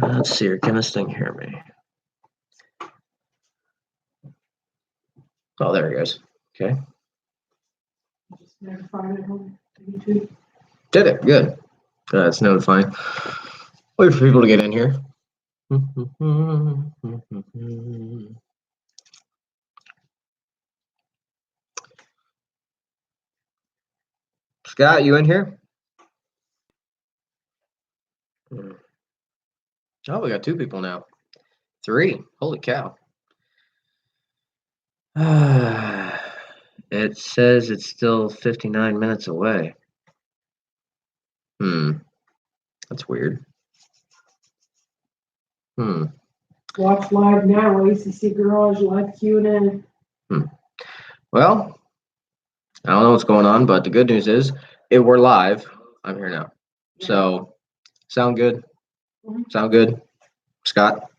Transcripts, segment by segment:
Let's see here. Can this thing hear me? Oh, there it goes. Okay. Just notified it on YouTube. Did it. Good. It's notifying. Wait for people to get in here. Scott, you in here? Oh, we got 2 people now. 3. Holy cow. It says it's still 59 minutes away. That's weird. Watch live now, A.C.C. Garage live Q&A. Well, I don't know what's going on, but the good news is we're live. I'm here now. Yeah. So, sound good? Sound good, Scott?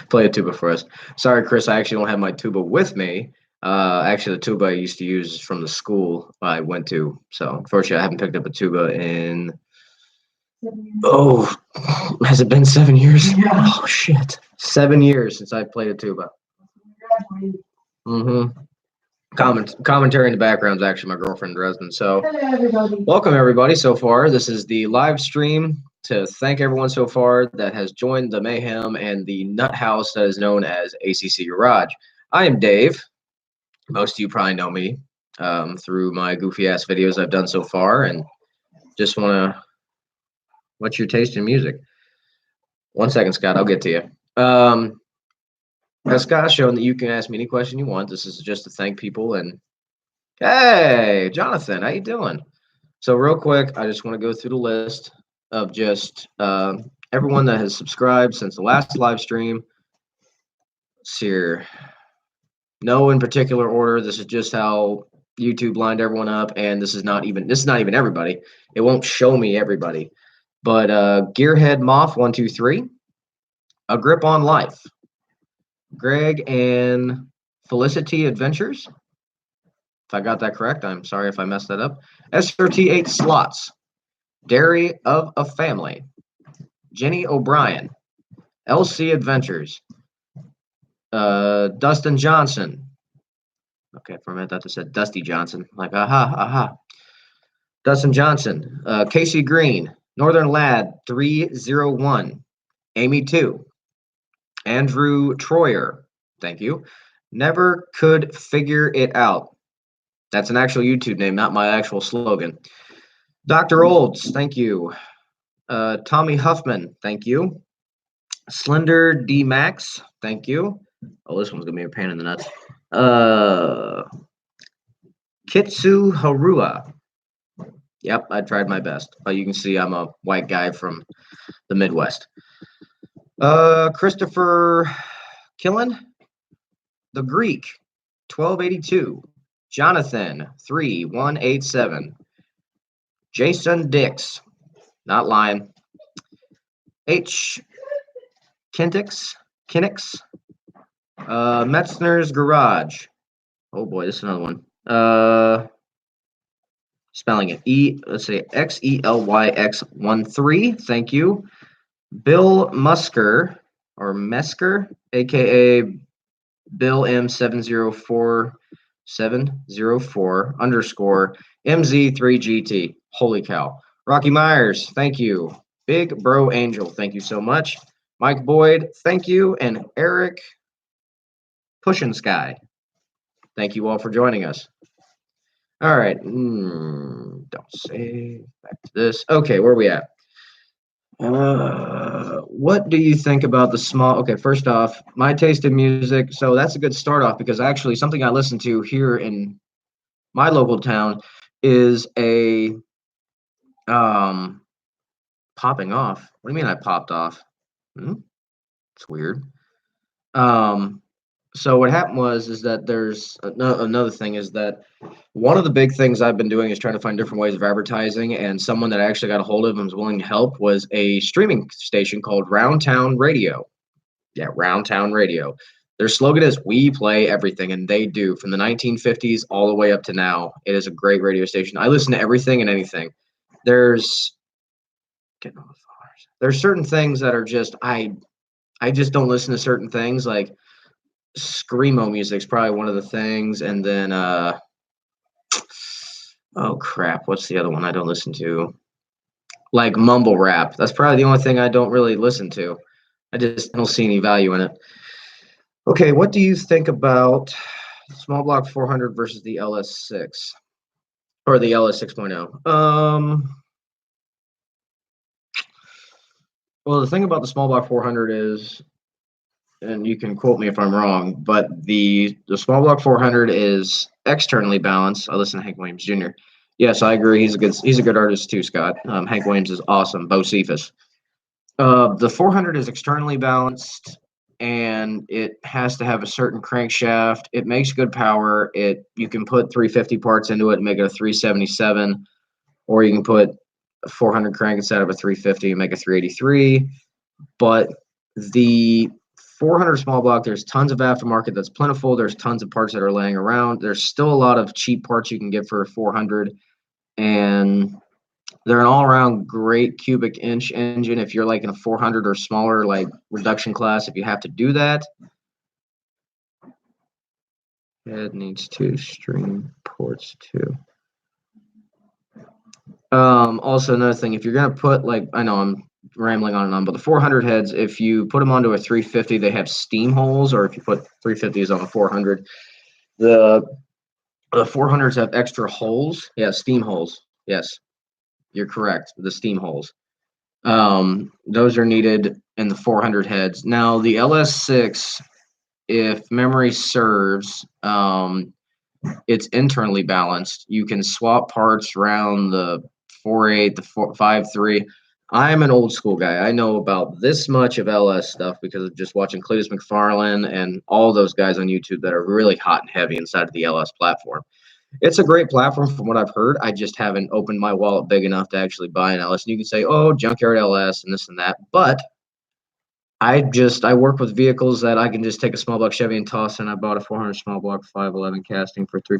play a tuba for us. Sorry, Chris, I actually don't have my tuba with me. Actually, the tuba I used to use is from the school I went to. So, unfortunately, I haven't picked up a tuba in... 7 years. Oh, has it been 7 years? Yeah. Oh, shit. 7 years since I played a tuba. Commentary in the background is actually my girlfriend Dresden. So, Hello, everybody. welcome everybody so far. This is the live stream to thank everyone so far that has joined the mayhem and the nut house that is known as A.C.C. Garage. I am Dave. Most of you probably know me through my goofy ass videos I've done so far, and just want to. What's your taste in music? 1 second, Scott. I'll get to you. As Scott's shown that you can ask me any question you want. This is just to thank people. And hey, Jonathan, how you doing? So real quick, I just want to go through the list of just everyone that has subscribed since the last live stream. Let's see here. No in particular order. This is just how YouTube lined everyone up, and this is not even everybody. It won't show me everybody. But Gearhead Moth 123, A Grip on Life, Greg and Felicity Adventures. If I got that correct, I'm sorry if I messed that up. SRT8 Slots, Dairy of a Family, Jenny O'Brien, LC Adventures, Dustin Johnson. Okay, for a minute I thought it said Dusty Johnson. Like, aha. Dustin Johnson, Casey Green, Northern Lad 301, Amy 2, Andrew Troyer, thank you. Never could figure it out. That's an actual YouTube name, not my actual slogan. Dr. Olds, thank you. Tommy Huffman, thank you. Slender D Max, thank you. Oh, this one's gonna be a pain in the nuts. Kitsu Harua. Yep, I tried my best. You can see I'm a white guy from the Midwest. Christopher Killen, The Greek, 1282. Jonathan, 3187. Jason Dix, not lying. H. Kintix, Metzner's Garage. Oh boy, this is another one. Spelling it let's say XELYX13. Thank you. Bill Musker or Mesker, aka Bill M704704 _ MZ3GT. Holy cow. Rocky Myers, thank you. Big Bro Angel, thank you so much. Mike Boyd, thank you. And Eric Pushin Sky, thank you all for joining us. All right. Don't save. Back to this. Okay, where are we at? What do you think about the small? Okay, first off, my taste in music. So that's a good start off because actually something I listen to here in my local town is a popping off. What do you mean I popped off? It's weird. So what happened is that there's another thing is that one of the big things I've been doing is trying to find different ways of advertising, and someone that I actually got a hold of and was willing to help was a streaming station called Round Town Radio. Yeah, Round Town Radio. Their slogan is "We play everything," and they do from the 1950s all the way up to now. It is a great radio station. I listen to everything and anything. There's getting on the flowers. There's certain things that are just I just don't listen to certain things like screamo music is probably one of the things, and then oh crap, what's the other one I don't listen to? Like mumble rap. That's probably the only thing I don't really listen to. I just don't see any value in it. Okay, what do you think about small block 400 versus the LS6 or the LS 6.0? Well, the thing about the small block 400 is, and you can quote me if I'm wrong, but the small block 400 is externally balanced. I listen to Hank Williams Jr. Yes, I agree. He's a good artist too, Scott. Hank Williams is awesome. Bo Cephas. The 400 is externally balanced, and it has to have a certain crankshaft. It makes good power. You can put 350 parts into it and make it a 377, or you can put a 400 crank instead of a 350 and make a 383. But the 400 small block, there's tons of aftermarket that's plentiful. There's tons of parts that are laying around. There's still a lot of cheap parts you can get for a 400, and they're an all-around great cubic inch engine. If you're like in a 400 or smaller, like reduction class, if you have to do that. Head needs 2 string ports too. Also another thing, if you're gonna put like, I know I'm rambling on and on, but the 400 heads, if you put them onto a 350, they have steam holes, or if you put 350s on a 400, the 400s have extra holes. Yeah, steam holes. Yes, you're correct. The steam holes. Those are needed in the 400 heads. Now the LS6, if memory serves, it's internally balanced. You can swap parts around the 4.8, the 5.3. I'm an old school guy. I know about this much of LS stuff because of just watching Cletus McFarlane and all those guys on YouTube that are really hot and heavy inside of the LS platform. It's a great platform from what I've heard. I just haven't opened my wallet big enough to actually buy an LS. And you can say, oh, junkyard LS and this and that. But I work with vehicles that I can just take a small block Chevy and toss in. I bought a 400 small block 511 casting for three.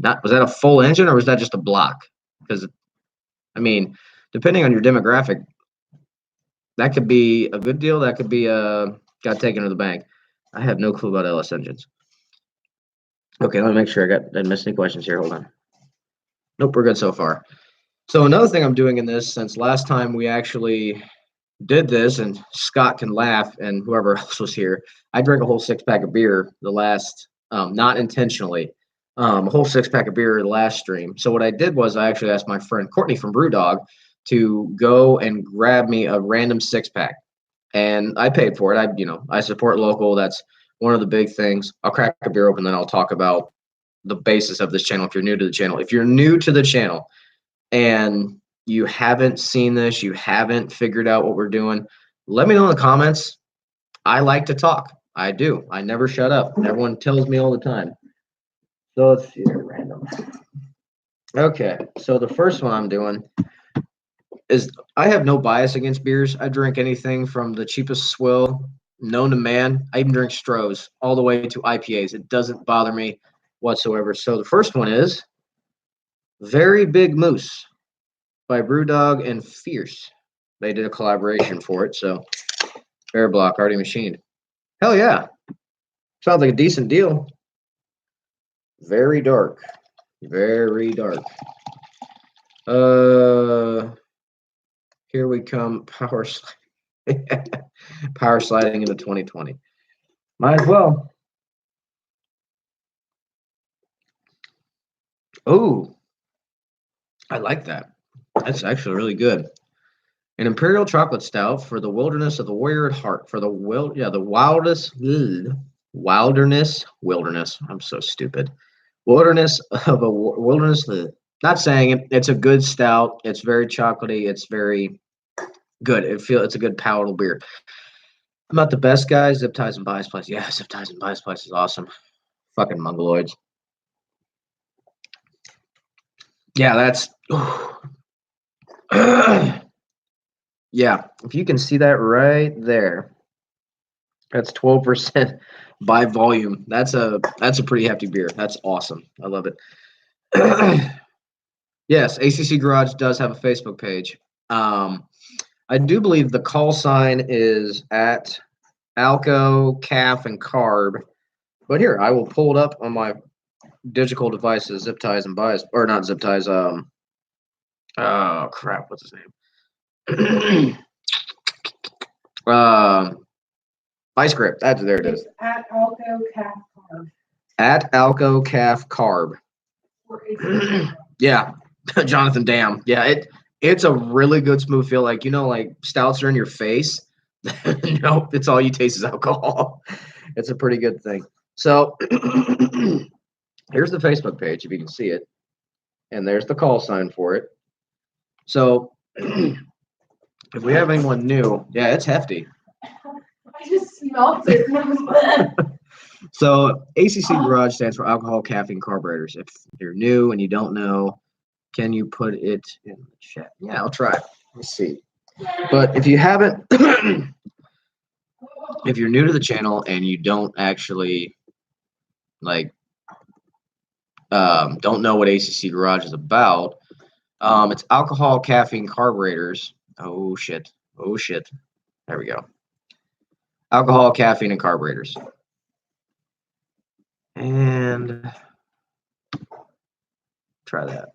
Was that a full engine or was that just a block? Because I mean, depending on your demographic, that could be a good deal. That could be got taken to the bank. I have no clue about LS engines. Okay, let me make sure I didn't miss any questions here. Hold on. Nope, we're good so far. So another thing I'm doing in this, since last time we actually did this, and Scott can laugh, and whoever else was here, I drank a whole 6-pack of beer the last, not intentionally, a whole 6-pack of beer the last stream. So what I did was I actually asked my friend Courtney from Brewdog to go and grab me a random 6-pack, and I paid for it. I support local. That's one of the big things. I'll crack a beer open, then I'll talk about the basis of this channel. If you're new to the channel, and you haven't seen this, you haven't figured out what we're doing, let me know in the comments. I like to talk. I do. I never shut up. Everyone tells me all the time. So let's see here, random. Okay, so the first one I'm doing is I have no bias against beers. I drink anything from the cheapest swill known to man. I even drink Strohs all the way to IPAs. It doesn't bother me whatsoever. So the first one is Very Big Moose by Brewdog and Fierce. They did a collaboration for it, so air block already machined. Hell yeah. Sounds like a decent deal. Very dark. Very dark. Here we come. Power sliding into 2020. Might as well. Oh, I like that. That's actually really good. An imperial chocolate stout for the wilderness of the warrior at heart. For the wilderness. I'm so stupid. Wilderness of a wilderness. Not saying it. It's a good stout. It's very chocolatey. It's very good. It's a good palatable beer. I'm not the best guy. Zip ties and buys place. Yeah, zip ties and buys place is awesome. Fucking mongoloids. Yeah, that's. Yeah, if you can see that right there, that's 12%. by volume. That's a pretty hefty beer. That's awesome. I love it. Yes, ACC Garage does have a Facebook page. I do believe the call sign is at Alco, Calf, and Carb. But here, I will pull it up on my digital devices, zip ties and buys, or not zip ties. Oh crap, what's his name? Vice grip. There it is. It's at Alco Calf Carb. At Alco Calf Carb. Yeah, Jonathan Dam. Yeah, it's a really good smooth feel. Like like stouts are in your face. Nope, it's all you taste is alcohol. It's a pretty good thing. So here's the Facebook page if you can see it, and there's the call sign for it. So if we have anyone new, yeah, it's hefty. I just smelled it. So ACC Garage stands for Alcohol, Caffeine, Carburetors. If you're new and you don't know, can you put it in the chat? Yeah, I'll try. Let's see. But if you haven't, if you're new to the channel and you don't actually don't know what ACC Garage is about, it's alcohol, caffeine, carburetors. Oh shit. Oh shit. There we go. Alcohol, caffeine, and carburetors. And try that.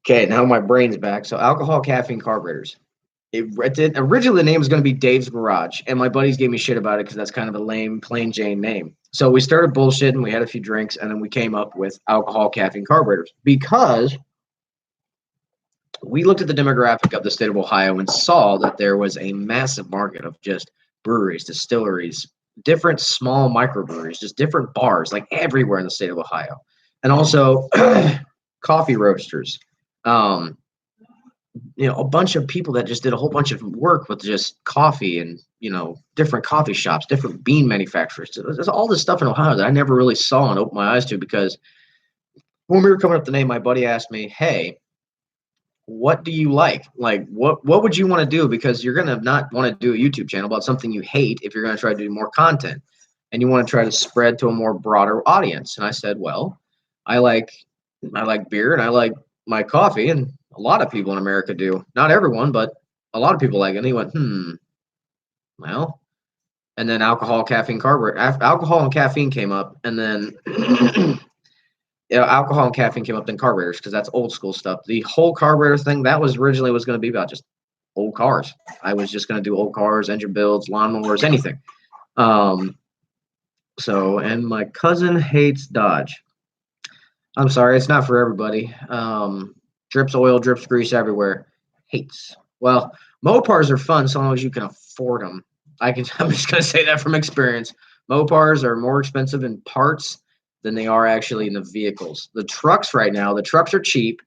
Okay, now my brain's back. So alcohol, caffeine, carburetors. Originally, the name was going to be Dave's Garage, and my buddies gave me shit about it because that's kind of a lame, plain Jane name. So we started bullshitting. We had a few drinks, and then we came up with alcohol, caffeine, carburetors because we looked at the demographic of the state of Ohio and saw that there was a massive market of just breweries, distilleries, different small microbreweries, just different bars, like everywhere in the state of Ohio, and also coffee roasters. A bunch of people that just did a whole bunch of work with just coffee and, different coffee shops, different bean manufacturers. There's all this stuff in Ohio that I never really saw and opened my eyes to because when we were coming up with the name, my buddy asked me, hey, what do you like? Like, what would you want to do? Because you're going to not want to do a YouTube channel about something you hate if you're going to try to do more content and you want to try to spread to a more broader audience. And I said, well, I like beer and I like my coffee, and a lot of people in America do. Not everyone, but a lot of people like it. And he went, well, and then alcohol, caffeine, carburetor. Alcohol and caffeine came up, and then alcohol and caffeine came up, then carburetors, because that's old school stuff. The whole carburetor thing, that was originally was going to be about just old cars. I was just going to do old cars, engine builds, lawnmowers, anything. So, and my cousin hates Dodge. I'm sorry, it's not for everybody. Drips oil, drips grease everywhere. Hates. Well, Mopars are fun so long as you can afford them. I'm just gonna say that from experience. Mopars are more expensive in parts than they are actually in the vehicles. The trucks right now, the trucks are cheap.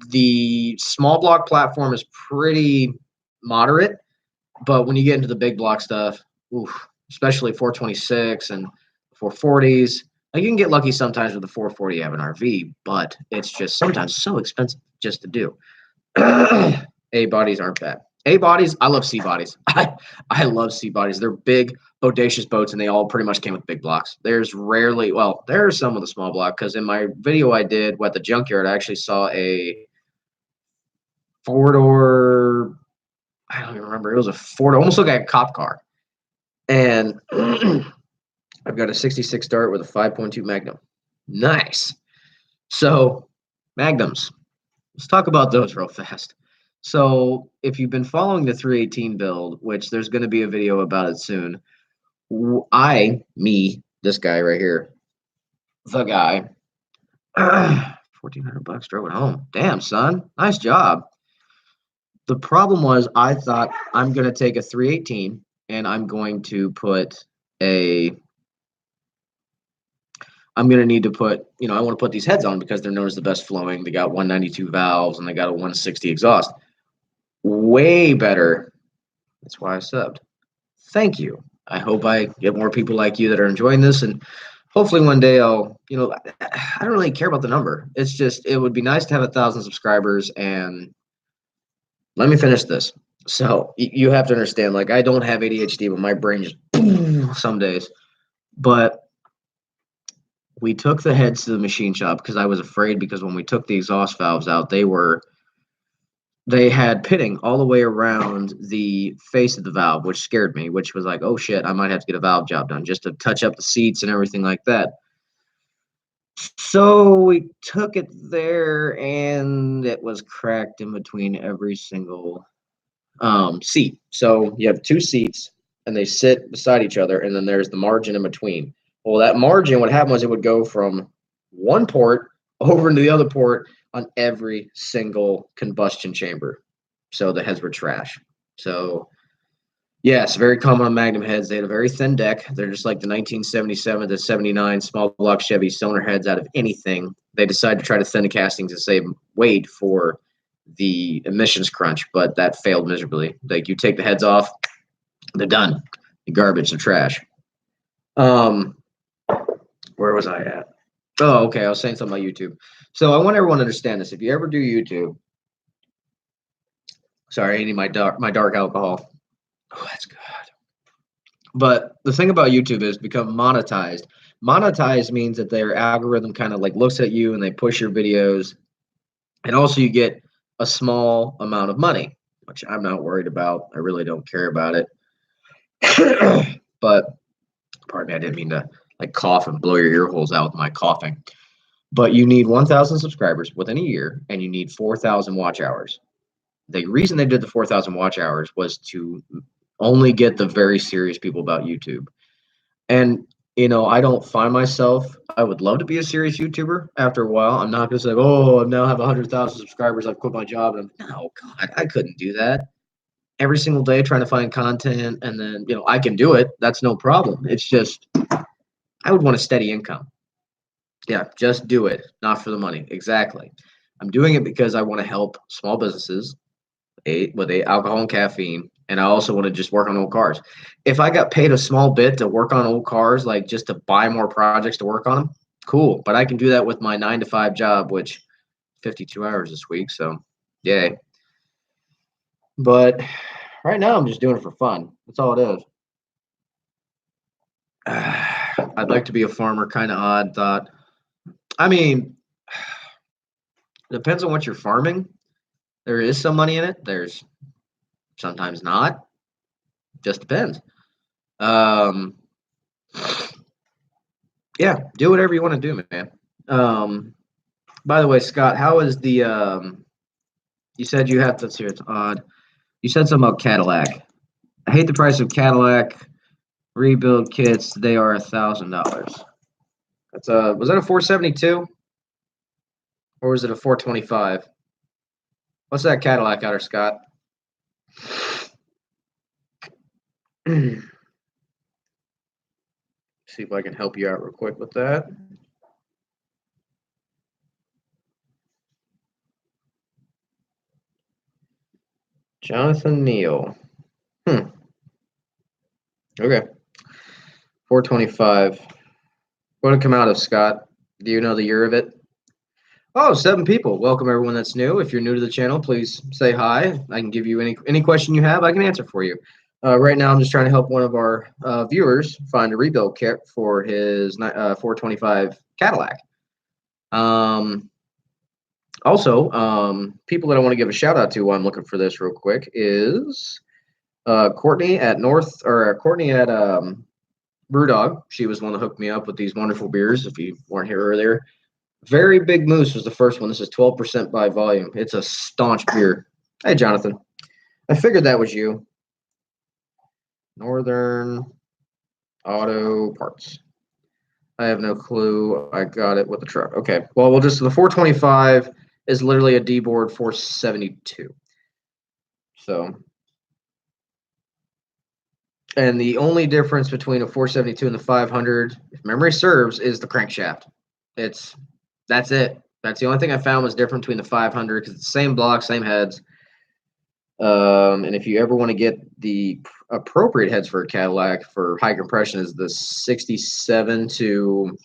The small block platform is pretty moderate, but when you get into the big block stuff, especially 426 and 440s. Like you can get lucky sometimes with the 440 have an RV, but it's just sometimes so expensive just to do. A bodies aren't bad. A bodies, I love C bodies. I love C bodies. They're big, bodacious boats, and they all pretty much came with big blocks. There's rarely, well, there's some with a small block because in my video I did at the junkyard, I actually saw a 4-door. I don't even remember. It was a 4-door, almost looked like a cop car, and I've got a 66 Dart with a 5.2 Magnum. Nice. So, Magnums. Let's talk about those real fast. So, if you've been following the 318 build, which there's going to be a video about it soon, this guy right here, the guy, $1,400 drove it home. Damn, son. Nice job. The problem was I thought I'm going to take a 318 and I'm going to put I'm going to need to put, I want to put these heads on because they're known as the best flowing. They got 192 valves and they got a 160 exhaust. Way better. That's why I subbed. Thank you. I hope I get more people like you that are enjoying this. And hopefully one day I'll, I don't really care about the number. It's just, it would be nice to have 1,000 subscribers. And let me finish this. So you have to understand, like, I don't have ADHD, but my brain just some days. But we took the heads to the machine shop because I was afraid, because when we took the exhaust valves out, they had pitting all the way around the face of the valve, which scared me, which was like, oh shit, I might have to get a valve job done just to touch up the seats and everything like that. So we took it there, and it was cracked in between every single seat. So you have two seats, and they sit beside each other, and then there's the margin in between. Well, that margin, what happened was it would go from one port over into the other port on every single combustion chamber. So the heads were trash. So yes, very common on Magnum heads. They had a very thin deck. They're just like the 1977 to 79 small block Chevy cylinder heads out of anything. They decided to try to thin the castings to save weight for the emissions crunch, but that failed miserably. Like, you take the heads off, they're done. The garbage, the trash. Where was I at? Oh, okay. I was saying something about YouTube. So I want everyone to understand this. If you ever do YouTube, sorry, I need my dark alcohol. Oh, that's good. But the thing about YouTube is become monetized. Monetized means that their algorithm kind of like looks at you and they push your videos, and also you get a small amount of money, which I'm not worried about. I really don't care about it. But pardon me, I didn't mean to like cough and blow your ear holes out with my coughing. But you need 1,000 subscribers within a year, and you need 4,000 watch hours. The reason they did the 4,000 watch hours was to only get the very serious people about YouTube. And, I don't find myself, I would love to be a serious YouTuber after a while. I'm not going to say, oh, I now have 100,000 subscribers, I've quit my job. And no, God, I couldn't do that. Every single day trying to find content, and then, I can do it. That's no problem. It's just, I would want a steady income. Yeah, just do it, not for the money. Exactly. I'm doing it because I want to help small businesses with alcohol and caffeine, and I also want to just work on old cars. If I got paid a small bit to work on old cars, like just to buy more projects to work on them, cool. But I can do that with my 9 to 5 job, which 52 hours this week. So, yay. But right now, I'm just doing it for fun. That's all it is. I'd like to be a farmer. Kind of odd thought. I mean, depends on what you're farming. There is some money in it. There's sometimes not. Just depends. Um, yeah, do whatever you want to do, man. By the way, Scott, how is the you said you have to, let's hear, it's odd. You said something about Cadillac. I hate the price of Cadillac rebuild kits. They are $1,000. That's was that a 472 or was it a 425? What's that Cadillac out there, Scott? See if I can help you out real quick with that. Jonathan Neal. Okay. 425. What did it come out of, Scott? Do you know the year of it? Oh, 7 people. Welcome everyone that's new. If you're new to the channel, please say hi. I can give you any question you have. I can answer for you. Right now, I'm just trying to help one of our viewers find a rebuild kit for his 425 Cadillac. Also, people that I want to give a shout out to while I'm looking for this real quick is Courtney at Brewdog. She was the one that hooked me up with these wonderful beers. If you weren't here earlier, Very Big Moose was the first one. This is 12% by volume. It's a staunch beer. Hey, Jonathan. I figured that was you. Northern Auto Parts. I have no clue. I got it with the truck. Okay. Well, the 425 is literally a D-board 472. So, and the only difference between a 472 and the 500, if memory serves, is the crankshaft. That's it. That's the only thing I found was different between the 500 because it's the same block, same heads. And if you ever want to get the appropriate heads for a Cadillac for high compression, is the 67 to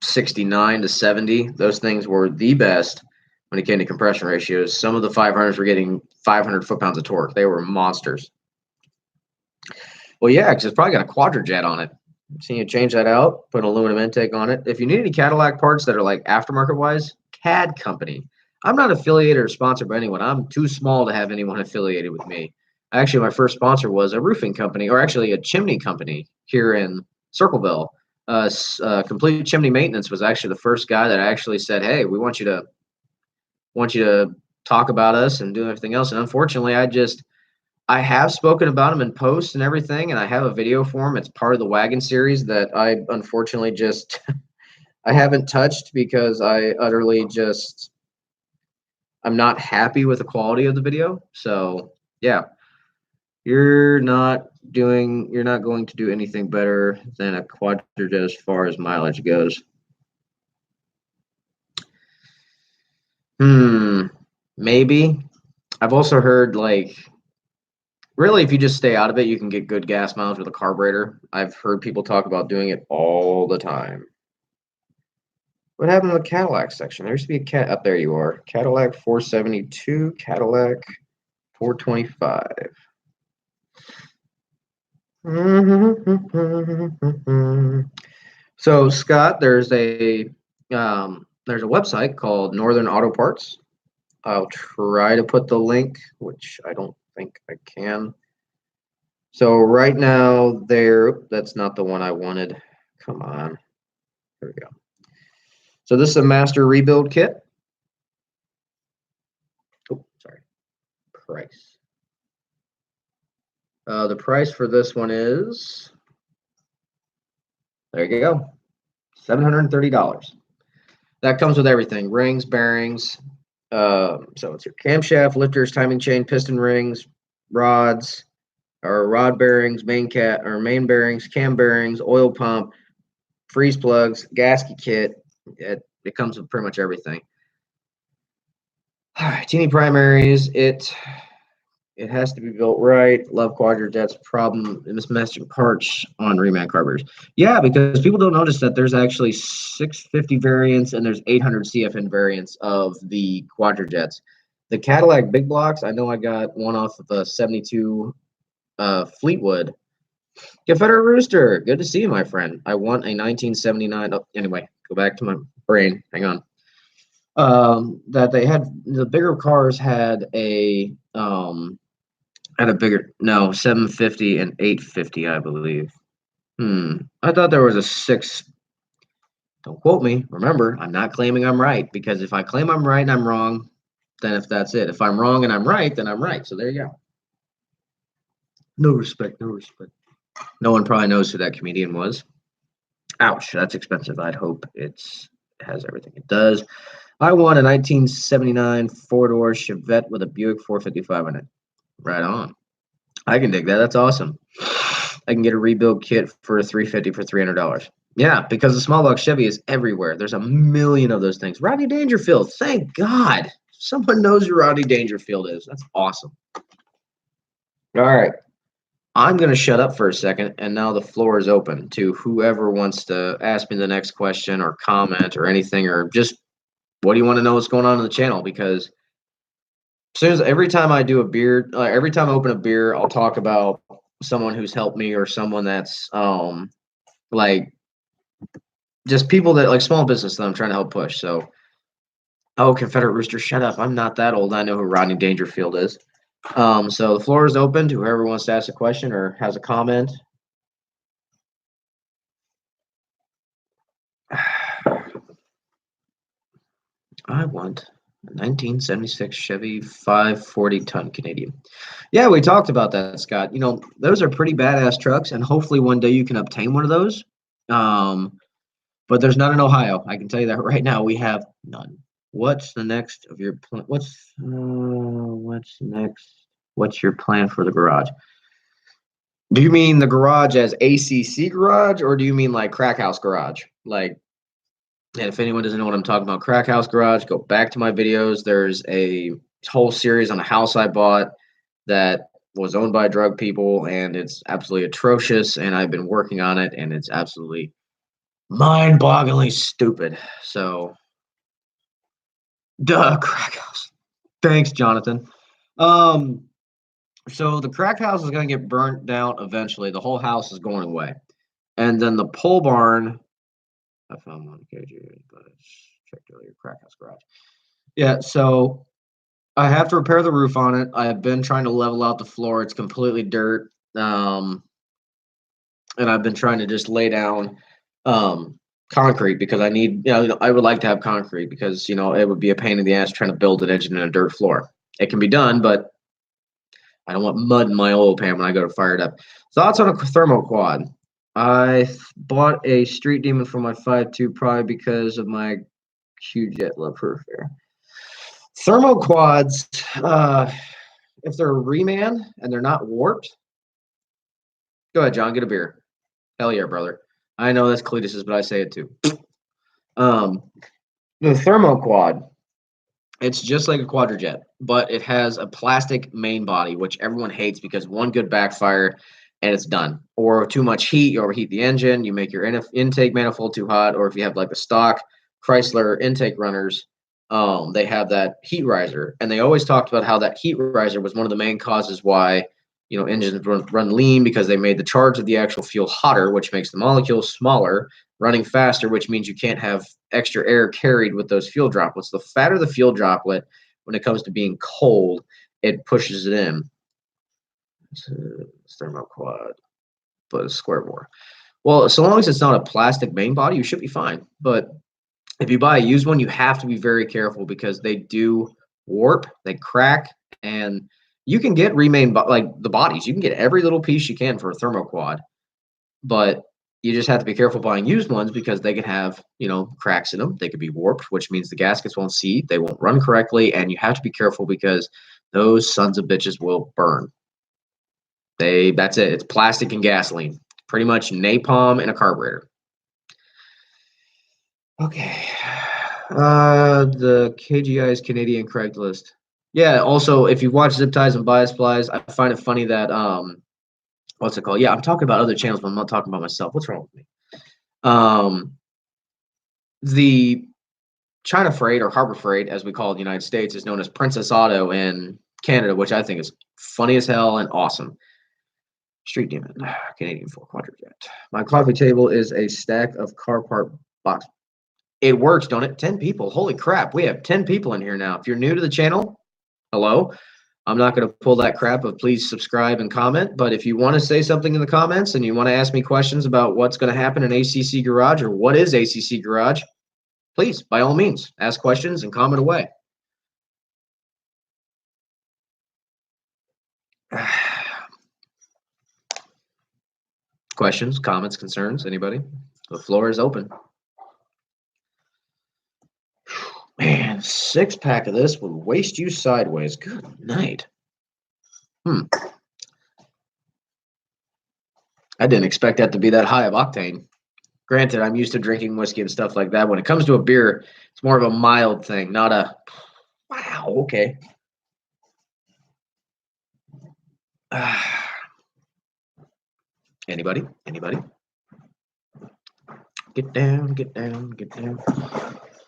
69 to 70. Those things were the best when it came to compression ratios. Some of the 500s were getting 500 foot-pounds of torque. They were monsters. Well, yeah, because it's probably got a quadrijet on it. So you change that out, put an aluminum intake on it. If you need any Cadillac parts that are like aftermarket wise, CAD Company. I'm not affiliated or sponsored by anyone. I'm too small to have anyone affiliated with me. Actually, my first sponsor was a roofing company, or actually a chimney company here in Circleville. Complete Chimney Maintenance was actually the first guy that actually said, "Hey, we want you to talk about us and do everything else." And unfortunately, I have spoken about him in posts and everything, and I have a video for him. It's part of the wagon series that I unfortunately just I haven't touched because I utterly just I'm not happy with the quality of the video. So yeah, you're not going to do anything better than a quadrijet as far as mileage goes. Hmm, maybe. I've also heard like really if you just stay out of it, you can get good gas mileage with a carburetor. I've heard people talk about doing it all the time. What happened to the Cadillac section? There used to be a cat up there. You are Cadillac 472, Cadillac 425. So Scott, there's a website called Northern Auto Parts. I'll try to put the link, which I don't think I can. So right now that's not the one I wanted. Come on. There we go. So this is a master rebuild kit. Oh, sorry. Price. The price for this one is, there you go, $730. That comes with everything: rings, bearings. So it's your camshaft, lifters, timing chain, piston rings, rods, or rod bearings, main bearings, cam bearings, oil pump, freeze plugs, gasket kit. It comes with pretty much everything. All right, teeny primaries. It has to be built right. Love quadrigets. Problem mismatching parts on reman carburetors. Yeah, because people don't notice that there's actually 650 variants and there's 800 CFN variants of the quadrigets. The Cadillac big blocks, I know I got one off of a 72 Fleetwood. Confederate Rooster, good to see you, my friend. I want a 1979. Oh, anyway, go back to my brain. Hang on. That they had the bigger cars had a bigger, no, 750 and 850, I believe. I thought there was a six. Don't quote me. Remember, I'm not claiming I'm right, because if I claim I'm right and I'm wrong, then if that's it. If I'm wrong and I'm right, then I'm right. So there you go. No respect, no respect. No one probably knows who that comedian was. Ouch, that's expensive. I'd hope it has everything it does. I want a 1979 four-door Chevette with a Buick 455 in it. Right on. I can dig that. That's awesome. I can get a rebuild kit for 350 for $300. Yeah, because the small box Chevy is everywhere. There's a million of those things. Rodney Dangerfield, thank God. Someone knows who Rodney Dangerfield is. That's awesome. All right. I'm going to shut up for a second, and now the floor is open to whoever wants to ask me the next question or comment or anything, or just what do you want to know what's going on in the channel? Because soon as every time I do a beer, every time I open a beer, I'll talk about someone who's helped me or someone that's like just people that like small business that I'm trying to help push. So, oh, Confederate Rooster, shut up. I'm not that old. I know who Rodney Dangerfield is. So the floor is open to whoever wants to ask a question or has a comment. I want a 1976 Chevy 540-ton Canadian. Yeah, we talked about that, Scott. You know, those are pretty badass trucks, and hopefully one day you can obtain one of those. But there's none in Ohio. I can tell you that right now. We have none. What's the next of your plan? What's next? What's your plan for the garage? Do you mean the garage as A.C.C. garage, or do you mean like crack house garage? Like, and if anyone doesn't know what I'm talking about, crack house garage, go back to my videos. There's a whole series on a house I bought that was owned by drug people, and it's absolutely atrocious. And I've been working on it, and it's absolutely mind-bogglingly stupid. So, duh, crack house. Thanks, Jonathan. Um, So the crack house is going to get burnt down eventually. The whole house is going away. And then the pole barn, I found one kg, but it's checked earlier, crack house garage. Yeah, so I have to repair the roof on it. I have been trying to level out the floor. It's completely dirt. And I've been trying to just lay down concrete because I need, I would like to have concrete because, it would be a pain in the ass trying to build an engine in a dirt floor. It can be done, but I don't want mud in my oil pan when I go to fire it up. Thoughts on a thermo quad? I bought a Street Demon for my 5.2 probably because of my huge jet love for affair. Thermo quads, if they're a reman and they're not warped, go ahead, John, get a beer. Hell yeah, brother. I know that's Cletus's, but I say it too. The thermo quad, it's just like a quadrojet, but it has a plastic main body, which everyone hates because one good backfire and it's done. Or too much heat, you overheat the engine, you make your intake manifold too hot, or if you have like the stock Chrysler intake runners, they have that heat riser. And they always talked about how that heat riser was one of the main causes why engines run lean because they made the charge of the actual fuel hotter, which makes the molecules smaller, running faster, which means you can't have extra air carried with those fuel droplets. The fatter the fuel droplet, when it comes to being cold, it pushes it in. It's a thermoquad, but a square bore. Well, so long as it's not a plastic main body, you should be fine. But if you buy a used one, you have to be very careful because they do warp, they crack, and you can get remain like the bodies. You can get every little piece you can for a thermoquad, but you just have to be careful buying used ones because they can have cracks in them. They could be warped, which means the gaskets won't seat, they won't run correctly, and you have to be careful because those sons of bitches will burn. That's it. It's plastic and gasoline. Pretty much napalm in a carburetor. Okay. The KGI's Canadian Craigslist. Yeah, also if you watch Zip Ties and Bias Flies, I find it funny that what's it called? Yeah, I'm talking about other channels, but I'm not talking about myself. What's wrong with me? The China Freight or Harbor Freight, as we call it in the United States, is known as Princess Auto in Canada, which I think is funny as hell and awesome. Street Demon, Canadian 4 Quadrojet. My coffee table is a stack of car part box. It works, don't it? 10 people. Holy crap. We have 10 people in here now. If you're new to the channel, hello. I'm not going to pull that crap of please subscribe and comment. But if you want to say something in the comments and you want to ask me questions about what's going to happen in ACC Garage or what is ACC Garage, please, by all means, ask questions and comment away. Questions, comments, concerns, anybody? The floor is open. Man, 6-pack of this would waste you sideways. Good night. I didn't expect that to be that high of octane. Granted, I'm used to drinking whiskey and stuff like that. When it comes to a beer, it's more of a mild thing, not a wow, okay. Anybody? Anybody? Get down, get down, get down.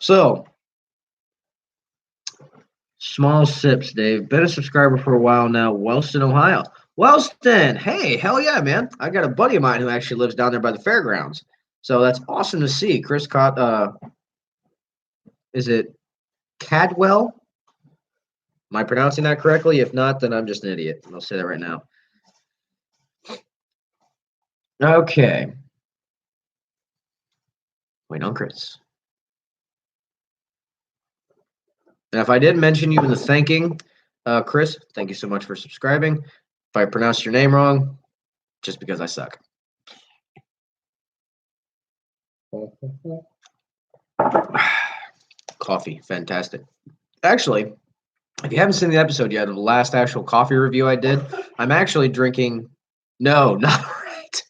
So, small sips, Dave. Been a subscriber for a while now. Wellston, Ohio. Wellston, hey, hell yeah, man. I got a buddy of mine who actually lives down there by the fairgrounds. So that's awesome to see. Chris caught, is it Cadwell? Am I pronouncing that correctly? If not, then I'm just an idiot. I'll say that right now. Okay. Wait on Chris. And if I did mention you in the thanking, Chris, thank you so much for subscribing. If I pronounced your name wrong, just because I suck. Coffee, fantastic. Actually, if you haven't seen the episode yet of the last actual coffee review I did, I'm actually drinking. No, not right.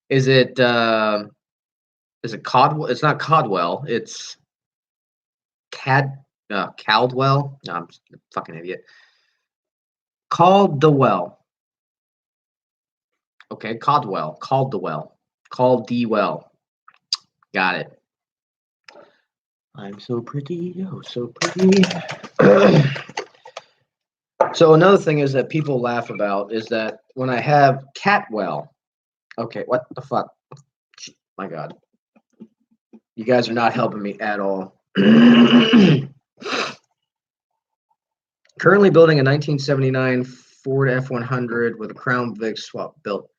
Is it Codwell? It's not Codwell. It's Caldwell. No, I'm just a fucking idiot. Caldwell. Okay, Caldwell. Caldwell. Caldwell. Got it. I'm so pretty, oh so pretty. So another thing is that people laugh about is that when I have Catwell. Okay, what the fuck? My God, you guys are not helping me at all. Currently building a 1979 Ford F100 with a Crown Vic swap built.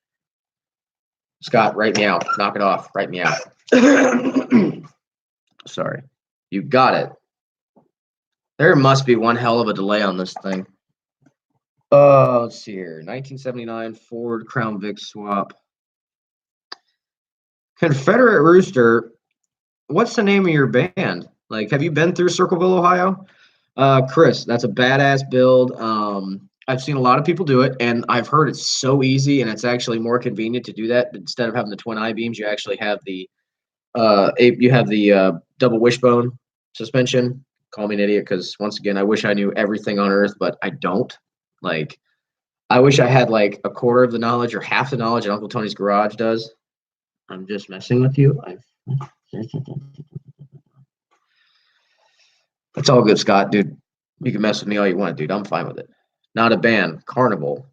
Scott, write me out. Knock it off. Write me out. Sorry. You got it. There must be one hell of a delay on this thing. Let's see here. 1979 Ford Crown Vic swap. Confederate Rooster. What's the name of your band? Like, have you been through Circleville, Ohio? Chris, that's a badass build. I've seen a lot of people do it, and I've heard it's so easy, and it's actually more convenient to do that. Instead of having the twin I beams, you actually have the double wishbone suspension. Call me an idiot because once again, I wish I knew everything on earth, but I don't. Like, I wish I had like a quarter of the knowledge or half the knowledge that Uncle Tony's garage does. I'm just messing with you. It's all good, Scott, dude. You can mess with me all you want, dude. I'm fine with it. Not a band. Carnival.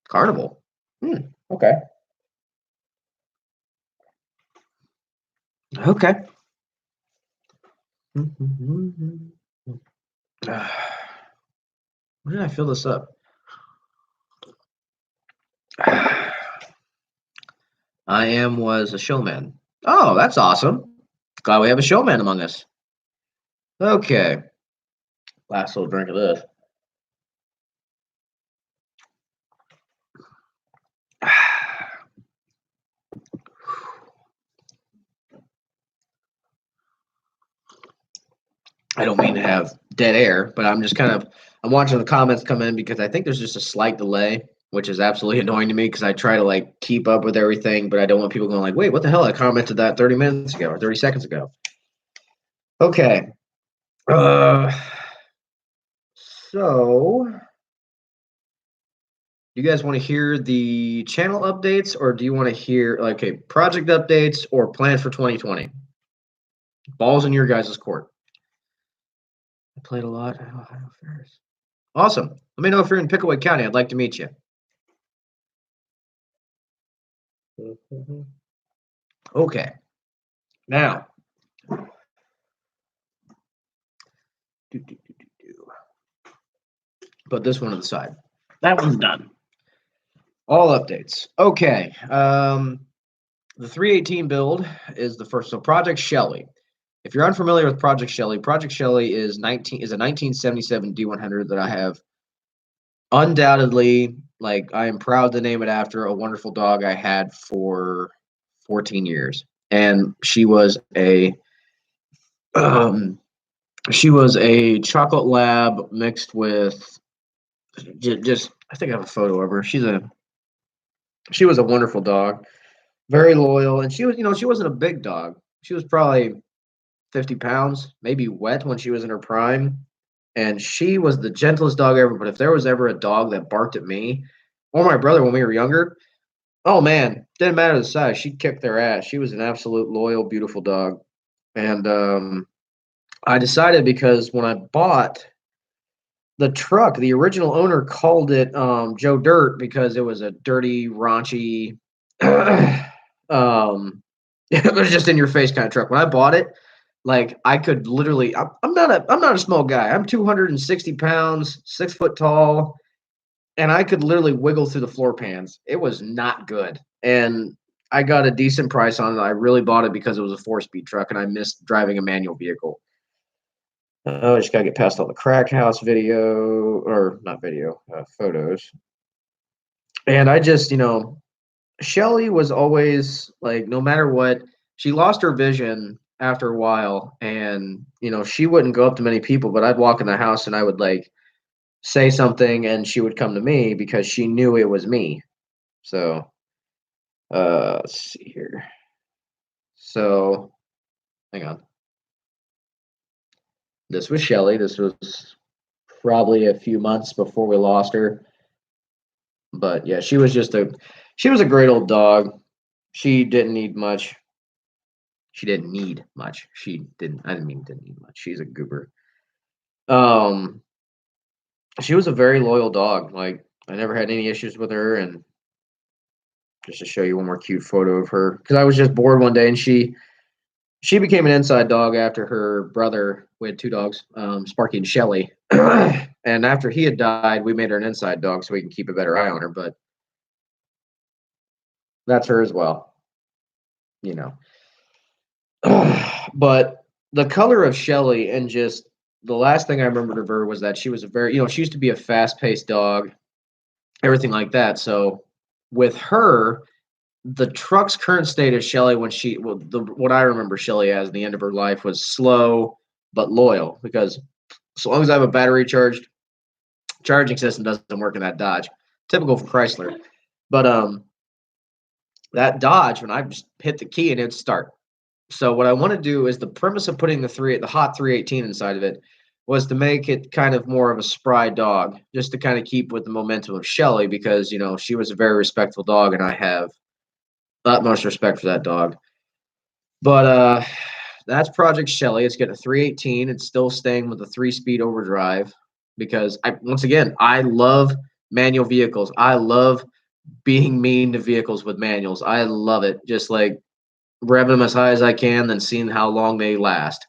Carnival. Okay. Okay. When did I fill this up? Was a showman. Oh, that's awesome. Glad we have a showman among us. Okay. Last little drink of this. I don't mean to have dead air, but I'm watching the comments come in because I think there's just a slight delay, which is absolutely annoying to me because I try to like keep up with everything, but I don't want people going like, wait, what the hell? I commented that 30 minutes ago or 30 seconds ago. Okay. So you guys want to hear the channel updates or do you want to hear like a project updates or plans for 2020? Balls in your guys' court. I played a lot at Ohio Fairs. Awesome. Let me know if you're in Pickaway County. I'd like to meet you. Okay. Now, put this one to the side. That one's done. All updates. Okay. The 318 build is the first. So Project Shelley. If you're unfamiliar with Project Shelley is a 1977 D100 that I have undoubtedly, like, I am proud to name it after a wonderful dog I had for 14 years. And she was a chocolate lab mixed with just I think I have a photo of her. She was a wonderful dog, very loyal, and she wasn't a big dog. She was probably 50 pounds, maybe wet when she was in her prime. And she was the gentlest dog ever. But if there was ever a dog that barked at me or my brother when we were younger, oh man, didn't matter the size. She'd kick their ass. She was an absolute loyal, beautiful dog. And I decided because when I bought the truck, the original owner called it Joe Dirt because it was a dirty, raunchy, it was just in your face kind of truck. When I bought it, like I could literally, I'm not a small guy. I'm 260 pounds, 6 foot tall, and I could literally wiggle through the floor pans. It was not good, and I got a decent price on it. I really bought it because it was a 4-speed truck, and I missed driving a manual vehicle. Oh, I just gotta get past all the crack house video, or not video, photos. And I just, Shelly was always like, no matter what, she lost her vision after a while, and she wouldn't go up to many people, but I'd walk in the house and I would like say something, and she would come to me because she knew it was me. So, let's see here. So, hang on. This was Shelly. This was probably a few months before we lost her. But yeah, she was a great old dog. She didn't need much. She didn't need much. I didn't mean didn't need much. She's a goober. Um, she was a very loyal dog. Like, I never had any issues with her. And just to show you one more cute photo of her, because I was just bored one day, and she became an inside dog after her brother. We had two dogs, Sparky and Shelly. And after he had died, we made her an inside dog so we can keep a better eye on her. But that's her as well, you know. But the color of Shelly, and just the last thing I remembered of her was that she was a very, she used to be a fast paced dog, everything like that. So with her, the truck's current state of Shelly, when what I remember Shelly as the end of her life, was slow but loyal, because so long as I have a battery charging system doesn't work in that Dodge. Typical for Chrysler. But that Dodge, when I just hit the key and it'd start. So what I want to do is, the premise of putting the hot 318 inside of it was to make it kind of more of a spry dog, just to kind of keep with the momentum of Shelly, because she was a very respectful dog, and I have utmost respect for that dog. But that's Project Shelly. It's getting a 318. It's still staying with a 3-speed overdrive, because I love manual vehicles. I love being mean to vehicles with manuals. I love it. Just like revving them as high as I can, then seeing how long they last.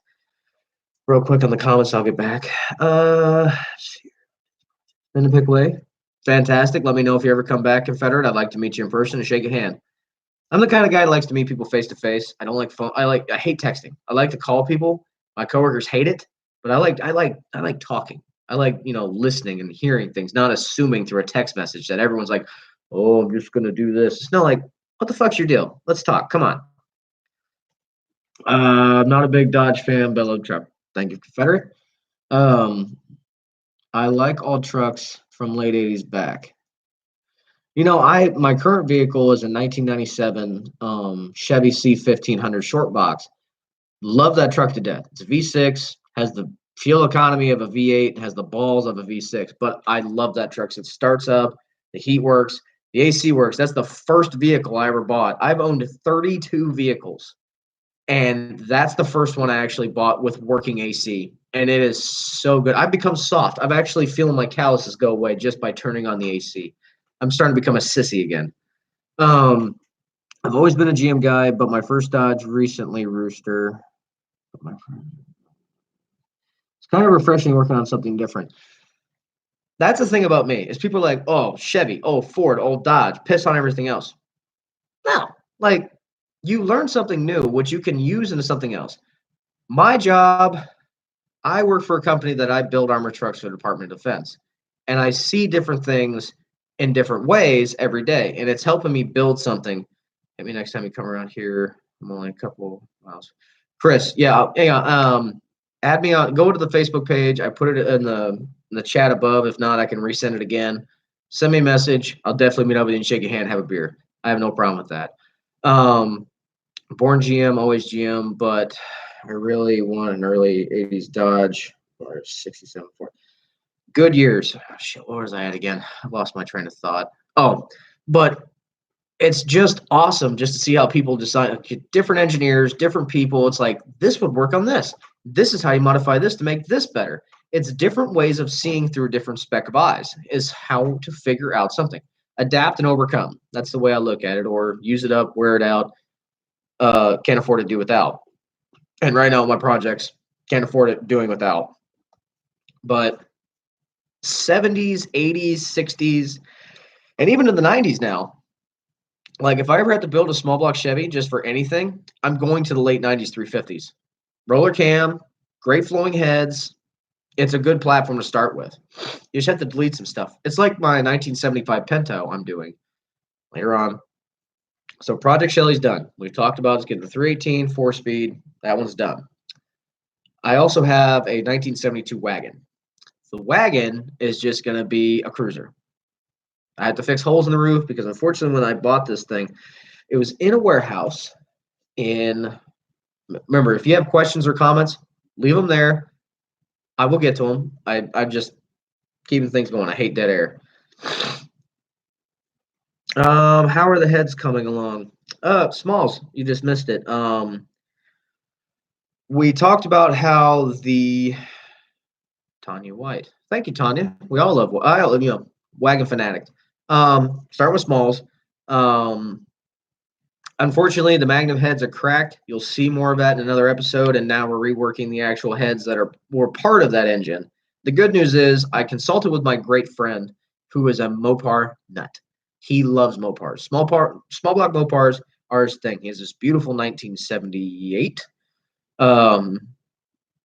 Real quick on the comments, I'll get back. In a big way. Fantastic. Let me know if you ever come back, Confederate. I'd like to meet you in person and shake a hand. I'm the kind of guy that likes to meet people face to face. I don't like phone. I hate texting. I like to call people. My coworkers hate it, but I like talking. I like, listening and hearing things, not assuming through a text message that everyone's like, "Oh, I'm just gonna do this." It's not like, what the fuck's your deal? Let's talk. Come on. I'm not a big Dodge fan, but I love truck. Thank you, Confederate. Um, I like all trucks from late '80s back. My current vehicle is a 1997 Chevy C 1500 short box. Love that truck to death. It's a V6, has the fuel economy of a V8, has the balls of a V6, but I love that truck. So it starts up, the heat works, the AC works. That's the first vehicle I ever bought. I've owned 32 vehicles, and that's the first one I actually bought with working AC, and it is so good. I've become soft. I'm actually feeling my calluses go away just by turning on the AC. I'm starting to become a sissy again. Um, I've always been a GM guy, but my first Dodge recently, Rooster. It's kind of refreshing working on something different. That's the thing about me, is people are like, oh, Chevy, oh, Ford, oh, Dodge, piss on everything else. No, like, you learn something new, which you can use into something else. My job, I work for a company that I build armored trucks for the Department of Defense, and I see different things in different ways every day, and it's helping me build something. Maybe next time you come around here, I'm only a couple miles. Chris, yeah, hang on. Add me on. Go to the Facebook page. I put it in the chat above. If not, I can resend it again. Send me a message. I'll definitely meet up with you and shake your hand, have a beer. I have no problem with that. Born GM, always GM, but I really want an early '80s Dodge or '67 Ford. Good years. Shit, where was I at again? I lost my train of thought. Oh, but it's just awesome just to see how people decide, different engineers, different people. It's like, this would work on this. This is how you modify this to make this better. It's different ways of seeing through a different spec of eyes, is how to figure out something. Adapt and overcome. That's the way I look at it, or use it up, wear it out. Can't afford to do without. And right now, my projects can't afford it doing without. But 70s, 80s, 60s, and even in the 90s now, like, if I ever had to build a small block Chevy just for anything, I'm going to the late 90s 350s. Roller cam, great flowing heads. It's a good platform to start with. You just have to delete some stuff. It's like my 1975 Pinto I'm doing later on. So Project Shelly's done. We've talked about getting the 318 4-speed. That one's done. I also have a 1972 wagon. The wagon is just going to be a cruiser. I had to fix holes in the roof because, unfortunately, when I bought this thing, it was in a warehouse remember, if you have questions or comments, leave them there. I will get to them. I'm just keeping things going. I hate dead air. How are the heads coming along? Smalls, you just missed it. We talked about how the Tanya White. Thank you, Tanya. We all love, wagon fanatic. Start with smalls. Um, Unfortunately, the Magnum heads are cracked. You'll see more of that in another episode, and now we're reworking the actual heads that were part of that engine. The good news is I consulted with my great friend who is a Mopar nut. He loves Mopars. Small block Mopars are his thing. He has this beautiful 1978. Um,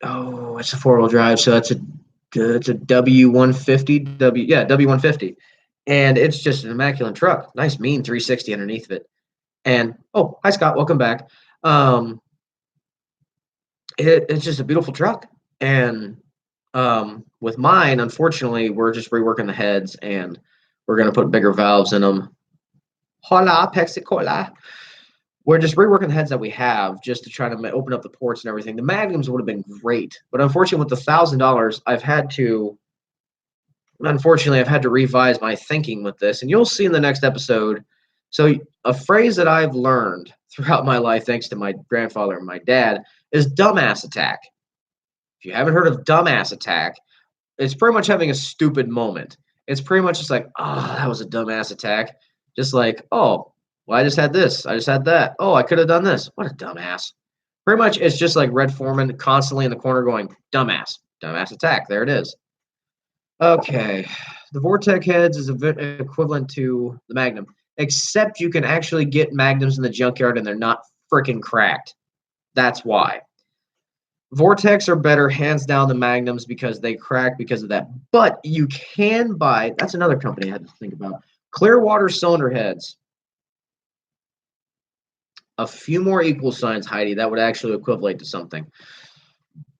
it's a four-wheel drive, so it's a W150. W150, and it's just an immaculate truck. Nice mean 360 underneath of it. And oh, hi Scott, welcome back. Um, it's just a beautiful truck. And with mine, unfortunately, we're just reworking the heads and we're gonna put bigger valves in them. Hola, Pepsi Cola. We're just reworking the heads that we have just to try to open up the ports and everything. The Magnums would have been great, but unfortunately, with the $1,000, I've had to revise my thinking with this, and you'll see in the next episode. So, a phrase that I've learned throughout my life, thanks to my grandfather and my dad, is dumbass attack. If you haven't heard of dumbass attack, it's pretty much having a stupid moment. It's pretty much just like, oh, that was a dumbass attack. Just like, oh, well, I just had this. I just had that. Oh, I could have done this. What a dumbass. Pretty much, it's just like Red Foreman constantly in the corner going, dumbass, dumbass attack. There it is. Okay. The Vortec heads is equivalent to the Magnum, except you can actually get Magnums in the junkyard and they're not freaking cracked. That's why. Vortex are better, hands down, than Magnums because they crack because of that. But you can buy, that's another company I had to think about. Clearwater cylinder heads. A few more equal signs, Heidi, that would actually equivalent to something.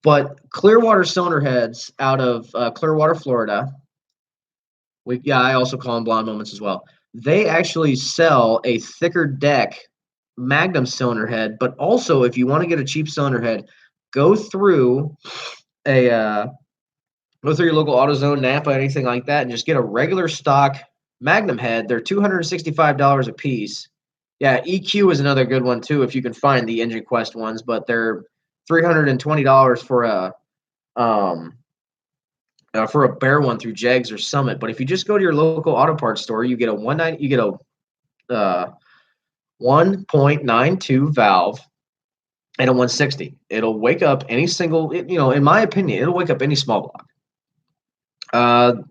But Clearwater cylinder heads out of Clearwater, Florida. I also call them blonde moments as well. They actually sell a thicker deck Magnum cylinder head, but also if you want to get a cheap cylinder head, go through your local AutoZone, Napa, anything like that, and just get a regular stock Magnum head. They're $265 a piece. Yeah, EQ is another good one too if you can find the Engine Quest ones, but they're $320 for a bare one through Jegs or Summit. But if you just go to your local auto parts store, you get a 1.92 valve and a 160. It'll wake up any single, in my opinion, it'll wake up any small block.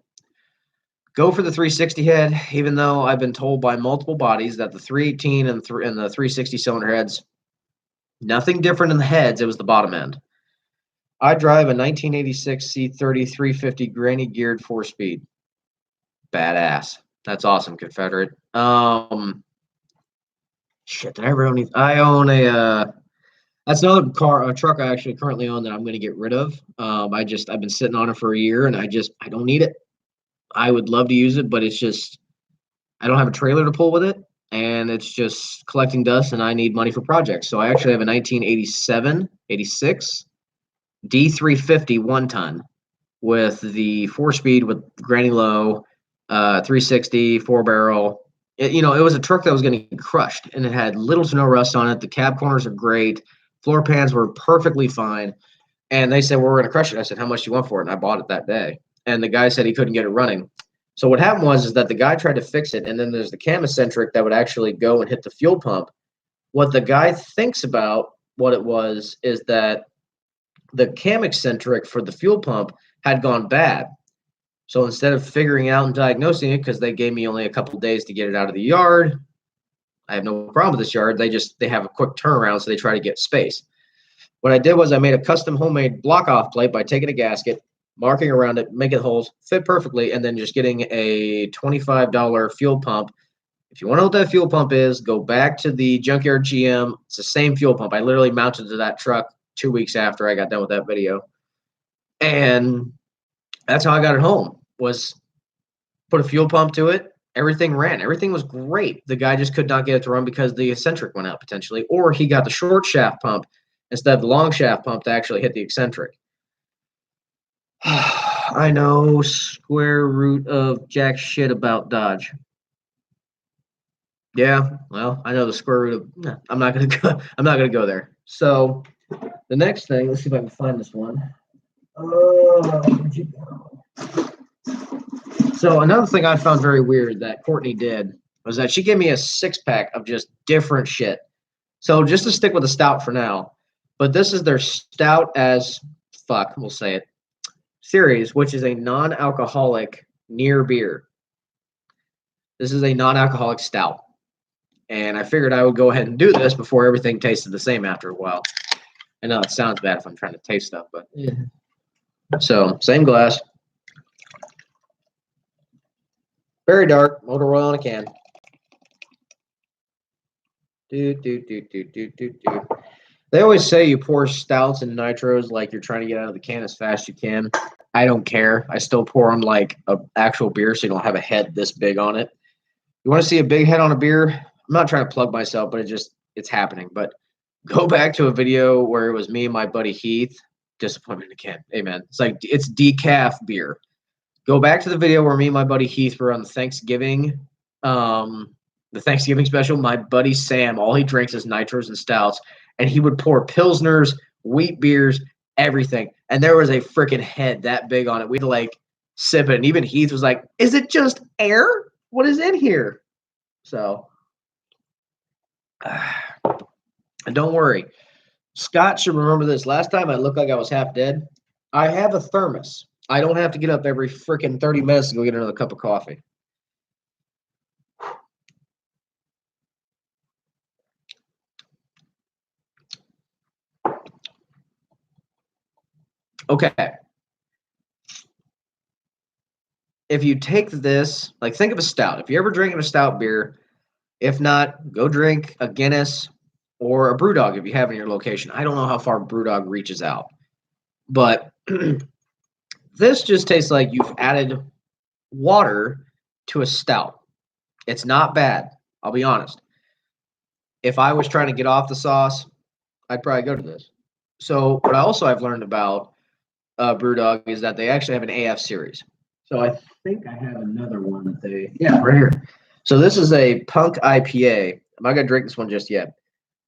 Go for the 360 head, even though I've been told by multiple bodies that the 318 and the 360 cylinder heads, nothing different in the heads. It was the bottom end. I drive a 1986 C30 350 granny geared 4-speed. Badass. That's awesome, Confederate. Shit, did I ever own any? I own that's another truck I actually currently own that I'm going to get rid of. I've been sitting on it for a year and I don't need it. I would love to use it, but it's just, I don't have a trailer to pull with it and it's just collecting dust and I need money for projects. So I actually have a 1987, 86 D350 1-ton with the 4-speed with granny low, 360, 4-barrel. It was a truck that was going to get crushed and it had little to no rust on it. The cab corners are great. Floor pans were perfectly fine. And they said, well, we're going to crush it. I said, how much do you want for it? And I bought it that day. And the guy said he couldn't get it running. So what happened is that the guy tried to fix it. And then there's the cam eccentric that would actually go and hit the fuel pump. What the guy thinks about what it was is that the cam eccentric for the fuel pump had gone bad. So instead of figuring out and diagnosing it, because they gave me only a couple days to get it out of the yard, I have no problem with this yard. They have a quick turnaround, so they try to get space. What I did was I made a custom homemade block-off plate by taking a gasket, marking around it, making holes, fit perfectly, and then just getting a $25 fuel pump. If you want to know what that fuel pump is, go back to the junkyard GM. It's the same fuel pump. I literally mounted to that truck 2 weeks after I got done with that video. And that's how I got it home, was put a fuel pump to it. Everything ran. Everything was great. The guy just could not get it to run because the eccentric went out potentially, or he got the short shaft pump instead of the long shaft pump to actually hit the eccentric. I know, square root of jack shit about Dodge. Yeah, well, I know the square root of. No, I'm not gonna go there. So the next thing, let's see if I can find this one. Where'd you go? So another thing I found very weird that Courtney did was that she gave me a 6-pack of just different shit. So just to stick with the stout for now, but this is their stout as fuck, we'll say it, series, which is a non-alcoholic near beer. This is a non-alcoholic stout. And I figured I would go ahead and do this before everything tasted the same after a while. I know it sounds bad if I'm trying to taste stuff, but yeah. So same glass. Very dark, motor oil in a can. They always say you pour stouts and nitros like you're trying to get out of the can as fast as you can. I don't care. I still pour them like an actual beer so you don't have a head this big on it. You want to see a big head on a beer? I'm not trying to plug myself, but it's happening. But go back to a video where it was me and my buddy Heath. Disappointment again. Amen. It's decaf beer. Go back to the video where me and my buddy Heath were on the Thanksgiving special. My buddy Sam, all he drinks is nitros and stouts, and he would pour pilsners, wheat beers, everything. And there was a freaking head that big on it. We'd like sip it, and even Heath was like, "Is it just air? What is in here?" So, and don't worry, Scott should remember this. Last time I looked like I was half dead. I have a thermos. I don't have to get up every freaking 30 minutes to go get another cup of coffee. Okay. If you take this, like think of a stout. If you're ever drinking a stout beer, if not, go drink a Guinness or a Brewdog if you have in your location. I don't know how far Brewdog reaches out, but this just tastes like you've added water to a stout. It's not bad. I'll be honest. If I was trying to get off the sauce, I'd probably go to this. So what I've learned about Brewdog is that they actually have an AF series. So I think I have another one that right here. So this is a Punk IPA. I'm not gonna drink this one just yet,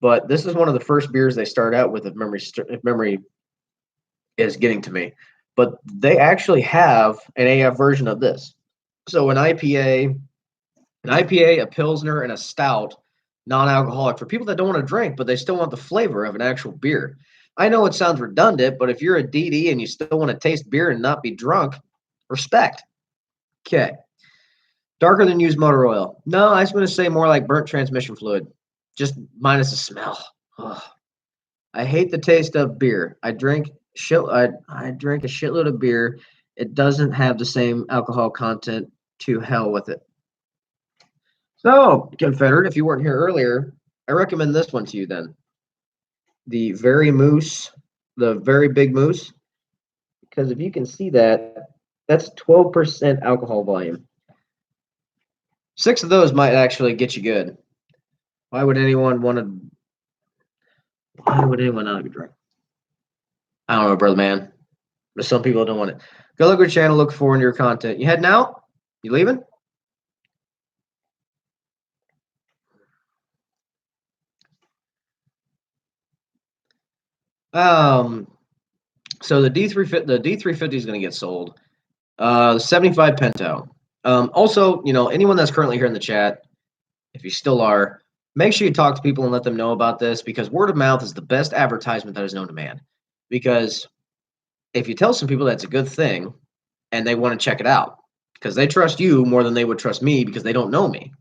but this is one of the first beers they start out with if memory is getting to me. But they actually have an AF version of this. So an IPA, a Pilsner, and a stout, non-alcoholic for people that don't want to drink, but they still want the flavor of an actual beer. I know it sounds redundant, but if you're a DD and you still want to taste beer and not be drunk, respect. Okay. Darker than used motor oil. No, I was going to say more like burnt transmission fluid, just minus the smell. Ugh. I hate the taste of beer. I drink a shitload of beer. It doesn't have the same alcohol content. To hell with it. So, Confederate, if you weren't here earlier, I recommend this one to you then. The very big moose. Because if you can see that, that's 12% alcohol volume. 6 of those might actually get you good. Why would anyone not have a drink? I don't know, brother man. But some people don't want it. Go look at your channel, look forward to your content. You heading out? You leaving? So the D350 is going to get sold. 75 Pento. Also, anyone that's currently here in the chat, if you still are, make sure you talk to people and let them know about this because word of mouth is the best advertisement that is known to man. Because if you tell some people that's a good thing and they want to check it out because they trust you more than they would trust me because they don't know me.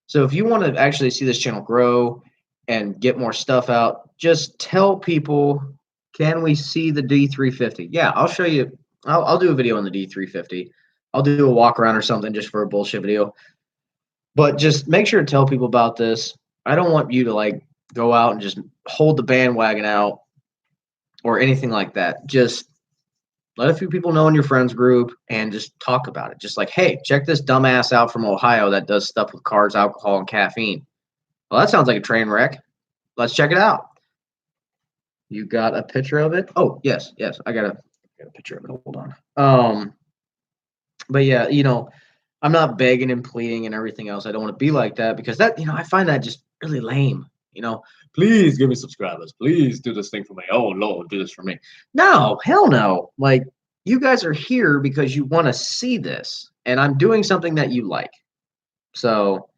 So if you want to actually see this channel grow and get more stuff out, just tell people, can we see the D350? Yeah, I'll show you. I'll do a video on the D350. I'll do a walk around or something just for a bullshit video. But just make sure to tell people about this. I don't want you to go out and just hold the bandwagon out or anything like that. Just let a few people know in your friends group and just talk about it. Just like, hey, check this dumbass out from Ohio that does stuff with cars, alcohol, and caffeine. Well, that sounds like a train wreck. Let's check it out. You got a picture of it? Oh, yes. I got a picture of it. Hold on. But yeah, I'm not begging and pleading and everything else. I don't want to be like that because that, I find that just really lame. Please give me subscribers. Please do this thing for me. Oh Lord, do this for me. No, hell no. you guys are here because you want to see this, and I'm doing something that you like. So,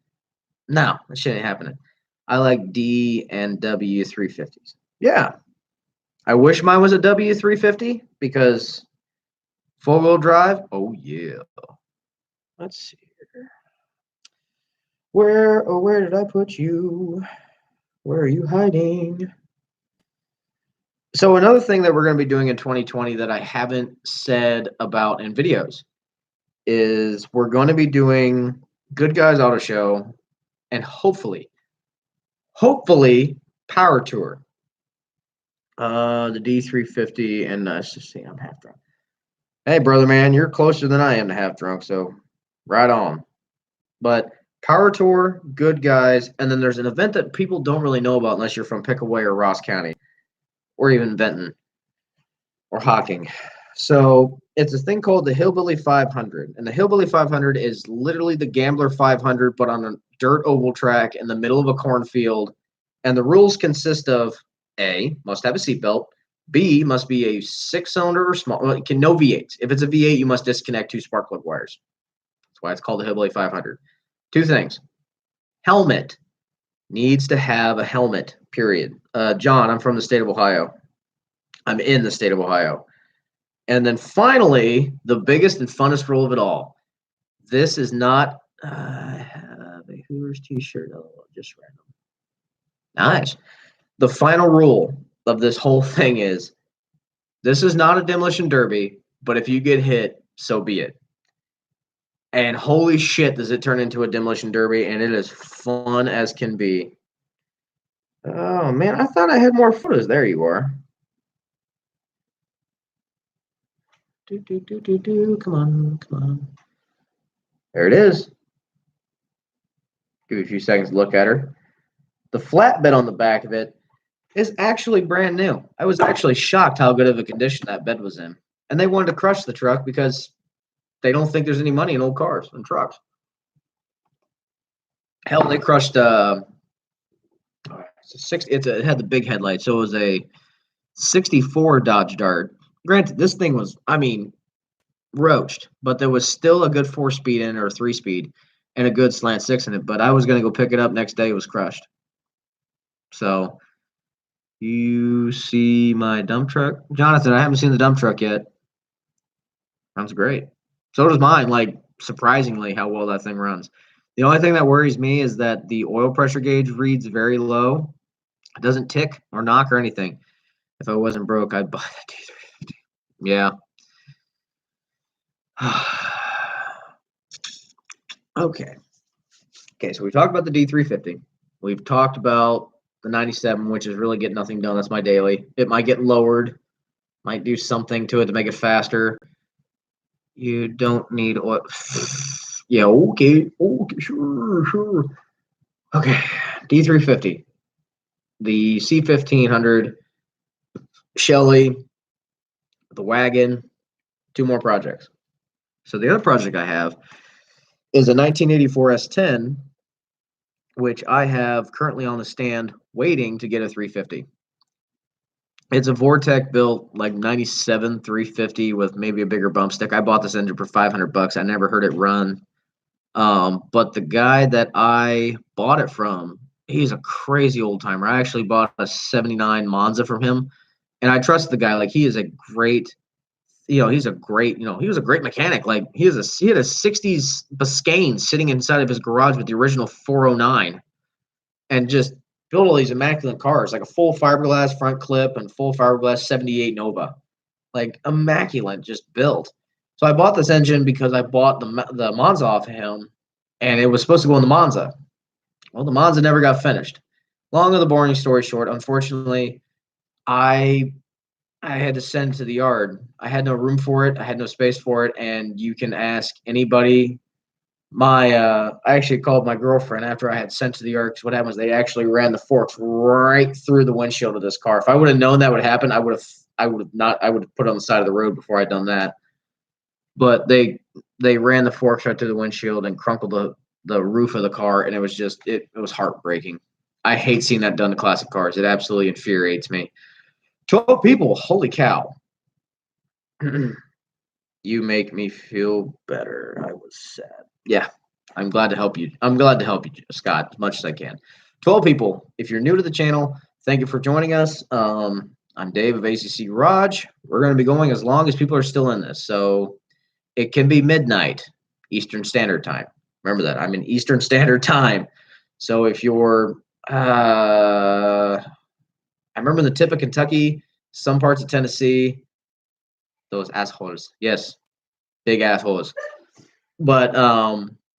no, that shit ain't happening. I like D and W 350s. Yeah, I wish mine was a W 350 because four wheel drive. Oh yeah. Let's see here. Where did I put you? Where are you hiding? So another thing that we're going to be doing in 2020 that I haven't said about in videos is we're going to be doing Good Guys Auto Show and hopefully Power Tour. The D350 and let's just see, I'm half drunk. Hey, brother, man, you're closer than I am to half drunk, so right on. But Power Tour, Good Guys, and then there's an event that people don't really know about unless you're from Pickaway or Ross County, or even Benton or Hocking. So it's a thing called the Hillbilly 500, and the Hillbilly 500 is literally the Gambler 500, but on a dirt oval track in the middle of a cornfield. And the rules consist of A, must have a seatbelt. B, must be a 6-cylinder or small. Well, it can no V8s. If it's a V8, you must disconnect 2 spark plug wires. That's why it's called the Hillbilly 500. 2 things. Helmet. Needs to have a helmet, period. John, I'm from the state of Ohio. I'm in the state of Ohio. And then finally, the biggest and funnest rule of it all. This is not I have a Hooters t-shirt. Oh, just random. Nice. The final rule of this whole thing is this is not a demolition derby, but if you get hit, so be it. And holy shit, does it turn into a demolition derby, and it is fun as can be. Oh, man, I thought I had more photos. There you are. Come on. There it is. Give you a few seconds to look at her. The flatbed on the back of it is actually brand new. I was actually shocked how good of a condition that bed was in. And they wanted to crush the truck because they don't think there's any money in old cars and trucks. Hell, they crushed it had the big headlights, so it was a 64 Dodge Dart. Granted, this thing was, roached, but there was still a good 4-speed in it or 3-speed and a good slant 6 in it. But I was going to go pick it up next day. It was crushed. So you see my dump truck? Jonathan, I haven't seen the dump truck yet. Sounds great. So does mine, like surprisingly how well that thing runs. The only thing that worries me is that the oil pressure gauge reads very low. It doesn't tick or knock or anything. If I wasn't broke, I'd buy that D350. Yeah. Okay. Okay, so we talked about the D350. We've talked about the 97, which is really getting nothing done. That's my daily. It might get lowered, might do something to it to make it faster. You don't need oil. Yeah, okay, sure. Okay, D350, the C1500, Shelly, the wagon, 2 more projects. So the other project I have is a 1984 S10, which I have currently on the stand waiting to get a 350. It's a Vortec built like 97 350 with maybe a bigger bump stick. I bought this engine for $500. I never heard it run. But the guy that I bought it from, he's a crazy old timer. I actually bought a 79 Monza from him, and I trust the guy. Like he is a great, he was a great mechanic. Like he had a 60s Biscayne sitting inside of his garage with the original 409, and just built all these immaculate cars, like a full fiberglass front clip and full fiberglass 78 Nova, like immaculate, just built. So I bought this engine because I bought the Monza off of him, and it was supposed to go in the Monza. Well, the Monza never got finished. Long of the boring story short, unfortunately, I had to send it to the yard. I had no room for it. I had no space for it, and you can ask anybody. I actually called my girlfriend after I had sent to the yard because what happened was they actually ran the forks right through the windshield of this car. If I would have known that would happen, I would have put it on the side of the road before I'd done that. But they ran the forks right through the windshield and crunkled the roof of the car, and it was just it was heartbreaking. I hate seeing that done to classic cars. It absolutely infuriates me. 12 people, holy cow. You make me feel better. I was sad. Yeah, I'm glad to help you. I'm glad to help you, Scott, as much as I can. 12 people. If you're new to the channel, thank you for joining us. I'm Dave of A.C.C. Garage. We're going to be going as long as people are still in this. So it can be midnight Eastern Standard Time. Remember that. I'm in Eastern Standard Time. So if you're, I remember the tip of Kentucky, some parts of Tennessee, those assholes. Yes, big assholes. But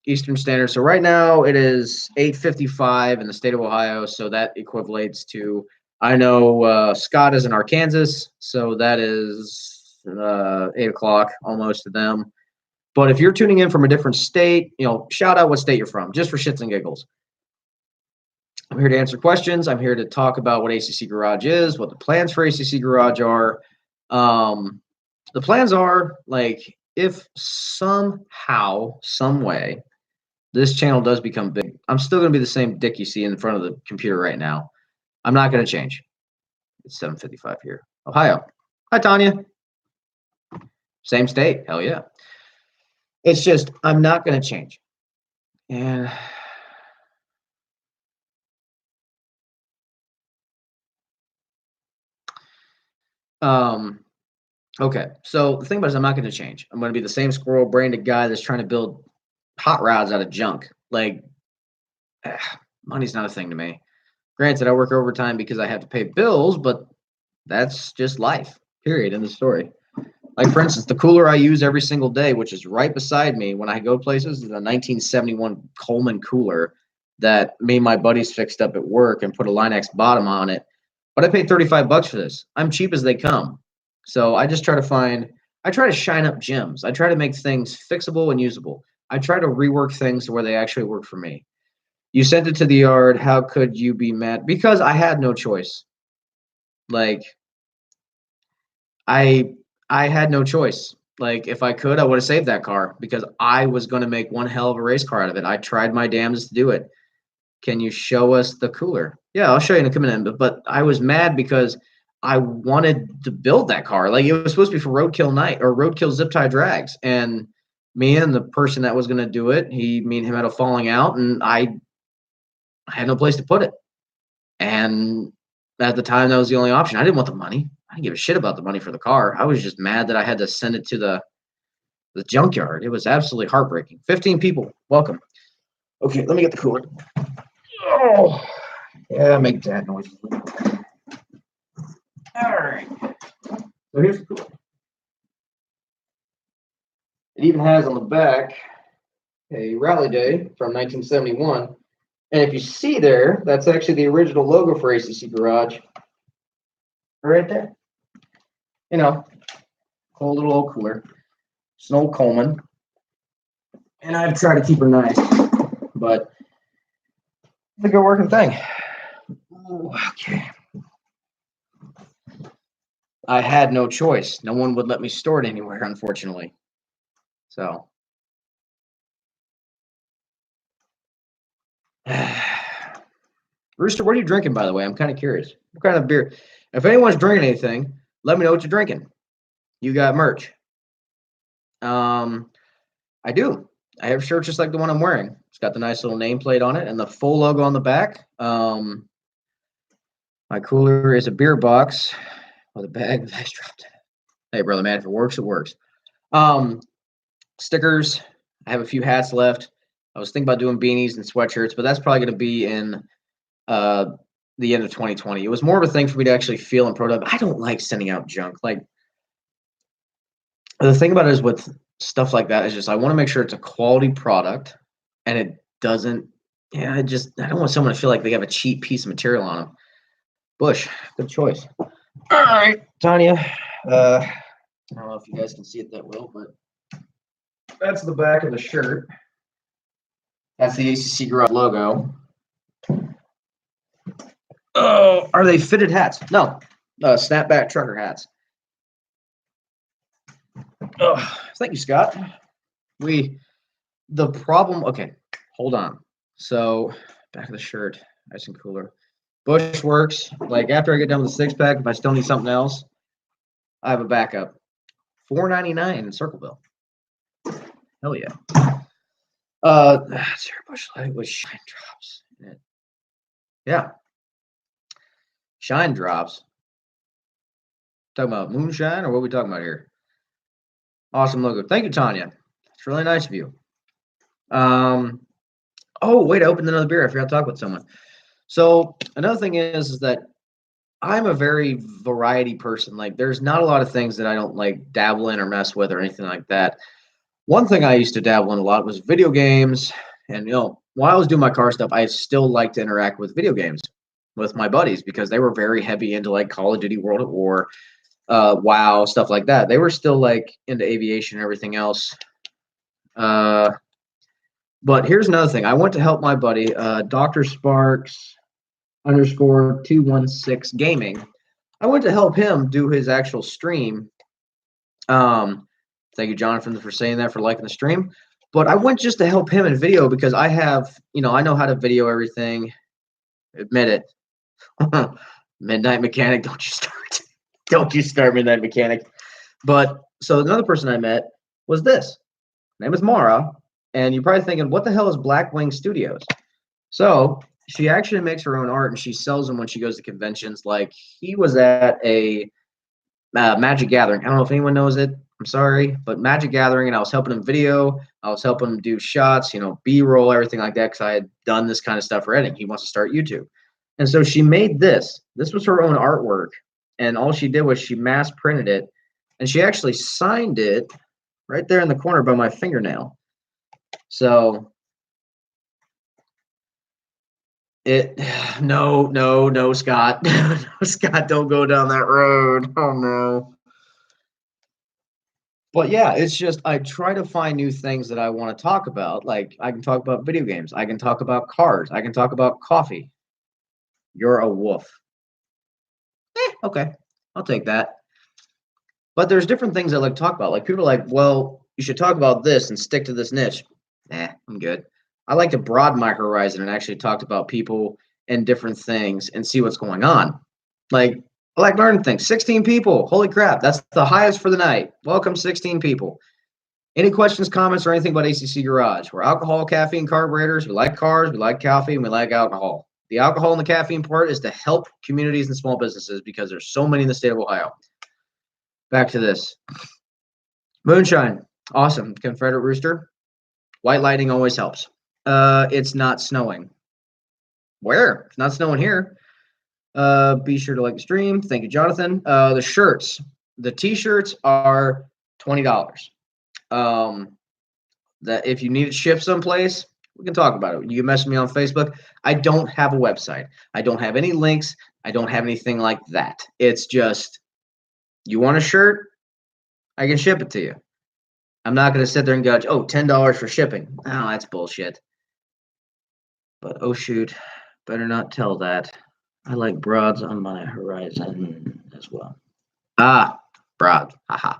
Eastern Standard. So right now it is 8:55 in the state of Ohio. So that equivalates to, I know Scott is in Arkansas, so that is 8 o'clock almost to them. But if you're tuning in from a different state, shout out what state you're from, just for shits and giggles. I'm here to answer questions. I'm here to talk about what A.C.C. Garage is, what the plans for A.C.C. Garage are. The plans are, like, if somehow, some way, this channel does become big, I'm still going to be the same dick you see in front of the computer right now. I'm not going to change. It's 7:55 here. Ohio. Hi, Tanya. Same state. Hell yeah. It's just, I'm not going to change. And okay, so the thing about it is I'm not going to change. I'm going to be the same squirrel-brained guy that's trying to build hot rods out of junk. Like, money's not a thing to me. Granted, I work overtime because I have to pay bills, but that's just life, period, in the story. Like, for instance, the cooler I use every single day, which is right beside me when I go places, is a 1971 Coleman cooler that me and my buddies fixed up at work and put a Line-X bottom on it. But I paid $35 for this. I'm cheap as they come. So I just try to shine up gems. I try to make things fixable and usable. I try to rework things to where they actually work for me. You sent it to the yard. How could you be mad? Because I had no choice. Like, I had no choice. Like, if I could, I would have saved that car because I was going to make one hell of a race car out of it. I tried my damnedest to do it. Can you show us the cooler? Yeah, I'll show you in a minute. But I was mad because I wanted to build that car. Like, it was supposed to be for roadkill night or roadkill zip tie drags. And me and the person that was going to do it, me and him had a falling out, and I had no place to put it. And at the time, that was the only option. I didn't want the money. I didn't give a shit about the money for the car. I was just mad that I had to send it to the junkyard. It was absolutely heartbreaking. 15 people. Welcome. Okay, let me get the cooler. Oh, yeah, make that noise. All right. So here's the cooler. It even has on the back a rally day from 1971. And if you see there, that's actually the original logo for A.C.C. Garage. Right there. Cool little old cooler. It's an old Coleman. And I've tried to keep her nice, but it's a good working thing. Okay. I had no choice. No one would let me store it anywhere, unfortunately. So. Rooster, what are you drinking, by the way? I'm kind of curious. What kind of beer? If anyone's drinking anything, let me know what you're drinking. You got merch. I do. I have shirts just like the one I'm wearing. It's got the nice little nameplate on it and the full logo on the back. My cooler is a beer box with a bag of extra. Hey, brother, man, if it works, it works. Stickers. I have a few hats left. I was thinking about doing beanies and sweatshirts, but that's probably going to be in the end of 2020. It was more of a thing for me to actually feel and prototype. I don't like sending out junk. Like, the thing about it is with stuff like that is just I want to make sure it's a quality product and it doesn't. Yeah, I don't want someone to feel like they have a cheap piece of material on them. Bush, good choice. All right, Tanya. I don't know if you guys can see it that well, but that's the back of the shirt. That's the A.C.C. Garage logo. Oh, are they fitted hats? No, snapback trucker hats. Oh, thank you, Scott. The problem. Okay, hold on. So back of the shirt, nice and cooler. Bush works. Like, after I get done with the 6-pack, if I still need something else, I have a backup. $4.99 in Circleville. Hell yeah. Sarah Bush Light with shine drops in it. Yeah. Shine drops. Talking about moonshine, or what are we talking about here? Awesome logo. Thank you, Tanya. It's really nice of you. Oh, wait, I opened another beer. I forgot to talk with someone. So another thing is that I'm a very variety person. Like, there's not a lot of things that I don't like dabble in or mess with or anything like that. One thing I used to dabble in a lot was video games. And, while I was doing my car stuff, I still like to interact with video games with my buddies because they were very heavy into like Call of Duty, World at War, WoW, stuff like that. They were still like into aviation and everything else. But here's another thing. I went to help my buddy, Dr. Sparks _ 216 gaming. I went to help him do his actual stream. Thank you, Jonathan, for saying that, for liking the stream. But I went just to help him in video because I have, I know how to video everything. Admit it. Midnight Mechanic, don't you start. Don't you start, Midnight Mechanic. But so another person I met was this. Her name is Mara. And you're probably thinking, what the hell is Blackwing Studios? So she actually makes her own art and she sells them when she goes to conventions. Like, he was at a Magic Gathering. I don't know if anyone knows it. I'm sorry, but Magic Gathering, and I was helping him video. I was helping him do shots, B-roll, everything like that, because I had done this kind of stuff for editing. He wants to start YouTube. And so she made this. This was her own artwork. And all she did was she mass printed it. And she actually signed it right there in the corner by my fingernail. So no, Scott. No, Scott, don't go down that road. Oh, no. But yeah, it's just I try to find new things that I want to talk about. Like, I can talk about video games. I can talk about cars. I can talk about coffee. You're a wolf. Okay, I'll take that. But there's different things I like to talk about. Like, people are like, well, you should talk about this and stick to this niche. I'm good. I like to broaden my horizon and actually talk about people and different things and see what's going on. Like, I like learning things. 16 people. Holy crap. That's the highest for the night. Welcome, 16 people. Any questions, comments, or anything about A.C.C. Garage? We're alcohol, caffeine, carburetors. We like cars, we like coffee, and we like alcohol. The alcohol and the caffeine part is to help communities and small businesses because there's so many in the state of Ohio. Back to this. Moonshine. Awesome. Confederate Rooster. White lightning always helps. It's not snowing. Where? It's not snowing here. Be sure to like the stream. Thank you, Jonathan. The shirts. The t-shirts are $20. That if you need it shipped someplace, we can talk about it. You can message me on Facebook. I don't have a website. I don't have any links. I don't have anything like that. It's just, you want a shirt? I can ship it to you. I'm not going to sit there and go, $10 for shipping. Oh, that's bullshit. But, oh, shoot. Better not tell that. I like broads on my horizon as well. Broad. Haha.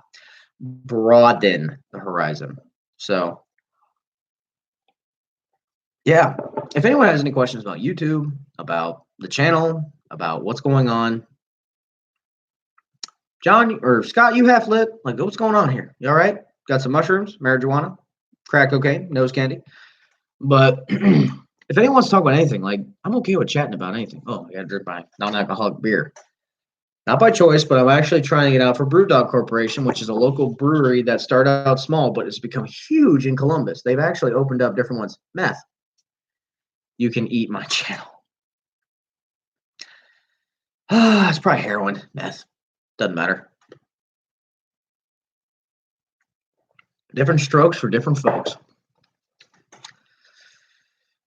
Broaden the horizon. So, yeah. If anyone has any questions about YouTube, about the channel, about what's going on, John or Scott, you half lit. Like, what's going on here? You all right? Got some mushrooms, marijuana, crack cocaine, nose candy. But if anyone wants to talk about anything, like, I'm okay with chatting about anything. Oh, I got to drink my non-alcoholic beer. Not by choice, but I'm actually trying to get out for Brewdog Corporation, which is a local brewery that started out small, but it's become huge in Columbus. They've actually opened up different ones. Meth. You can eat my channel. It's probably heroin, meth. Doesn't matter. Different strokes for different folks.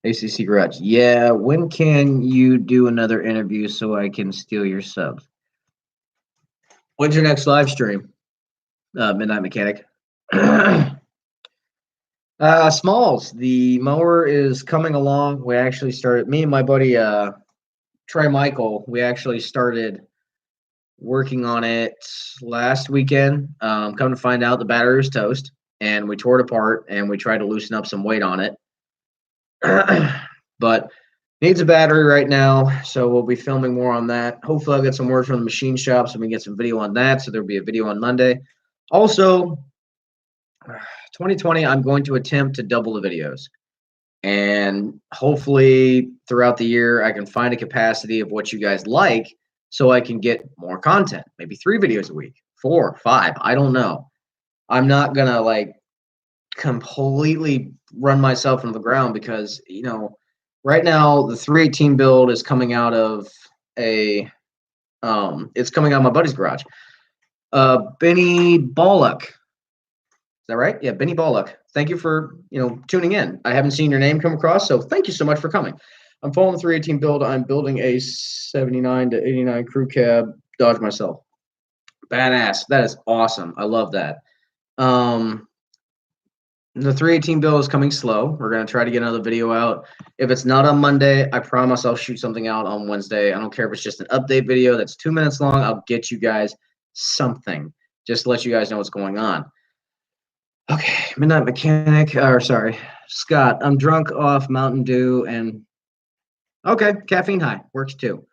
A.C.C. Garage. Yeah, when can you do another interview so I can steal your subs? When's your next live stream? Midnight Mechanic. Smalls, the mower is coming along. We actually started, me and my buddy Trey Michael, we actually started working on it last weekend. Come to find out, the battery was toast, and we tore it apart, and we tried to loosen up some weight on it. But needs a battery right now, so we'll be filming more on that. Hopefully I'll get some word from the machine shop so we can get some video on that, so there'll be a video on Monday. Also, 2020, I'm going to attempt to double the videos. And hopefully throughout the year, I can find a capacity of what you guys like so I can get more content. Maybe 3 videos a week, 4, 5. I don't know. I'm not going to like completely run myself into the ground because, right now the 318 build is coming out of it's coming out of my buddy's garage. Benny Bollock. Is that right? Yeah, Benny Bollock. Thank you for tuning in. I haven't seen your name come across, so thank you so much for coming. I'm following the 318 build. I'm building a 79 to 89 crew cab Dodge myself. Badass. That is awesome. I love that. The 318 build is coming slow. We're going to try to get another video out. If it's not on Monday, I promise I'll shoot something out on Wednesday. I don't care if it's just an update video that's 2 minutes long. I'll get you guys something just to let you guys know what's going on. Okay, Midnight Mechanic, or sorry, Scott, I'm drunk off Mountain Dew and, okay, caffeine high, works too.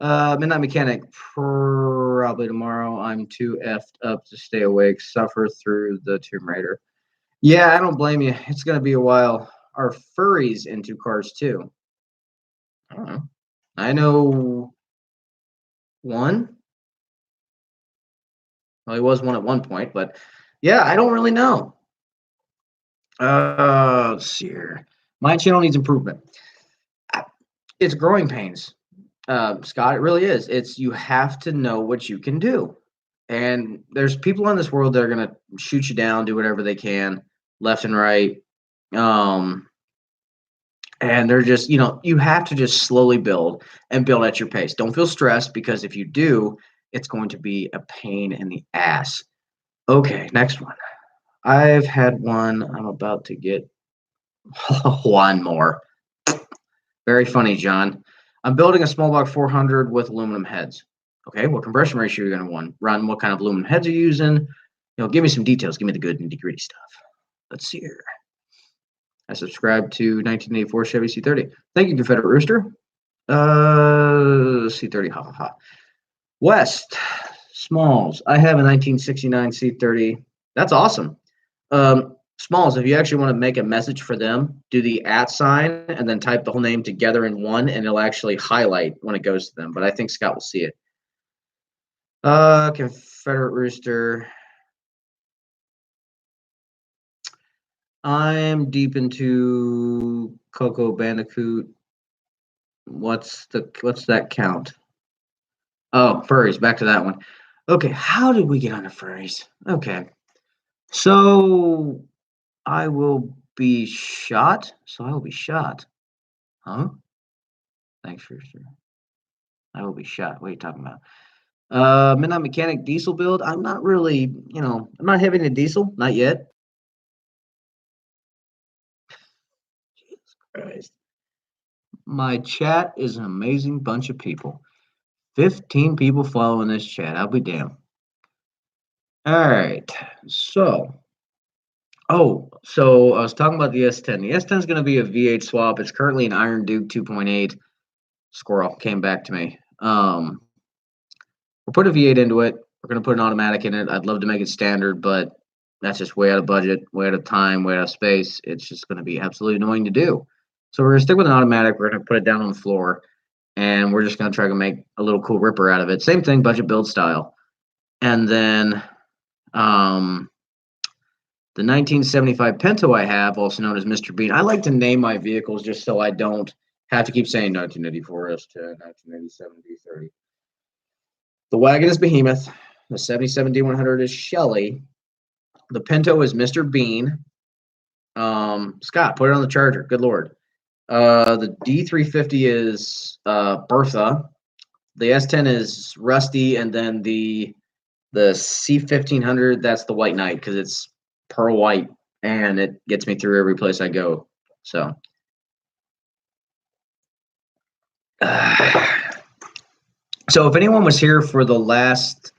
Midnight Mechanic, probably tomorrow. I'm too effed up to stay awake, suffer through the Tomb Raider. Yeah, I don't blame you. It's going to be a while. Are furries into cars too? I don't know. I know one. Well, he was one at one point, but yeah, I don't really know. Let's see here. My channel needs improvement. It's growing pains, Scott. It really is. It's you have to know what you can do, and there's people in this world that are gonna shoot you down, do whatever they can, left and right. Um, and they're just you have to just slowly build and build at your pace. Don't feel stressed because if you do, it's going to be a pain in the ass. Okay, next one. I've had one. I'm about to get one more. Very funny, John. I'm building a small block 400 with aluminum heads. Okay, what compression ratio are you going to run? What kind of aluminum heads are you using? Give me some details. Give me the good and gritty stuff. Let's see here. I subscribed to 1984 Chevy C30. Thank you, Confederate Rooster. C30, ha ha ha. West Smalls. I have a 1969 C30. That's awesome. Smalls, if you actually want to make a message for them, do the @ sign and then type the whole name together in one, and it'll actually highlight when it goes to them. But I think Scott will see it. Confederate Rooster. I'm deep into Coco Bandicoot. What's that count? Oh, furries. Back to that one. Okay, how did we get onto furries? Okay, so I will be shot. Huh? Thanks, Rooster. I will be shot. What are you talking about? Midnight Mechanic diesel build. I'm not really, I'm not having a diesel. Not yet. Jesus Christ. My chat is an amazing bunch of people. 15 people following this chat. I'll be damned. All right. So I was talking about the S10. The S10 is going to be a V8 swap. It's currently an Iron Duke 2.8. Squirrel came back to me. We'll put a V8 into it. We're going to put an automatic in it. I'd love to make it standard, but that's just way out of budget, way out of time, way out of space. It's just going to be absolutely annoying to do. So we're going to stick with an automatic. We're going to put it down on the floor, and we're just going to try to make a little cool ripper out of it. Same thing, budget build style. And then the 1975 Pinto I have, also known as Mr. Bean. I like to name my vehicles just so I don't have to keep saying 1984 S10, 1987 D30. The wagon is Behemoth. The 77 D100 is Shelly. The Pinto is Mr. Bean. Scott, put it on the charger. Good Lord. The D350 is Bertha. The S10 is Rusty, and then the C1500, that's the White Knight because it's pearl white and it gets me through every place I go. So so if anyone was here for the last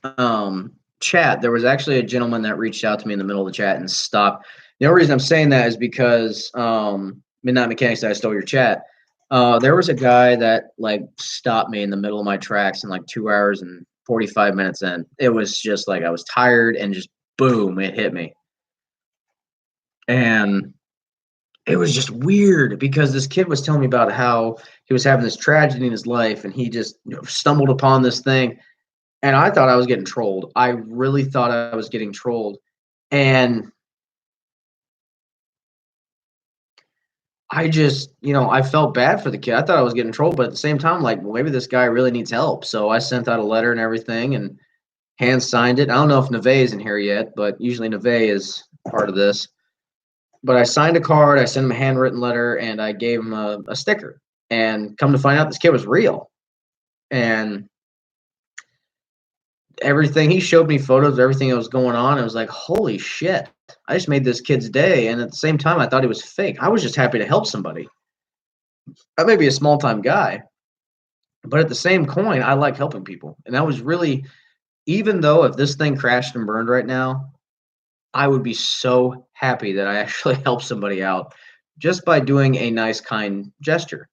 chat, there was actually a gentleman that reached out to me in the middle of the chat and stopped. The only reason I'm saying that is because Midnight Mechanics, I stole your chat. There was a guy that like stopped me in the middle of my tracks in like 2 hours and 45 minutes in. It was just like I was tired and just boom, it hit me. And it was just weird because this kid was telling me about how he was having this tragedy in his life and he just stumbled upon this thing. And I thought I was getting trolled. I really thought I was getting trolled. And I just, I felt bad for the kid. I thought I was getting trolled, but at the same time, like, well, maybe this guy really needs help. So I sent out a letter and everything and hand signed it. I don't know if Neve is in here yet, but usually Neve is part of this. But I signed a card, I sent him a handwritten letter, and I gave him a sticker. And come to find out, this kid was real. And everything, he showed me photos of everything that was going on. It was like, holy shit, I just made this kid's day. And at the same time, I thought he was fake. I was just happy to help somebody. I may be a small time guy, but at the same coin, I like helping people. And that was really, even though if this thing crashed and burned right now, I would be so happy that I actually helped somebody out just by doing a nice, kind gesture.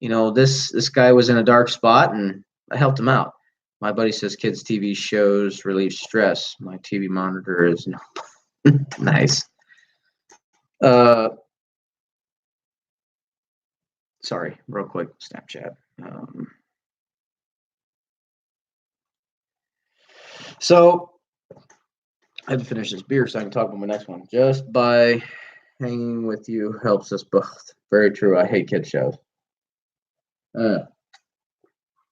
This guy was in a dark spot and I helped him out. My buddy says kids' TV shows relieve stress. My TV monitor is nice. Sorry, real quick, Snapchat. So I have to finish this beer so I can talk about my next one. Just by hanging with you helps us both. Very true. I hate kid shows.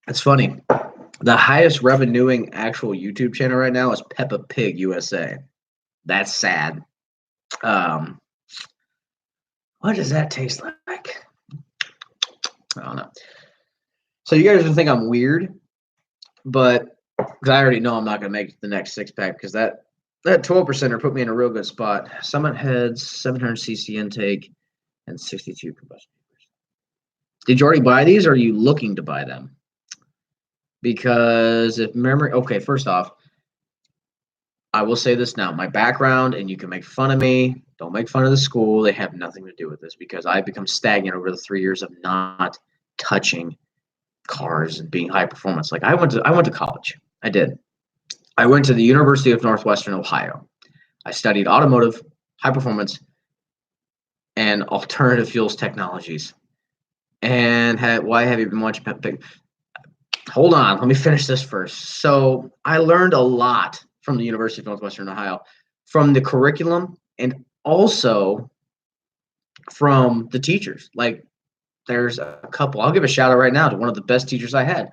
It's funny. The highest revenuing actual YouTube channel right now is Peppa Pig USA. That's sad. What does that taste like? I don't know. So you guys don't think I'm weird, but because I already know I'm not going to make the next 6-pack because that 12%er put me in a real good spot. Summit heads, 700cc intake, and 62 combustion. Did you already buy these, or are you looking to buy them? Because if memory, okay, first off, I will say this now. My background, and you can make fun of me. Don't make fun of the school. They have nothing to do with this because I've become stagnant over the 3 years of not touching cars and being high performance. Like I went to college. I did. I went to the University of Northwestern Ohio. I studied automotive, high performance, and alternative fuels technologies. And why have you been watching Peppa Pig? Hold on, let me finish this first. So I learned a lot from the University of Northwestern Ohio, from the curriculum and also from the teachers. Like there's a couple. I'll give a shout out right now to one of the best teachers I had,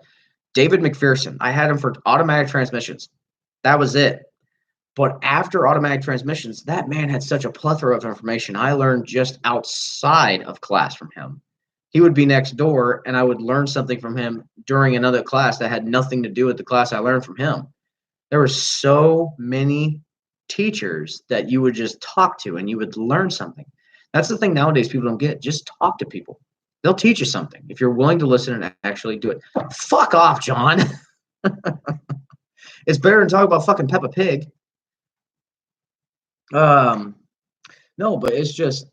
David McPherson. I had him for automatic transmissions. That was it. But after automatic transmissions, that man had such a plethora of information I learned just outside of class from him. He would be next door and I would learn something from him during another class that had nothing to do with the class I learned from him. There were so many teachers that you would just talk to and you would learn something. That's the thing nowadays people don't get. Just talk to people. They'll teach you something if you're willing to listen and actually do it. Fuck off, John. It's better than talk about fucking Peppa Pig. No, but it's just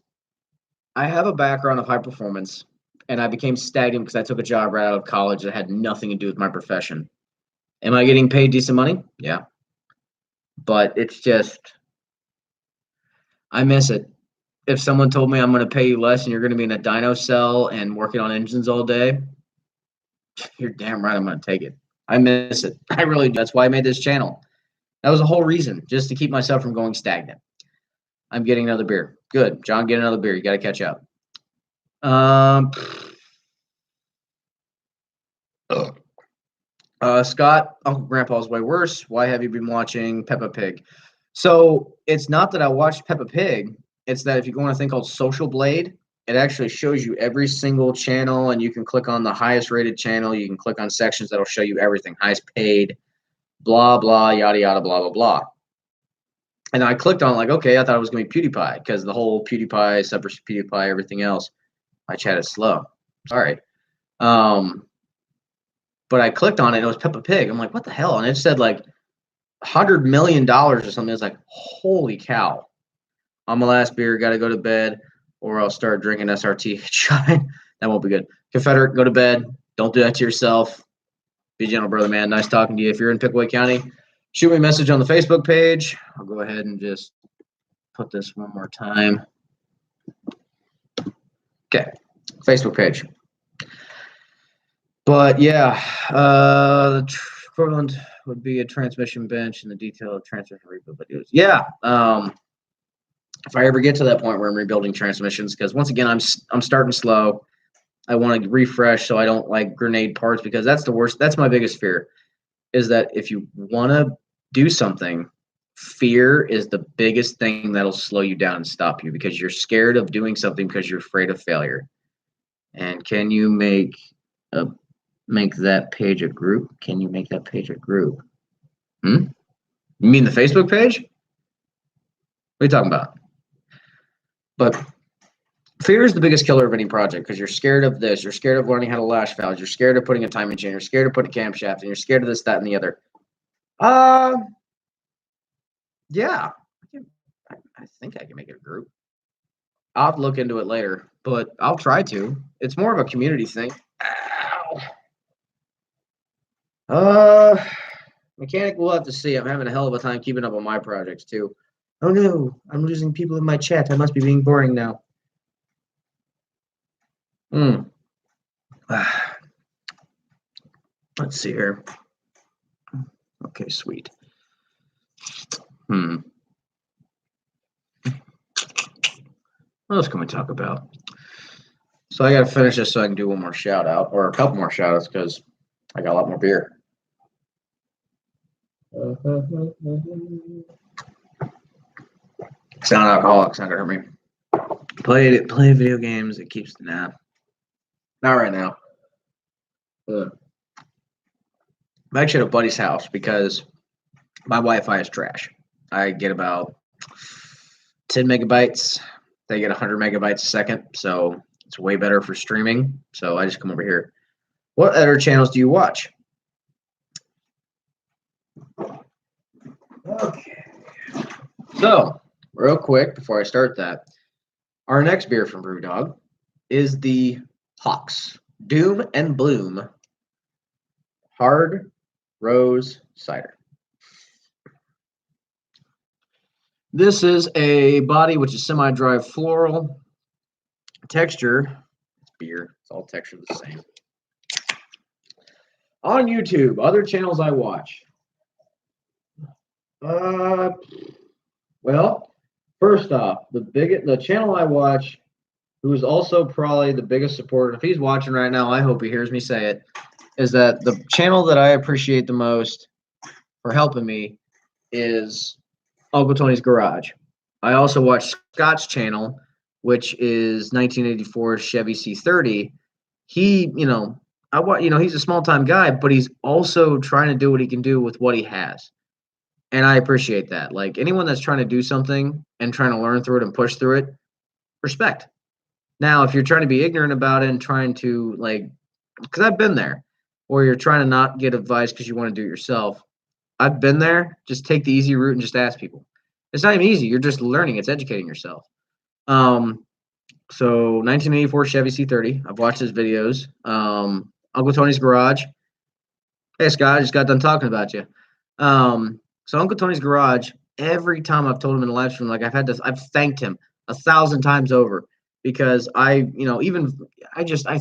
I have a background of high performance and I became stagnant because I took a job right out of college that had nothing to do with my profession. Am I getting paid decent money? Yeah. But it's just, I miss it. If someone told me I'm going to pay you less and you're going to be in a dyno cell and working on engines all day, you're damn right I'm going to take it. I miss it. I really do. That's why I made this channel. That was the whole reason, just to keep myself from going stagnant. I'm getting another beer. Good. John, get another beer. You got to catch up. Scott, Uncle Grandpa's way worse. Why have you been watching Peppa Pig? So it's not that I watched Peppa Pig. It's that if you go on a thing called Social Blade, it actually shows you every single channel, and you can click on the highest rated channel. You can click on sections that'll show you everything, highest paid, blah, blah, yada, yada, blah, blah, blah. And I clicked on like, okay, I thought it was going to be PewDiePie because the whole PewDiePie, separate PewDiePie, everything else. My chat is slow. Sorry. But I clicked on it and it was Peppa Pig. I'm like, what the hell? And it said like $100 million or something. It's like, holy cow. On my last beer, got to go to bed or I'll start drinking SRT. That won't be good. Confederate, go to bed. Don't do that to yourself. Be gentle, brother, man. Nice talking to you. If you're in Pickaway County, Shoot me a message on the Facebook page. I'll go ahead and just put this one more time. Okay, Facebook page. But yeah, the equivalent would be a transmission bench and the detail of transmission rebuild videos. Yeah, if I ever get to that point where I'm rebuilding transmissions, because once again, I'm starting slow. I want to refresh so I don't like grenade parts, because that's the worst. That's my biggest fear, is that if you want to do something, fear is the biggest thing that'll slow you down and stop you, because you're scared of doing something because you're afraid of failure. And can you make that page a group? Can you make that page a group? You mean the Facebook page? What are you talking about? But fear is the biggest killer of any project, because you're scared of this. You're scared of learning how to lash valves. You're scared of putting a timing chain. You're scared of putting a camshaft, and you're scared of this, that, and the other. Yeah, I think I can make it a group. I'll have to look into it later, but I'll try to. It's more of a community thing. Ow. Mechanic, we'll have to see. I'm having a hell of a time keeping up on my projects too. Oh no, I'm losing people in my chat. I must be being boring now. Let's see here. Okay, sweet. What else can we talk about? So I got to finish this so I can do one more shout out, or a couple more shout outs, because I got a lot more beer. It's not alcoholic. It's not gonna hurt me. Play video games. It keeps the nap. Not right now. I'm actually at a buddy's house because my Wi-Fi is trash. I get about 10 megabytes. They get 100 megabytes a second, so it's way better for streaming. So I just come over here. What other channels do you watch? Okay. So, real quick before I start that, our next beer from Brewdog is the Hawks Doom and Bloom Hard Rose Cider. This is a body which is semi-dry floral. Texture, it's beer. It's all texture the same. On YouTube, other channels I watch. Well, first off, the channel I watch, who is also probably the biggest supporter, if he's watching right now, I hope he hears me say it, is that the channel that I appreciate the most for helping me is Uncle Tony's Garage. I also watch Scott's channel, which is 1984 Chevy C30. He, he's a small time guy, but he's also trying to do what he can do with what he has. And I appreciate that. Like, anyone that's trying to do something and trying to learn through it and push through it, respect. Now, if you're trying to be ignorant about it and trying to, because I've been there, or you're trying to not get advice because you want to do it yourself. I've been there. Just take the easy route and just ask people. It's not even easy. You're just learning. It's educating yourself. So 1984 Chevy C30. I've watched his videos. Uncle Tony's Garage. Hey, Scott, I just got done talking about you. So Uncle Tony's Garage, every time I've told him in the live stream, I've thanked him 1,000 times over, because I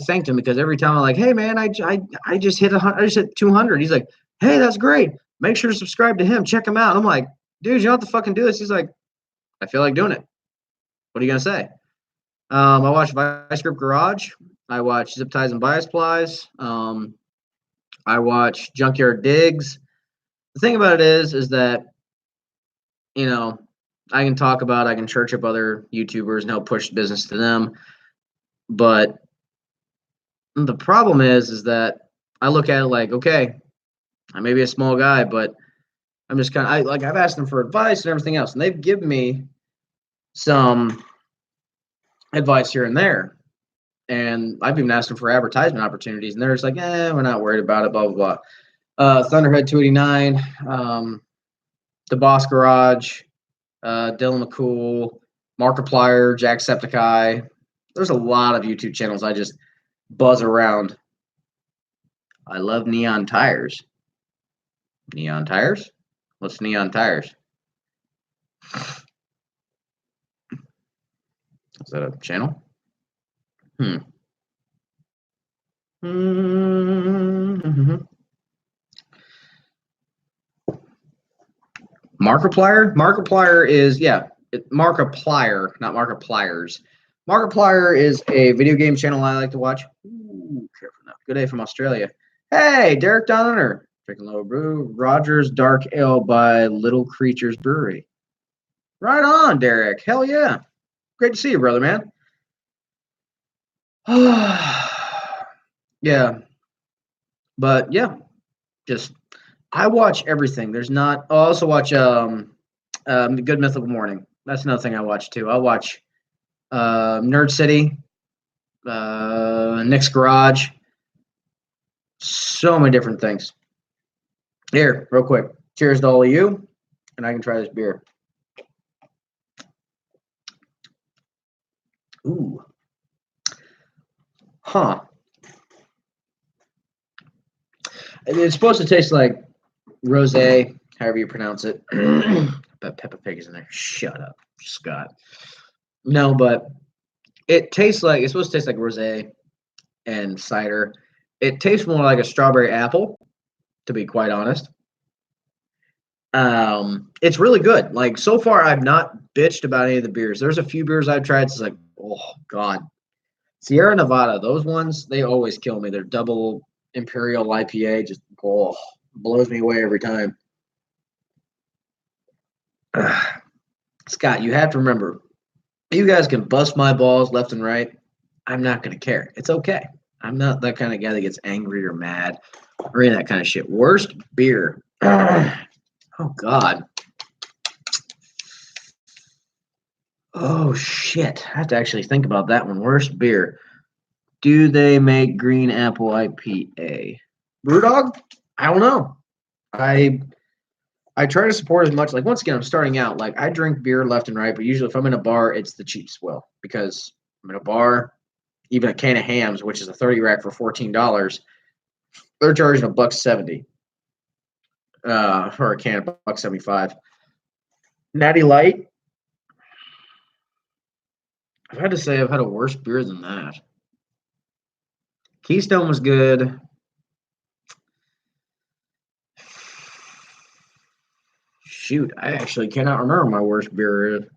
thanked him, because every time I'm like, hey man, I just hit 200. He's like, hey, that's great. Make sure to subscribe to him. Check him out. I'm like, dude, you don't have to fucking do this. He's like, I feel like doing it. What are you gonna say? I watch Vice Grip Garage. I watch Zip Ties and Bias Plies. I watch Junkyard Digs. The thing about it is that, I can church up other YouTubers and help push business to them. But the problem is that I look at it like, okay, I may be a small guy, but I'm just I've asked them for advice and everything else, and they've given me some advice here and there. And I've even asked them for advertisement opportunities, and they're just like, we're not worried about it, blah, blah, blah. Thunderhead 289, The Boss Garage, Dylan McCool, Markiplier, Jacksepticeye. There's a lot of YouTube channels I just buzz around. I love Neon Tires. Neon Tires? What's neon tires? Is that a channel? Mm-hmm. Markiplier? Markiplier is, yeah, Markiplier, not Markipliers. Markiplier is a video game channel I like to watch. Ooh, careful now. Good day from Australia. Hey, Derek down under. Drinking low brew. Rogers Dark Ale by Little Creatures Brewery. Right on, Derek. Hell yeah. Great to see you, brother, man. Yeah. But yeah, just I watch everything. There's not. I also watch Good Mythical Morning. That's another thing I watch too. I watch Nerd City, Nick's Garage, so many different things. Here, real quick. Cheers to all of you, and I can try this beer. Ooh. Huh. It's supposed to taste like rosé, however you pronounce it. But Peppa Pig is in there. Shut up, Scott. No, but it tastes like it's supposed to taste like rosé and cider. It tastes more like a strawberry apple, to be quite honest. It's really good. Like so far, I've not bitched about any of the beers. There's a few beers I've tried. It's like, oh god, Sierra Nevada. Those ones they always kill me. They're double imperial IPA. Just blows me away every time. Scott, you have to remember, you guys can bust my balls left and right. I'm not gonna care. It's okay. I'm not that kind of guy that gets angry or mad or any of that kind of shit. Worst beer. Oh God. Oh shit. I have to actually think about that one. Worst beer. Do they make green apple IPA? Brewdog? I don't know. I try to support as much. Like once again, I'm starting out. Like I drink beer left and right, but usually if I'm in a bar, it's the cheap swill because I'm in a bar. Even a can of hams, which is a 30 rack for $14, they're charging $1.70 for a can of $1.75. Natty Light. I've had to say I've had a worse beer than that. Keystone was good. Shoot, I actually cannot remember my worst beer.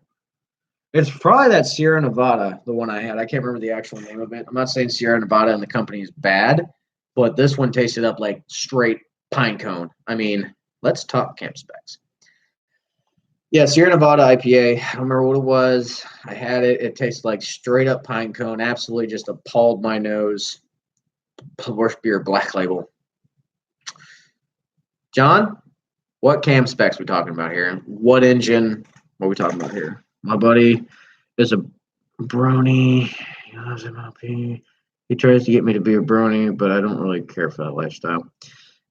It's probably that Sierra Nevada, the one I had. I can't remember the actual name of it. I'm not saying Sierra Nevada and the company is bad, but this one tasted up like straight pine cone. I mean, let's talk camp specs. Yeah, Sierra Nevada IPA. I don't remember what it was. I had it. It tasted like straight up pine cone. Absolutely just appalled my nose. Worst beer, Black Label. John, what cam specs we talking about here? What engine? What are we talking about here? My buddy is a brony. He loves MLP. He tries to get me to be a brony, but I don't really care for that lifestyle.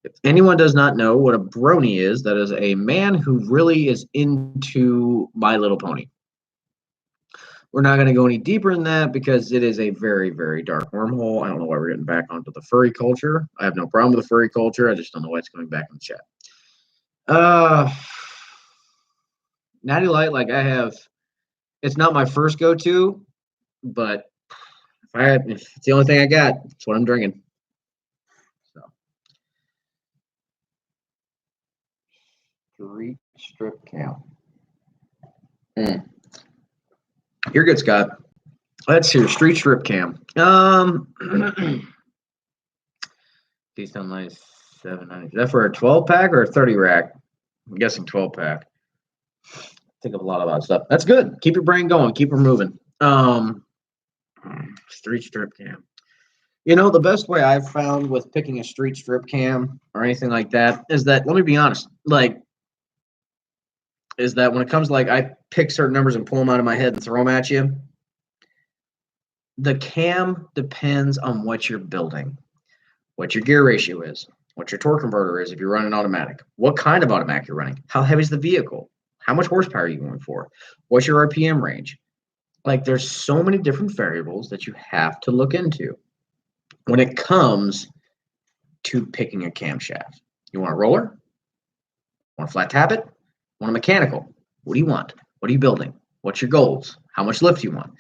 If anyone does not know what a brony is, that is a man who really is into My Little Pony. We're not going to go any deeper in that because it is a very, very dark wormhole. I don't know why we're getting back onto the furry culture. I have no problem with the furry culture. I just don't know why it's coming back in the chat. Natty Light, like I have, it's not my first go-to, but if it's the only thing I got, it's what I'm drinking. So, Street Strip Cam. You're good, Scott. Let's hear Street Strip Cam. Keystone Light 790. Is that for a 12 pack or a 30 rack? I'm guessing 12 pack. Think of a lot about stuff. That's good. Keep your brain going. Keep her moving. Street Strip Cam. You know, the best way I've found with picking a street strip cam or anything like that is that, let me be honest, is that when it comes to I pick certain numbers and pull them out of my head and throw them at you, the cam depends on what you're building, what your gear ratio is, what your torque converter is if you're running automatic, what kind of automatic you're running, how heavy is the vehicle, how much horsepower are you going for, what's your RPM range. There's so many different variables that you have to look into when it comes to picking a camshaft. You want a roller Want a flat tappet? Want a mechanical? What do you want? What are you building? What's your goals? How much lift do you want?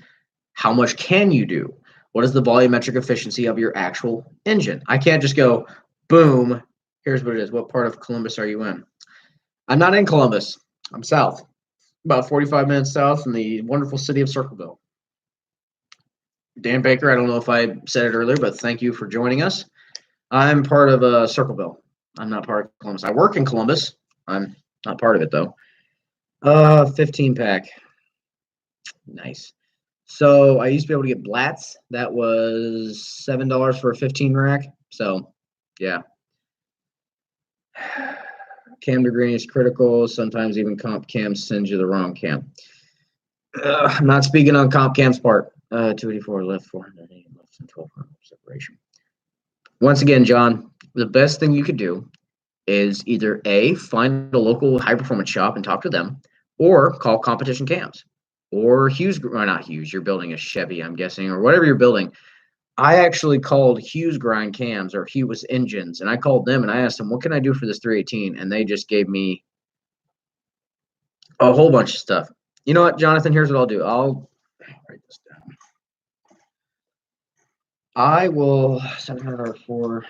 How much can you do? What is the volumetric efficiency of your actual engine? I can't just go, boom, here's what it is. What part of Columbus are you in? I'm not in Columbus. I'm south, about 45 minutes south in the wonderful city of Circleville. Dan Baker, I don't know if I said it earlier, but thank you for joining us. I'm part of Circleville. I'm not part of Columbus. I work in Columbus. I'm not part of it, though. 15 pack. Nice. So I used to be able to get Blatz. That was $7 for a 15 rack. So, yeah. Cam degree is critical. Sometimes even comp cam sends you the wrong cam. I'm not speaking on comp cam's part. 284 left, 480 left, and 1200 separation. Once again, John, the best thing you could do is either A, find a local high performance shop and talk to them, or call Competition Cams. Or Hughes, or not Hughes, you're building a Chevy, I'm guessing, or whatever you're building. I actually called Hughes Grind Cams or Hughes Engines, and I called them and I asked them, what can I do for this 318? And they just gave me a whole bunch of stuff. You know what, Jonathan, here's what I'll do. I'll write this down. I will $700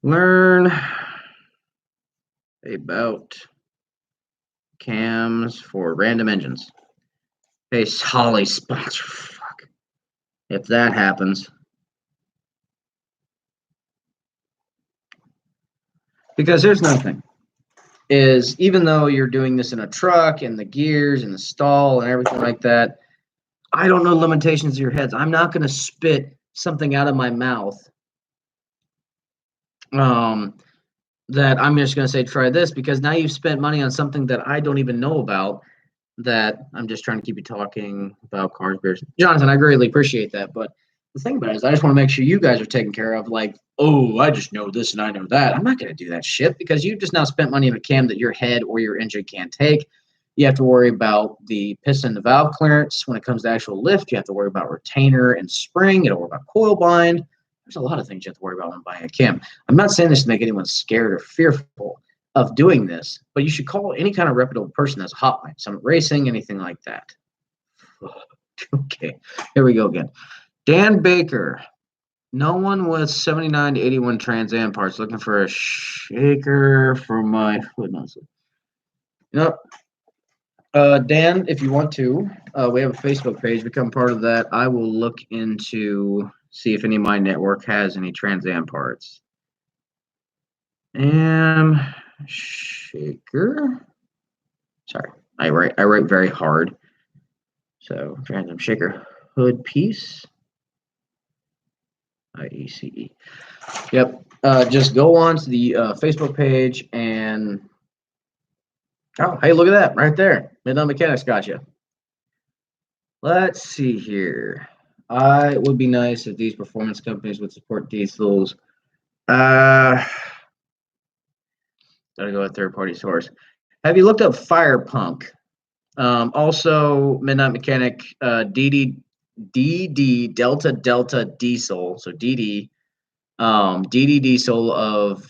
learn about cams for random engines. Hey, Holly sponsor. Fuck. If that happens. Because here's another thing. Is even though you're doing this in a truck and the gears and the stall and everything like that, I don't know the limitations of your heads. I'm not going to spit something out of my mouth that I'm just going to say, try this, because now you've spent money on something that I don't even know about, that I'm just trying to keep you talking about cars, beers. Jonathan, I greatly appreciate that. But the thing about it is I just want to make sure you guys are taken care of. Like, oh, I just know this and I know that. I'm not going to do that shit because you just now spent money on a cam that your head or your engine can't take. You have to worry about the piston and the valve clearance. When it comes to actual lift, you have to worry about retainer and spring. You have to worry about coil bind. There's a lot of things you have to worry about when buying a cam. I'm not saying this to make anyone scared or fearful of doing this, but you should call any kind of reputable person that's a hotline, Summit Racing, anything like that. Okay, here we go again. Dan Baker. No one with 79 to 81 Trans Am parts looking for a shaker for my fluid nozzle. Nope. Dan, if you want to, we have a Facebook page. Become part of that. I will look into see if any of my network has any Trans Am parts. Shaker. Sorry, I write very hard. So Trans Am shaker hood piece. A.C.C. Yep. Just go on to the Facebook page and oh, hey, look at that right there. Midnight Mechanics got you. Let's see here. It would be nice if these performance companies would support diesels. Gotta go with third-party source. Have you looked up Fire Punk? Also, Midnight Mechanic, DD Delta Delta Diesel. So DD Diesel of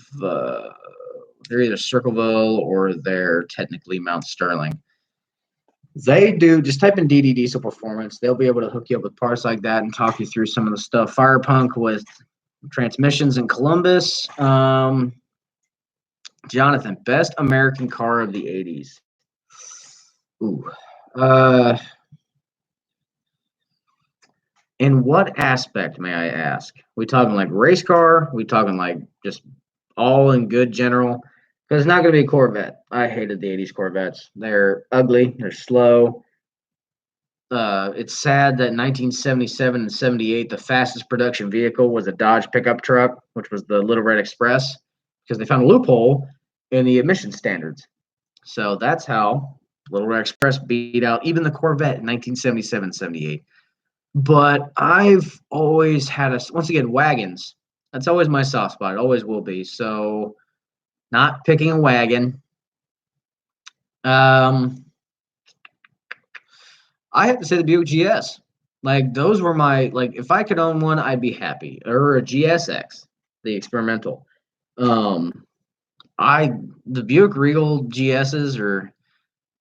they're either Circleville or they're technically Mount Sterling. They do, just type in DD Diesel Performance. They'll be able to hook you up with parts like that and talk you through some of the stuff. Fire Punk with transmissions in Columbus. Jonathan, best American car of the 80s. Ooh. In what aspect, may I ask? We talking like race car? We talking like just all in good general? Because it's not going to be a Corvette. I hated the 80s Corvettes. They're ugly. They're slow. It's sad that in 1977 and 78, the fastest production vehicle was a Dodge pickup truck, which was the Little Red Express, because they found a loophole in the emission standards. So that's how Little Red Express beat out even the Corvette in 1977, 78. But I've always had once again, wagons. That's always my soft spot. It always will be. So not picking a wagon. I have to say the Buick GS. Like those were like if I could own one, I'd be happy. Or a GSX, the experimental. The Buick Regal GSs or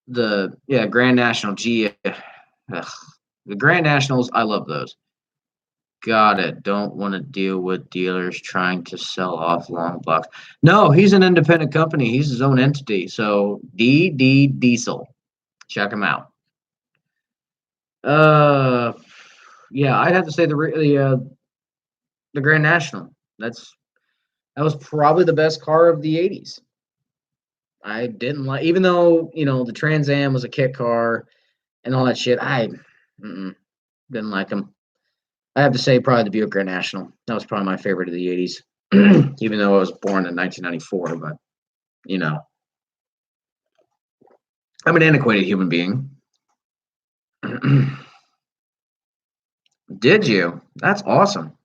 Grand National ugh, the Grand Nationals, I love those. Got it. Don't want to deal with dealers trying to sell off long blocks. No, he's an independent company. He's his own entity. So DD Diesel, check him out. Uh, yeah, I'd have to say the Grand National. That was probably the best car of the '80s. I didn't like, even though the Trans Am was a kit car and all that shit. I didn't like them. I have to say probably the Buick Grand National. That was probably my favorite of the '80s, even though I was born in 1994. But you know, I'm an antiquated human being. Did you? That's awesome.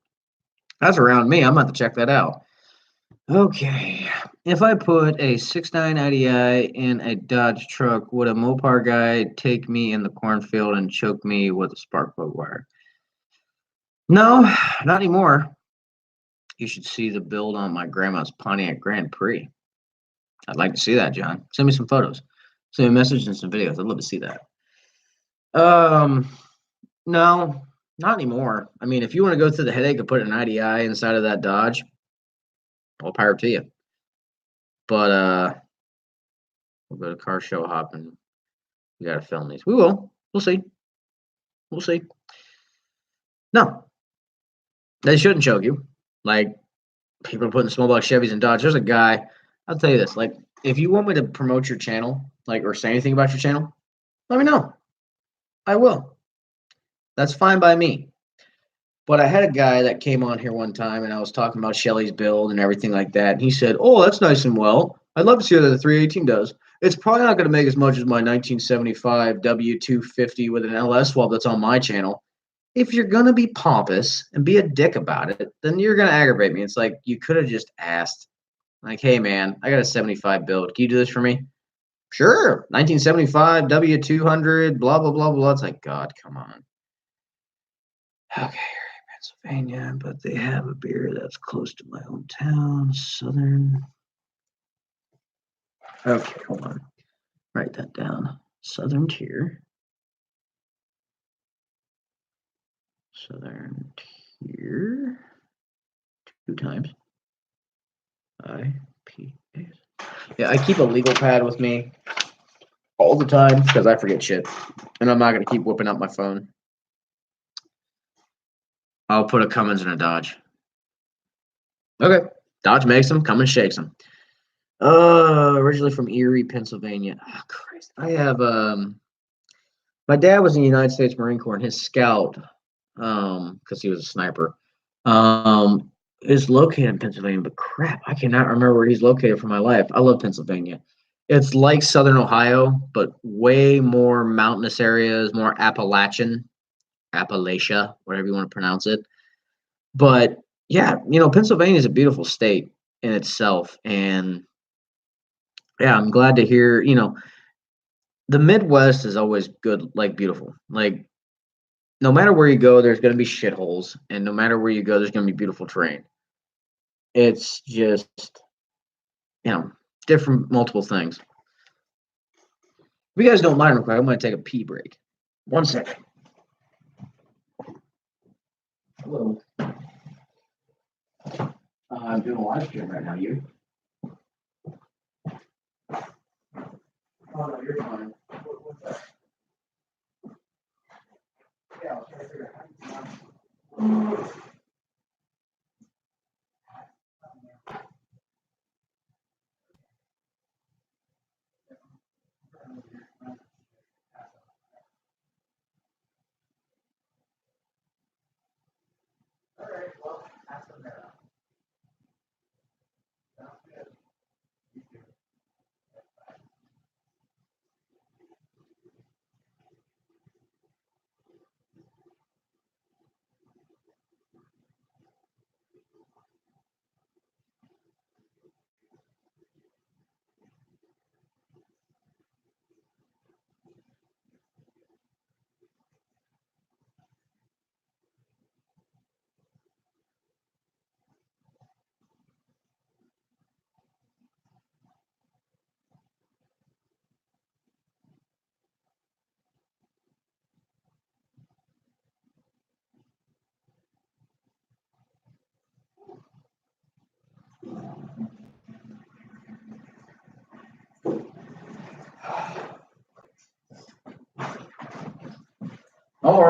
That's around me. I'm about to check that out. Okay. If I put a 6.9 IDI in a Dodge truck, would a Mopar guy take me in the cornfield and choke me with a spark plug wire? No, not anymore. You should see the build on my grandma's Pontiac Grand Prix. I'd like to see that, John. Send me some photos. Send me a message and some videos. I'd love to see that. Um, no, not anymore. I mean, if you want to go through the headache of putting an IDI inside of that Dodge, all power to you. But we'll go to car show hop and we gotta film these. We will. We'll see. We'll see. No, they shouldn't choke you. Like people are putting small block Chevys and Dodge. There's a guy. I'll tell you this. Like, if you want me to promote your channel, like, or say anything about your channel, let me know. I will. That's fine by me. But I had a guy that came on here one time, and I was talking about Shelly's build and everything like that. And he said, "Oh, that's nice and well. I'd love to see what the 318 does. It's probably not going to make as much as my 1975 W250 with an LS swap that's on my channel. If you're going to be pompous and be a dick about it, then you're going to aggravate me." It's like, you could have just asked. Like, "Hey, man, I got a 75 build. Can you do this for me?" Sure. 1975 W200, blah, blah, blah, blah. It's like, God, come on. Okay. Pennsylvania, but they have a beer that's close to my hometown, Southern. Okay, hold on. Write that down. Southern Tier. Southern Tier. 2 times. IPA. Yeah, I keep a legal pad with me all the time because I forget shit. And I'm not going to keep whipping up my phone. I'll put a Cummins in a Dodge. Okay. Dodge makes them, Cummins shakes them. Originally from Erie, Pennsylvania. Oh, Christ. I have my dad was in the United States Marine Corps, and his scout, because he was a sniper, is located in Pennsylvania. But crap, I cannot remember where he's located for my life. I love Pennsylvania. It's like Southern Ohio, but way more mountainous areas, more Appalachian, Appalachia, whatever you want to pronounce it. But yeah, Pennsylvania is a beautiful state in itself, and yeah, I'm glad to hear. The Midwest is always good, like beautiful. Like no matter where you go, there's going to be shitholes, and no matter where you go, there's going to be beautiful terrain. It's just different, multiple things. If you guys don't mind, real quick, I'm going to take a pee break. 1 second. Hello. I'm doing a live stream right now. You? Oh no, you're fine. What's that? Yeah, I was trying to figure out how to. All right, well, ask them that. Sounds good. You too.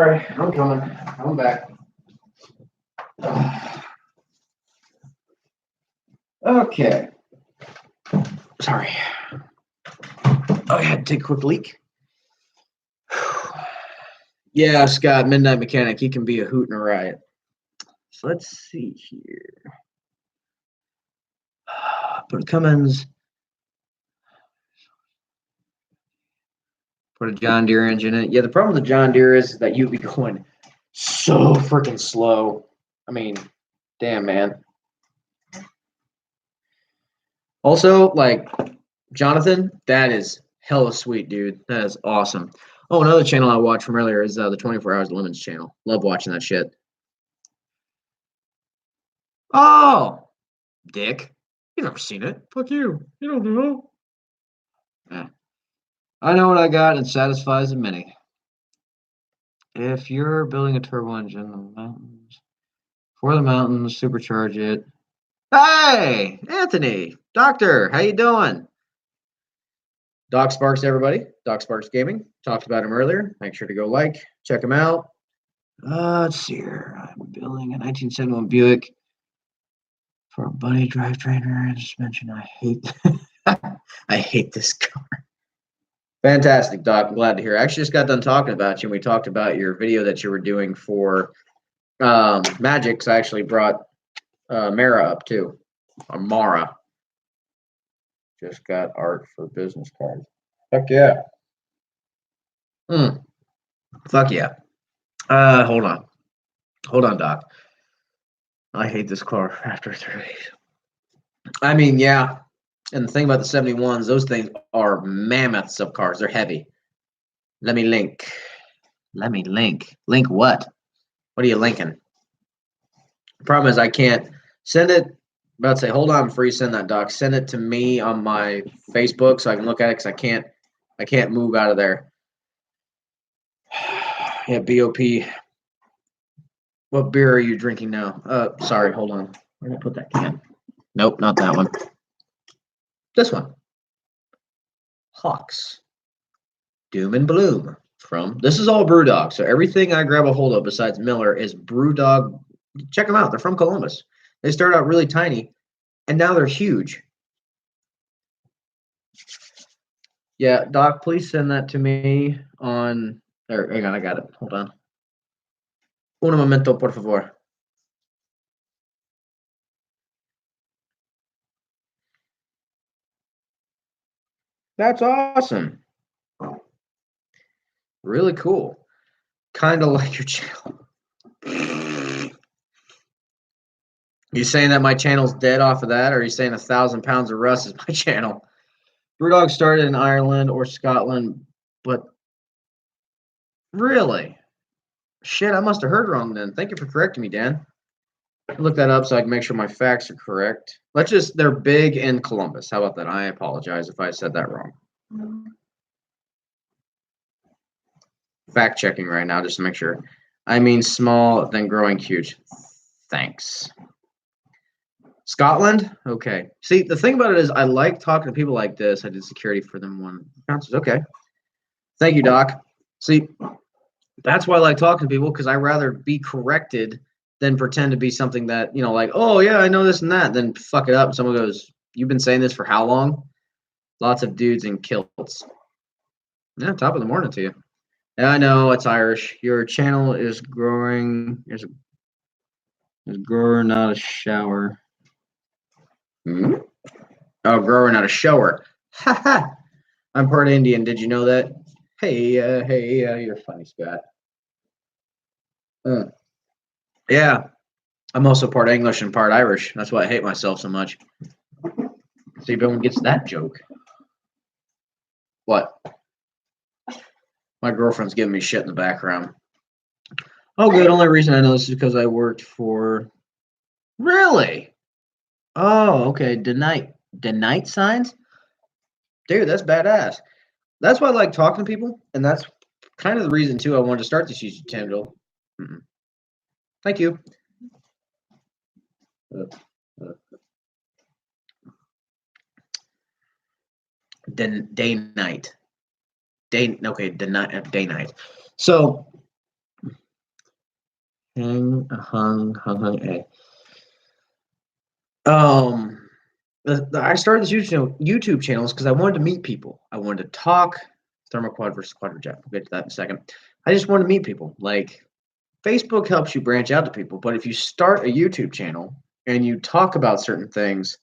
Sorry, I'm coming. I'm back. Okay. Sorry. I had to take a quick leak. Yeah, Scott, Midnight Mechanic. He can be a hoot and a riot. So let's see here. Put a Cummins. Put a John Deere engine in it. Yeah, the problem with the John Deere is that you'd be going so freaking slow. I mean, damn, man. Also, like, Jonathan, that is hella sweet, dude. That is awesome. Oh, another channel I watched from earlier is the 24 Hours of Lemons channel. Love watching that shit. Oh, Dick. You've never seen it. Fuck you. You don't know. Yeah. I know what I got. It satisfies the many. If you're building a turbo engine, for the mountains, supercharge it. Hey, Anthony, Doctor, how you doing? Doc Sparks, everybody. Doc Sparks Gaming. Talked about him earlier. Make sure to go check him out. Let's see here. I'm building a 1971 Buick for a buddy drivetrain and suspension. I hate I hate this car. Fantastic, Doc. I'm glad to hear. I actually just got done talking about you, and we talked about your video that you were doing for Magic. I actually brought Mara up too. Or Mara. Just got art for business cards. Fuck yeah. Fuck yeah. Hold on. Hold on, Doc. I hate this car after 3 days. I mean, yeah. And the thing about the 71s, those things are mammoths of cars. They're heavy. Let me link. Let me link. Link what? What are you linking? The problem is I can't send it. About to say, hold on before you send that, Doc. Send it to me on my Facebook so I can look at it because I can't move out of there. Yeah, BOP. What beer are you drinking now? Sorry, hold on. Where did I put that can? Nope, not that one. This one. Hawks. Doom and Bloom. This is all Brewdog. So everything I grab a hold of besides Miller is Brewdog. Check them out. They're from Columbus. They started out really tiny, and now they're huge. Yeah, Doc, please send that to me on. Hang on, I got it. Hold on. Un momento, por favor. That's awesome. Really cool. Kind of like your channel. You saying that my channel's dead off of that, or are you saying 1,000 pounds of rust is my channel? Brewdog started in Ireland or Scotland, but really? Shit, I must have heard wrong then. Thank you for correcting me, Dan. Look that up so I can make sure my facts are correct. They're big in Columbus. How about that? I apologize if I said that wrong. Fact checking right now just to make sure. I mean small, then growing huge. Thanks. Scotland? Okay. See, the thing about it is I like talking to people like this. I did security for them one. Okay. Thank you, Doc. See, that's why I like talking to people because I rather be corrected than pretend to be something that, like, oh, yeah, I know this and that. Then fuck it up. And someone goes, you've been saying this for how long? Lots of dudes in kilts. Yeah, top of the morning to you. Yeah, I know it's Irish. Your channel is growing. Is grower, not a shower. Oh, grower, not a shower. Ha ha. I'm part Indian. Did you know that? Hey, you're funny, Scott. Yeah, I'm also part English and part Irish. That's why I hate myself so much. See if anyone gets that joke. What? My girlfriend's giving me shit in the background. Oh, good. Only reason I know this is because I worked for. Really? Oh, okay. Denite signs? Dude, that's badass. That's why I like talking to people, and that's kind of the reason, too, I wanted to start this YouTube channel. Thank you. Day night. Day night. So hung a. I started this YouTube channels because I wanted to meet people. I wanted to talk thermoquad versus quadrajet. We'll get to that in a second. I just wanted to meet people. Like Facebook helps you branch out to people, but if you start a YouTube channel and you talk about certain things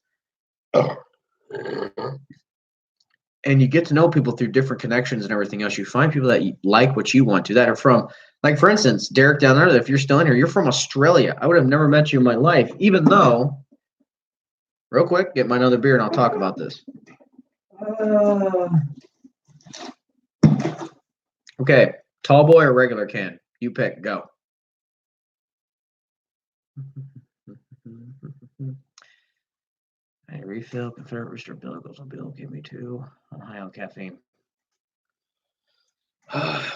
and you get to know people through different connections and everything else, you find people that like what you want to, that are from, like, for instance, Derek down there, if you're still in here, you're from Australia. I would have never met you in my life, even though, real quick, get my another beer and I'll talk about this. Okay, tall boy or regular can? You pick, go. I refill, Confederate Rooster Bill goes on Bill, give me two. I'm high on caffeine.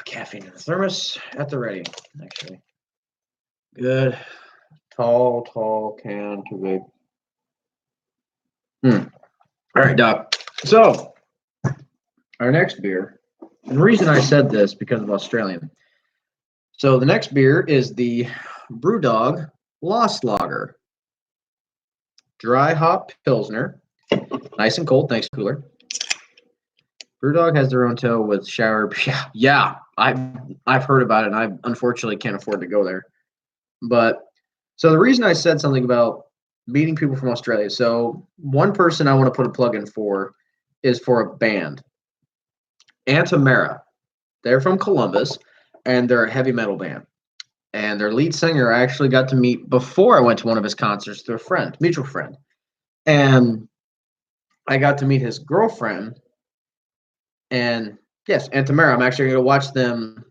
Caffeine in the thermos at the ready, actually. Good. Tall can, too big. All right, Doc. So, our next beer, and the reason I said this because of Australian. So, the next beer is the Brewdog Lost Lager. Dry hop Pilsner. Nice and cold, thanks, cooler. Brewdog has their own tail with shower. Yeah, I've heard about it, and I unfortunately can't afford to go there. But so the reason I said something about meeting people from Australia. So one person I want to put a plug in for is for a band, Antamera. They're from Columbus, and they're a heavy metal band. And their lead singer I actually got to meet before I went to one of his concerts through a friend, mutual friend. And I got to meet his girlfriend. And yes, Antamera. I'm actually going to watch them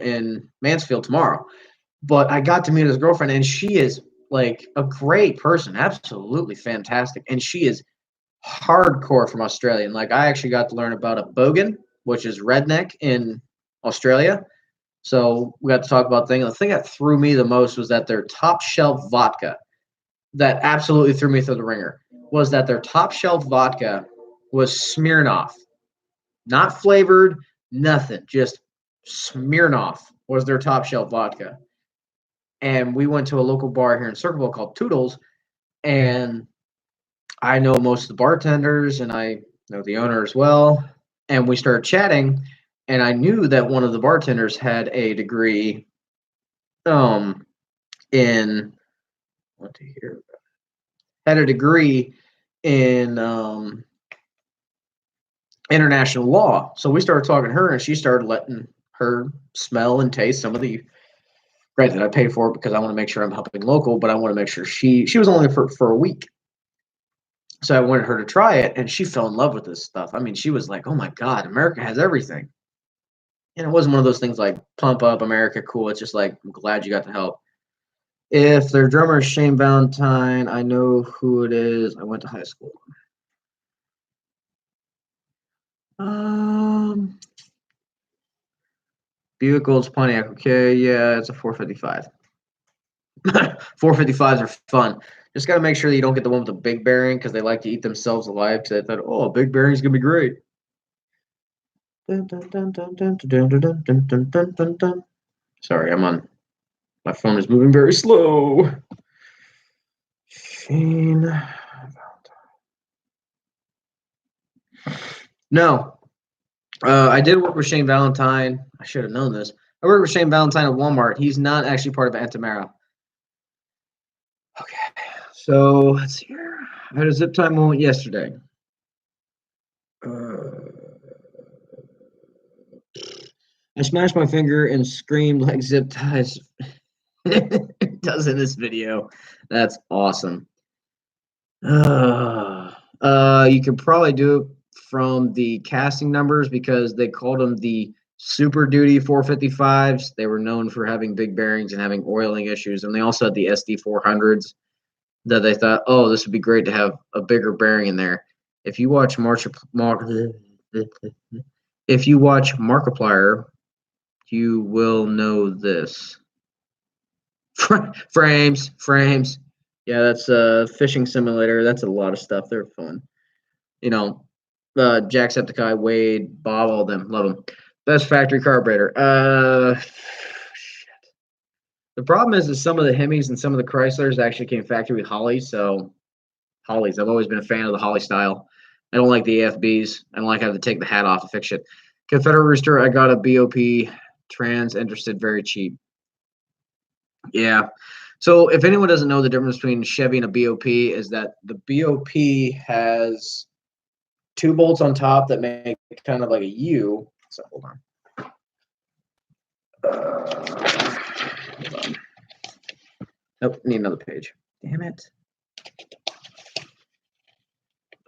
in Mansfield tomorrow. But I got to meet his girlfriend, and she is like a great person, absolutely fantastic. And she is hardcore from Australia. And like I actually got to learn about a bogan, which is redneck in Australia. So we got to talk about things. The thing that threw me the most was that their top shelf vodka, that absolutely threw me through the ringer, was that their top shelf vodka was Smirnoff. Not flavored, nothing. Just Smirnoff was their top shelf vodka. And we went to a local bar here in Circleville called Toodles, and I know most of the bartenders, and I know the owner as well. And we started chatting, and I knew that one of the bartenders had a degree in what to hear had a degree in international law. So we started talking to her, and she started letting her smell and taste some of the. Granted, I paid for it because I want to make sure I'm helping local, but I want to make sure she was only for a week. So I wanted her to try it, and she fell in love with this stuff. I mean, she was like, "Oh my God, America has everything." And it wasn't one of those things like pump up America, cool. It's just like, I'm glad you got the help. If their drummer is Shane Valentine, I know who it is. I went to high school. Buick Gold's Pontiac. Okay, yeah, it's a 455. 455s are fun. Just got to make sure that you don't get the one with the big bearing because they like to eat themselves alive. Because they thought, oh, a big bearing's gonna be great. Sorry, I'm on. My phone is moving very slow. Shane. No, I did work with Shane Valentine. I should have known this. I worked with Shane Valentine at Walmart. He's not actually part of Antamera. Okay, so let's see here. I had a zip tie moment yesterday. I smashed my finger and screamed like zip ties. It does in this video. That's awesome. You could probably do it from the casting numbers because they called them the Super Duty 455s. They were known for having big bearings and having oiling issues, and they also had the SD 400s that they thought, oh, this would be great to have a bigger bearing in there. If you watch if you watch Markiplier, you will know this. Frames. Yeah, that's a fishing simulator. That's a lot of stuff. They're fun. You know, Jacksepticeye, Wade, Bob, all them. Love them. Best factory carburetor. Shit. The problem is that some of the Hemis and some of the Chryslers actually came factory Holly, so Hollies. I've always been a fan of the Holly style. I don't like the AFBs. I don't like having to take the hat off to fix it. Confederate Rooster, I got a BOP trans interested very cheap. Yeah. So if anyone doesn't know the difference between Chevy and a BOP is that the BOP has two bolts on top that make kind of like a U. So hold on. Hold on. Nope, need another page. Damn it.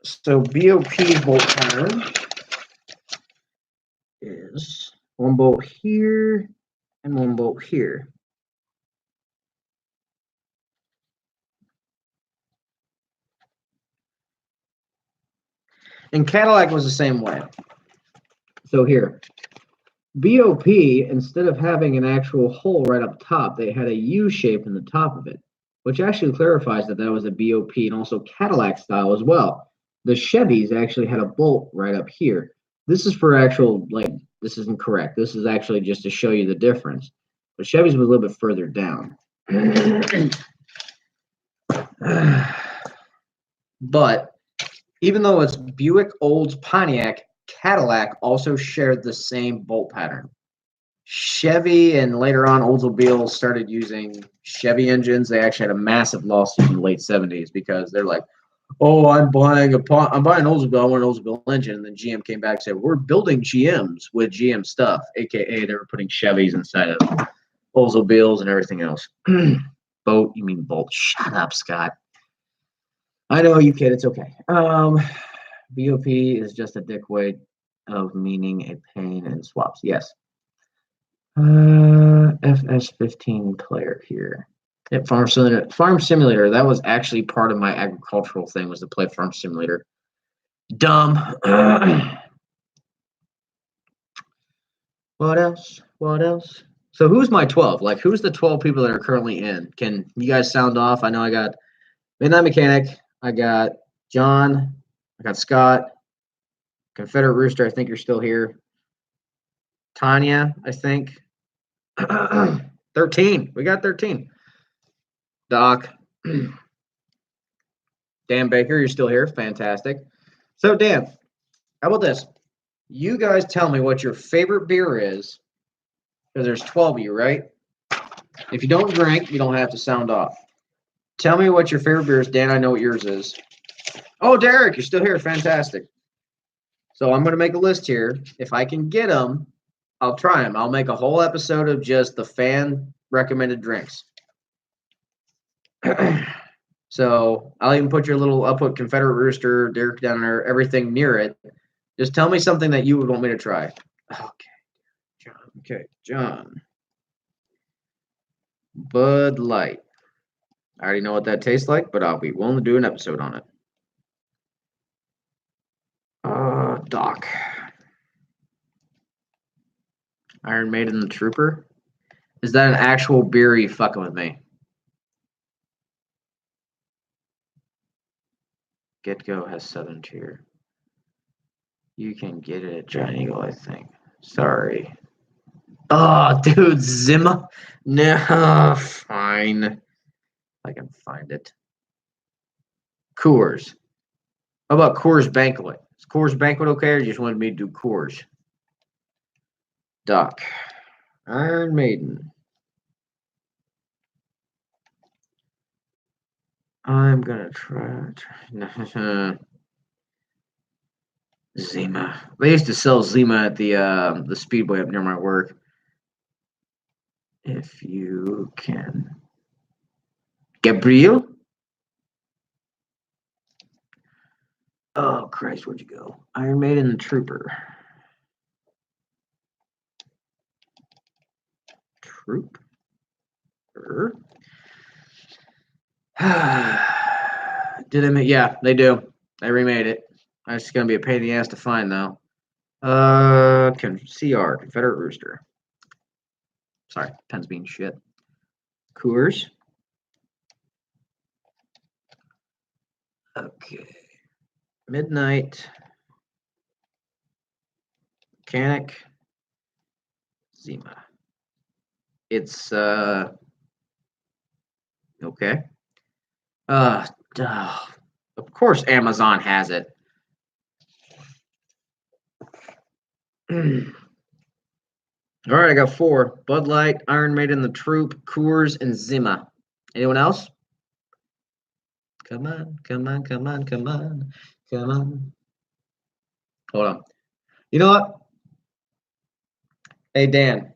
So BOP's bolt pattern is one bolt here and one bolt here. And Cadillac was the same way. So here, BOP, instead of having an actual hole right up top, they had a U shape in the top of it, which actually clarifies that that was a BOP and also Cadillac style as well. The Chevys actually had a bolt right up here. This is for actual, like, this isn't correct. This is actually just to show you the difference. But Chevys was a little bit further down. But even though it's Buick, Olds, Pontiac, Cadillac also shared the same bolt pattern. Chevy and later on Oldsmobile started using Chevy engines. They actually had a massive lawsuit in the late 70s because they're like, "Oh, I'm buying Oldsmobile, I want an Oldsmobile engine." And then GM came back and said, "We're building GMs with GM stuff," aka they were putting Chevys inside of Oldsmobiles and everything else. Boat, you mean Bolt? Shut up, Scott. I know you kid. It's okay. BOP is just a dick way of meaning a pain in swaps. Yes. FS15 player here. Yep, Farm Simulator. Farm Simulator. That was actually part of my agricultural thing was to play Farm Simulator. Dumb. What else? What else? So who's my 12? Like who's the 12 people that are currently in? Can you guys sound off? I know I got Midnight Mechanic. I got John. I got Scott. Confederate Rooster. I think you're still here. Tanya, I think. 13. We got 13. Doc. Dan Baker, you're still here. Fantastic. So, Dan, how about this? You guys tell me what your favorite beer is, because there's 12 of you, right? If you don't drink, you don't have to sound off. Tell me what your favorite beer is. Dan, I know what yours is. Oh, Derek, you're still here. Fantastic. So I'm going to make a list here. If I can get them, I'll try them. I'll make a whole episode of just the fan recommended drinks. So I'll even put I'll put Confederate Rooster, Derek down there, everything near it. Just tell me something that you would want me to try. Okay, John. Bud Light. I already know what that tastes like, but I'll be willing to do an episode on it. Doc. Iron Maiden the Trooper. Is that an actual beer? Or are you fucking with me? Get Go has Southern Tier. You can get it at Giant Eagle, I think. Sorry. Oh, dude, Zima. No, fine. I can find it. Coors. How about Coors Banquet? Is Coors Banquet okay, or you just wanted me to do Coors? Doc. Iron Maiden. I'm gonna try. Zima. They used to sell Zima at the Speedway up near my work. If you can. Gabriel? Oh, Christ, where'd you go? Iron Maiden the Trooper. Trooper? Did they make? Yeah, they do. They remade it. It's gonna be a pain in the ass to find though. CR Confederate Rooster. Sorry, pen's being shit. Coors. Okay. Midnight. Mechanic. Zima. It's Okay. Uh, duh. Of course Amazon has it. All right, I got four. Bud Light, Iron Maiden, The Troop, Coors, and Zima. Anyone else? Come on, come on, come on, come on, come on. Hold on. You know what? Hey, Dan,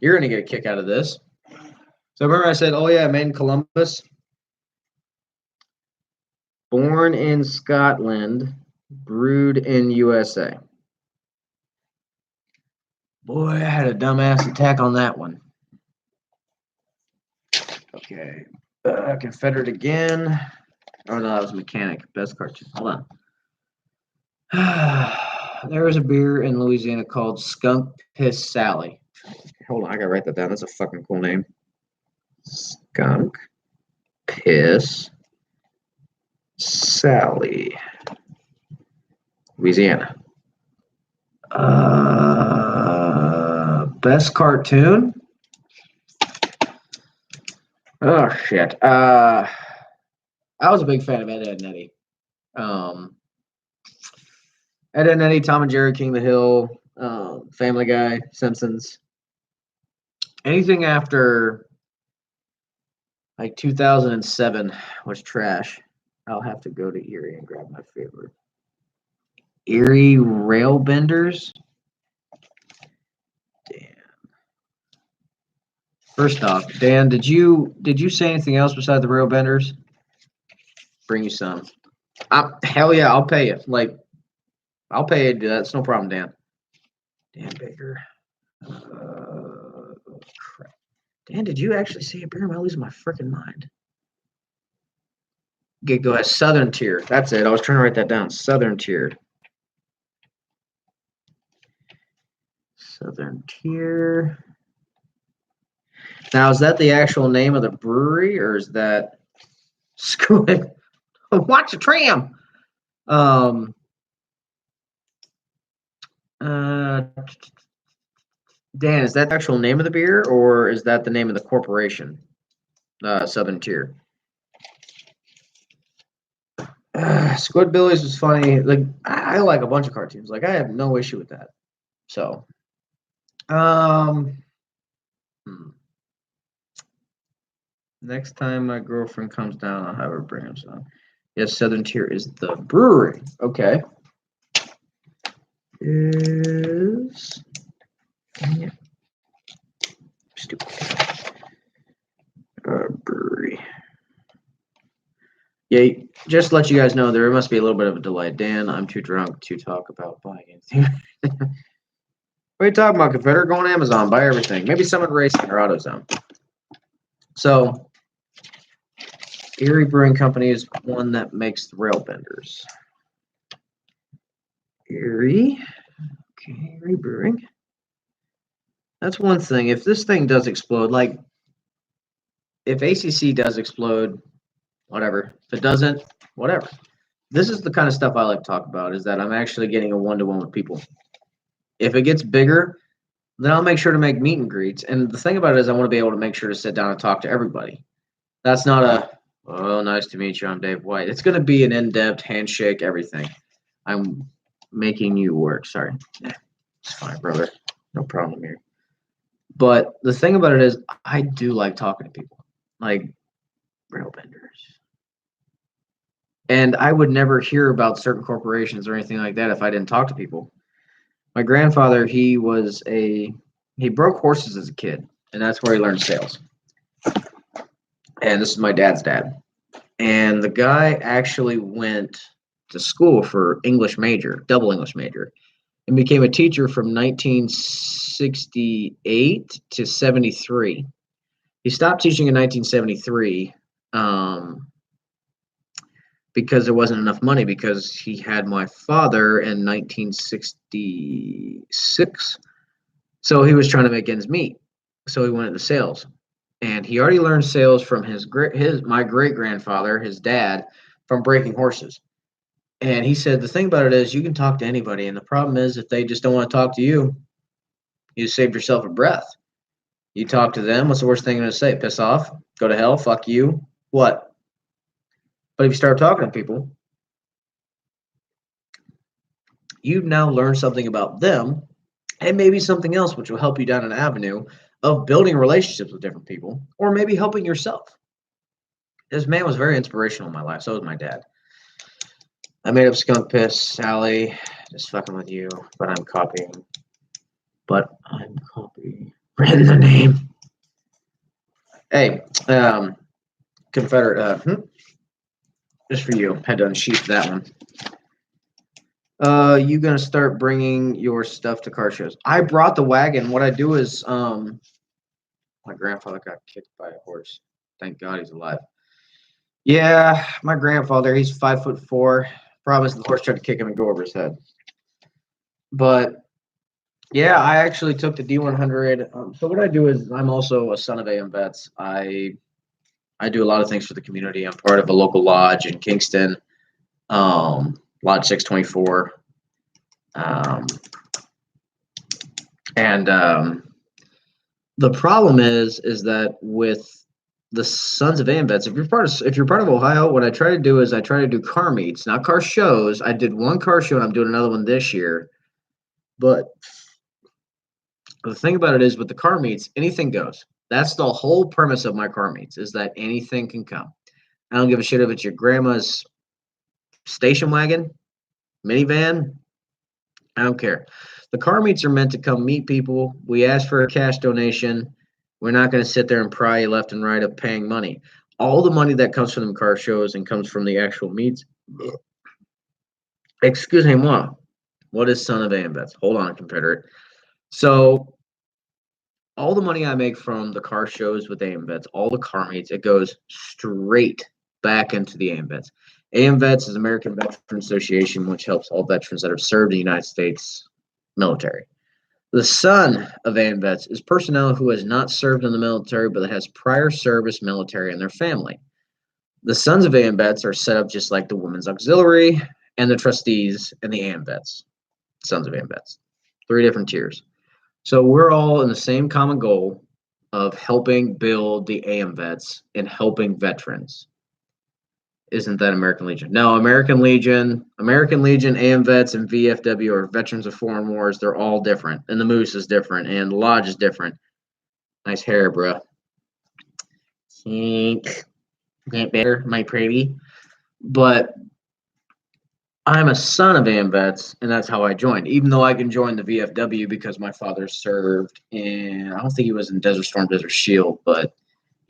you're going to get a kick out of this. So remember I said, oh, yeah, made in Columbus? Born in Scotland, brewed in USA. Boy, I had a dumbass attack on that one. Okay. Confederate again. Oh, no, that was Mechanic. Best cartoon. Hold on. There was a beer in Louisiana called Skunk Piss Sally. Hold on, I gotta write that down. That's a fucking cool name. Skunk Piss Sally. Louisiana. Best cartoon? Oh, shit. I was a big fan of Ed, Edd n Eddy. Ed, Edd n Eddy, Tom and Jerry, King of the Hill, Family Guy, Simpsons. Anything after like 2007 was trash. I'll have to go to Erie and grab my favorite. Erie Railbenders? Dan. First off, Dan, did you say anything else besides the Railbenders? Bring you some. Hell yeah, I'll pay you. Like, I'll pay you to do that. It's no problem, Dan. Dan Baker. Crap. Dan, did you actually see a beer? Am I losing my freaking mind? Go ahead. Southern Tier. That's it. I was trying to write that down. Southern Tier. Southern Tier. Now, is that the actual name of the brewery, or is that screw it? Watch the tram. Dan, is that the actual name of the beer, or is that the name of the corporation? Southern Tier. Squidbillies was funny. Like I like a bunch of cartoons. Like I have no issue with that. So, next time my girlfriend comes down, I'll have her bring him some. Yes, Southern Tier is the brewery. Okay. Is stupid brewery. Yeah, just to let you guys know, there must be a little bit of a delay. Dan, I'm too drunk to talk about buying anything. What are you talking about, Confederate? Go on Amazon, buy everything. Maybe Summit Racing or AutoZone. So, Erie Brewing Company is one that makes the Railbenders. Erie. Okay, Erie Brewing. That's one thing. If this thing does explode, like, if A.C.C. does explode, whatever. If it doesn't, whatever. This is the kind of stuff I like to talk about, is that I'm actually getting a one-to-one with people. If it gets bigger, then I'll make sure to make meet and greets. And the thing about it is I want to be able to make sure to sit down and talk to everybody. That's not a, oh, nice to meet you, I'm Dave White. It's going to be an in-depth handshake, everything. I'm making you work. Sorry. Yeah, it's fine, brother. No problem here. But the thing about it is I do like talking to people, like Railbenders. And I would never hear about certain corporations or anything like that if I didn't talk to people. My grandfather, he broke horses as a kid, and that's where he learned sales. And this is my dad's dad. And the guy actually went to school for English major, double English major, and became a teacher from 1968 to 73. He stopped teaching in 1973 because there wasn't enough money, because he had my father in 1966. So he was trying to make ends meet. So he went into sales. And he already learned sales from my great grandfather, his dad, from breaking horses. And he said the thing about it is you can talk to anybody, and the problem is if they just don't want to talk to you, you saved yourself a breath. You talk to them, what's the worst thing they're going to say? Piss off? Go to hell? Fuck you? What? But if you start talking to people, you now learn something about them and maybe something else which will help you down an avenue of building relationships with different people or maybe helping yourself. This man was very inspirational in my life. So was my dad. I made up skunk piss, Sally, just fucking with you, but I'm copying. Written the name. Hey, Confederate, just for you. Had to unsheath that one. You gonna start bringing your stuff to car shows? I brought the wagon. What I do is, my grandfather got kicked by a horse. Thank God he's alive. Yeah, my grandfather, he's 5'4". Problem is the horse tried to kick him and go over his head. But yeah, I actually took the D100. So what I do is I'm also a son of AM vets. I do a lot of things for the community. I'm part of a local lodge in Kingston, Lodge 624. The problem is that with the Sons of AM vets, if you're part of Ohio, what I try to do is I try to do car meets, not car shows. I did one car show and I'm doing another one this year. But the thing about it is with the car meets, anything goes. That's the whole premise of my car meets is that anything can come. I don't give a shit if it's your grandma's station wagon, minivan. I don't care. The car meets are meant to come meet people. We ask for a cash donation. We're not going to sit there and pry left and right of paying money. All the money that comes from the car shows and comes from the actual meets. Excuse me, what is Son of AM vets? Hold on, Confederate. So all the money I make from the car shows with AM vets, all the car meets, it goes straight back into the AM vets. AM vets is American Veterans Association, which helps all veterans that have served in the United States military. The son of AM vets is personnel who has not served in the military but has prior service military in their family. The sons of AM vets are set up just like the Women's Auxiliary and the trustees and the AM vets, sons of AM vets. 3 different tiers. So we're all in the same common goal of helping build the AM vets and helping veterans. Isn't that American Legion? No, American Legion, AM vets, and VFW are Veterans of Foreign Wars. They're all different. And the Moose is different. And the Lodge is different. Nice hair, bro. Think that better, my pretty. But I'm a son of AM vets, and that's how I joined. Even though I can join the VFW because my father served in, I don't think he was in Desert Storm, Desert Shield, but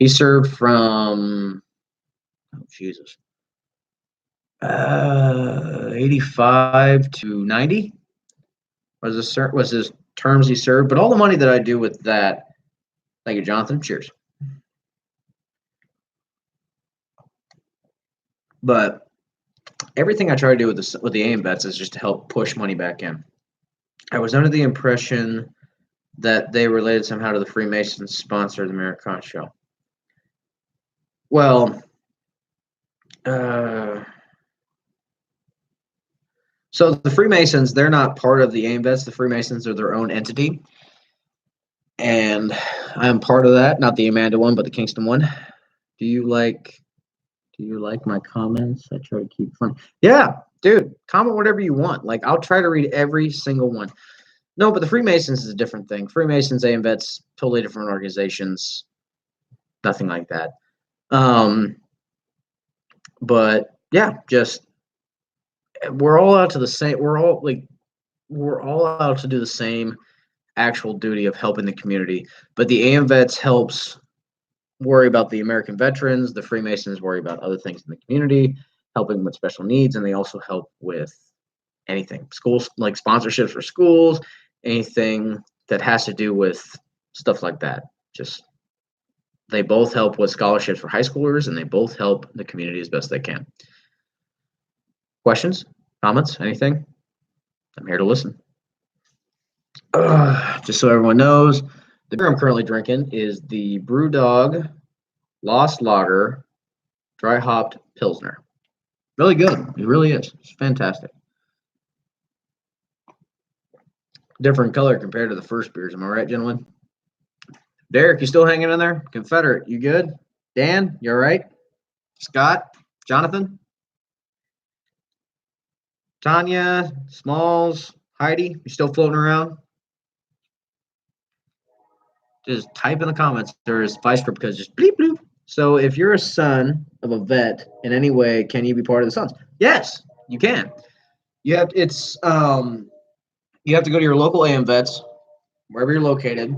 he served from, oh, Jesus. 85 to 90 was his terms he served. But all the money that I do with that, thank you, Jonathan. Cheers. But everything I try to do with the AM vets is just to help push money back in. I was under the impression that they related somehow to the Freemasons sponsor the Americana show. Well, so the Freemasons, they're not part of the AM vets. The Freemasons are their own entity. And I'm part of that, not the Amanda one, but the Kingston one. Do you like my comments? I try to keep fun. Yeah, dude, comment whatever you want. Like, I'll try to read every single one. No, but the Freemasons is a different thing. Freemasons, AM vets, totally different organizations. Nothing like that. But yeah, just we're all out to the same. We're all out to do the same actual duty of helping the community. But the AM vets helps worry about the American veterans. The Freemasons worry about other things in the community, helping with special needs, and they also help with anything. Schools, like sponsorships for schools, anything that has to do with stuff like that. Just they both help with scholarships for high schoolers, and they both help the community as best they can. Questions, comments, anything? I'm here to listen. Just so everyone knows, the beer I'm currently drinking is the Brewdog Lost Lager Dry Hopped Pilsner. Really good. It really is. It's fantastic. Different color compared to the first beers. Am I right, gentlemen? Derek, you still hanging in there? Confederate, you good? Dan, you all right? Scott, Jonathan, Tanya, Smalls, Heidi, you still floating around? Just type in the comments. There's vice grip because just bleep bloop. So if you're a son of a vet in any way, can you be part of the Sons? Yes, you can. You have to go to your local AM vets wherever you're located,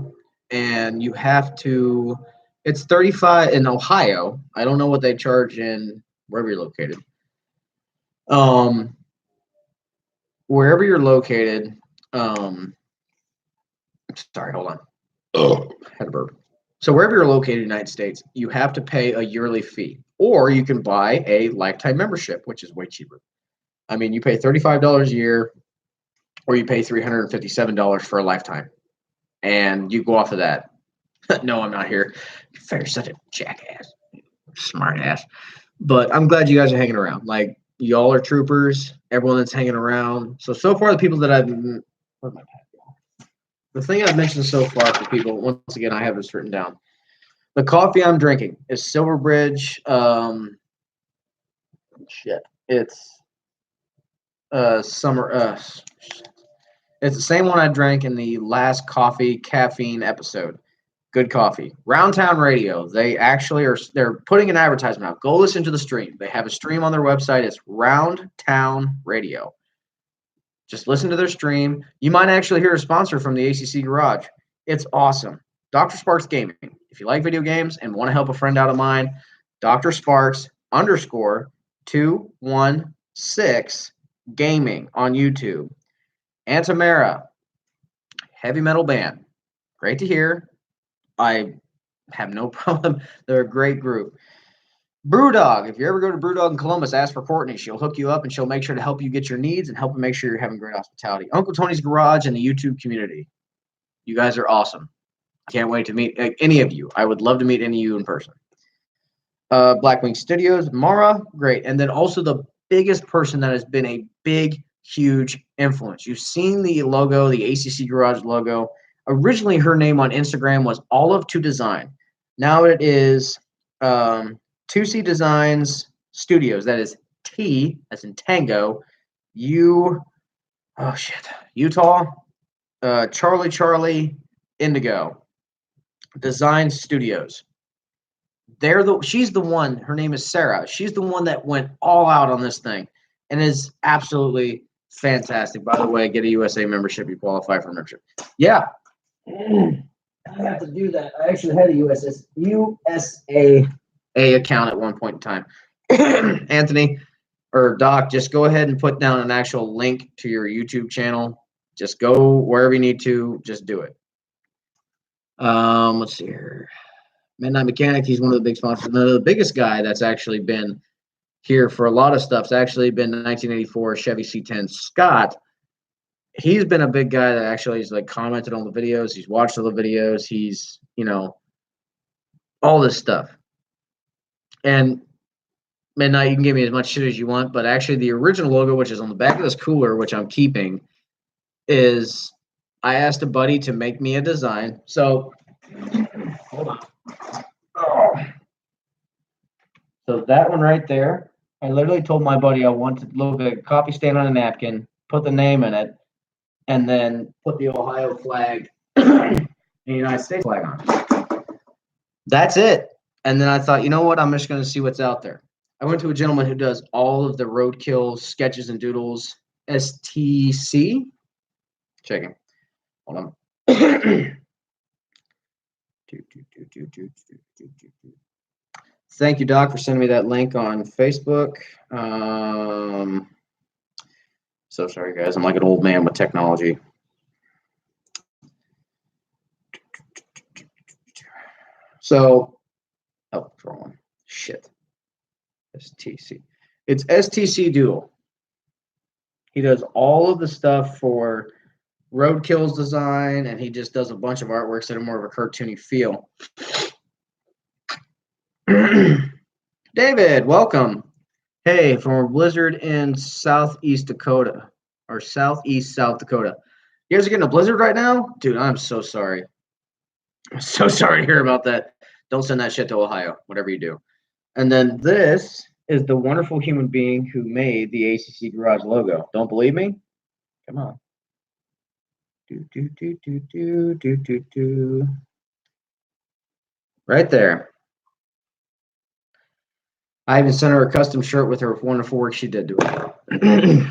and you have to. It's 35 in Ohio. I don't know what they charge in wherever you're located. Um, Wherever you're located. Sorry, hold on. Oh, had a burp. So wherever you're located in the United States, you have to pay a yearly fee, or you can buy a lifetime membership, which is way cheaper. I mean, you pay $35 a year, or you pay $357 for a lifetime, and you go off of that. No, I'm not here. You're such a jackass, smart ass. But I'm glad you guys are hanging around. Like y'all are troopers. Everyone that's hanging around. So far, the people that I've where's my pad? The thing I've mentioned so far for people. Once again, I have this written down. The coffee I'm drinking is Silverbridge. Shit, it's summer. It's the same one I drank in the last coffee caffeine episode. Good coffee. Roundtown Radio. They actually are. They're putting an advertisement out. Go listen to the stream. They have a stream on their website. It's Roundtown Radio. Just listen to their stream. You might actually hear a sponsor from the A.C.C. Garage. It's awesome. Dr. Sparks Gaming. If you like video games and want to help a friend out of mine, Dr. Sparks _ 216 Gaming on YouTube. Antamera, heavy metal band. Great to hear. I have no problem. They're a great group. Brewdog. If you ever go to Brewdog in Columbus, ask for Courtney. She'll hook you up and she'll make sure to help you get your needs and help make sure you're having great hospitality. Uncle Tony's Garage and the YouTube community. You guys are awesome. I can't wait to meet any of you. I would love to meet any of you in person. Blackwing Studios, Mara, great. And then also the biggest person that has been a big, huge influence. You've seen the logo, the A.C.C. Garage logo. Originally, her name on Instagram was Olive to Design. Now it is 2C Designs Studios. That is T, as in Tango, Utah, Charlie, Indigo, Design Studios. She's the one, her name is Sarah. She's the one that went all out on this thing and is absolutely fantastic. By the way, get a USA membership. You qualify for membership. Yeah. I have to do that. I actually had a USA account at one point in time. Anthony or Doc, just go ahead and put down an actual link to your YouTube channel. Just go wherever you need to. Just do it. Let's see here. Midnight Mechanic, he's one of the big sponsors. The biggest guy that's actually been here for a lot of stuff has actually been the 1984 Chevy C10. Scott, he's been a big guy that actually has like commented on the videos. He's watched all the videos. He's, all this stuff. And Midnight, you can give me as much shit as you want, but actually the original logo, which is on the back of this cooler, which I'm keeping, is I asked a buddy to make me a design. So, hold on. Oh. So that one right there, I literally told my buddy I wanted to look like a coffee stain on a napkin, put the name in it, and then put the Ohio flag and the United States flag on it. That's it. And then I thought, you know what? I'm just going to see what's out there. I went to a gentleman who does all of the roadkill sketches and doodles, A.C.C. Checking. Hold on. Thank you, Doc, for sending me that link on Facebook. So sorry, guys. I'm like an old man with technology. So, wrong one. Shit. STC. It's STC Doodle. He does all of the stuff for Roadkill's design, and he just does a bunch of artworks that are more of a cartoony feel. David, welcome. Hey, from a blizzard in southeast Dakota, or southeast South Dakota. You guys are getting a blizzard right now? Dude, I'm so sorry. I'm so sorry to hear about that. Don't send that shit to Ohio, whatever you do. And then this is the wonderful human being who made the ACC Garage logo. Don't believe me? Come on. Do, do, do, do, do, do, do, do. Right there. I even sent her a custom shirt with her wonderful work she did to it.